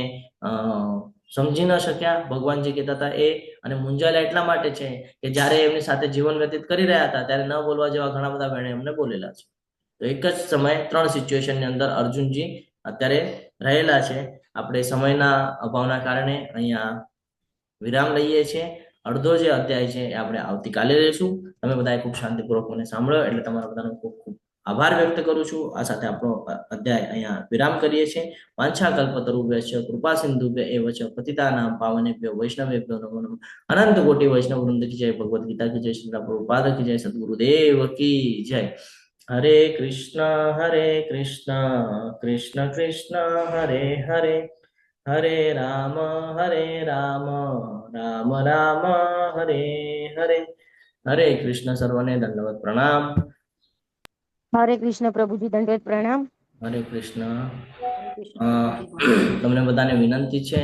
સમજી ન શક્યા ભગવાન જે કહેતા હતા એ. અને મૂંઝાયેલા એટલા માટે છે કે જ્યારે એમની સાથે જીવન વ્યતીત કરી રહ્યા હતા ત્યારે ન બોલવા જેવા ઘણા બધા વેણે એમને બોલેલા છે. તો એક જ સમયે 3 સિચ્યુએશનની અંદર અર્જુનજી અત્યારે રહેલા છે. આપણે સમયના અભાવના કારણે અહીંયા વિરામ લઈએ છીએ. અડધો જે અધ્યાય છે એ આપણે આવતીકાલે લઈશું. તમે બધાએ ખૂબ શાંતિપૂર્વક મને સાંભળ્યો એટલે તમારા બધાનો ખૂબ ખૂબ આભાર વ્યક્ત કરું છું. આ સાથે આપણો અધ્યાય અહીંયા વિરામ કરીએ છીએ. વાંછા કલ્પતરુભ્યશ્ચ કૃપા સિંધુભ્ય એવ ચ પતિતાનાં પાવનેભ્યો વૈષ્ણવેભ્યો નમો નમઃ. અનંત કોટી વૈષ્ણવ વૃંદ કી જય, ભગવદ ગીતા કી જય, શ્રી પ્રભુપાદ કી જય, સદગુરુદેવ કી જય. હરે કૃષ્ણ કૃષ્ણ કૃષ્ણ હરે હરે, હરે રામ રામ રામ હરે હરે. હરે કૃષ્ણ. સર્વને દંડવત પ્રણામ. હરે કૃષ્ણ પ્રભુજી, દંડવત પ્રણામ. હરે કૃષ્ણ. હરે કૃષ્ણ પ્રભુજી. તમને બધાને વિનંતી છે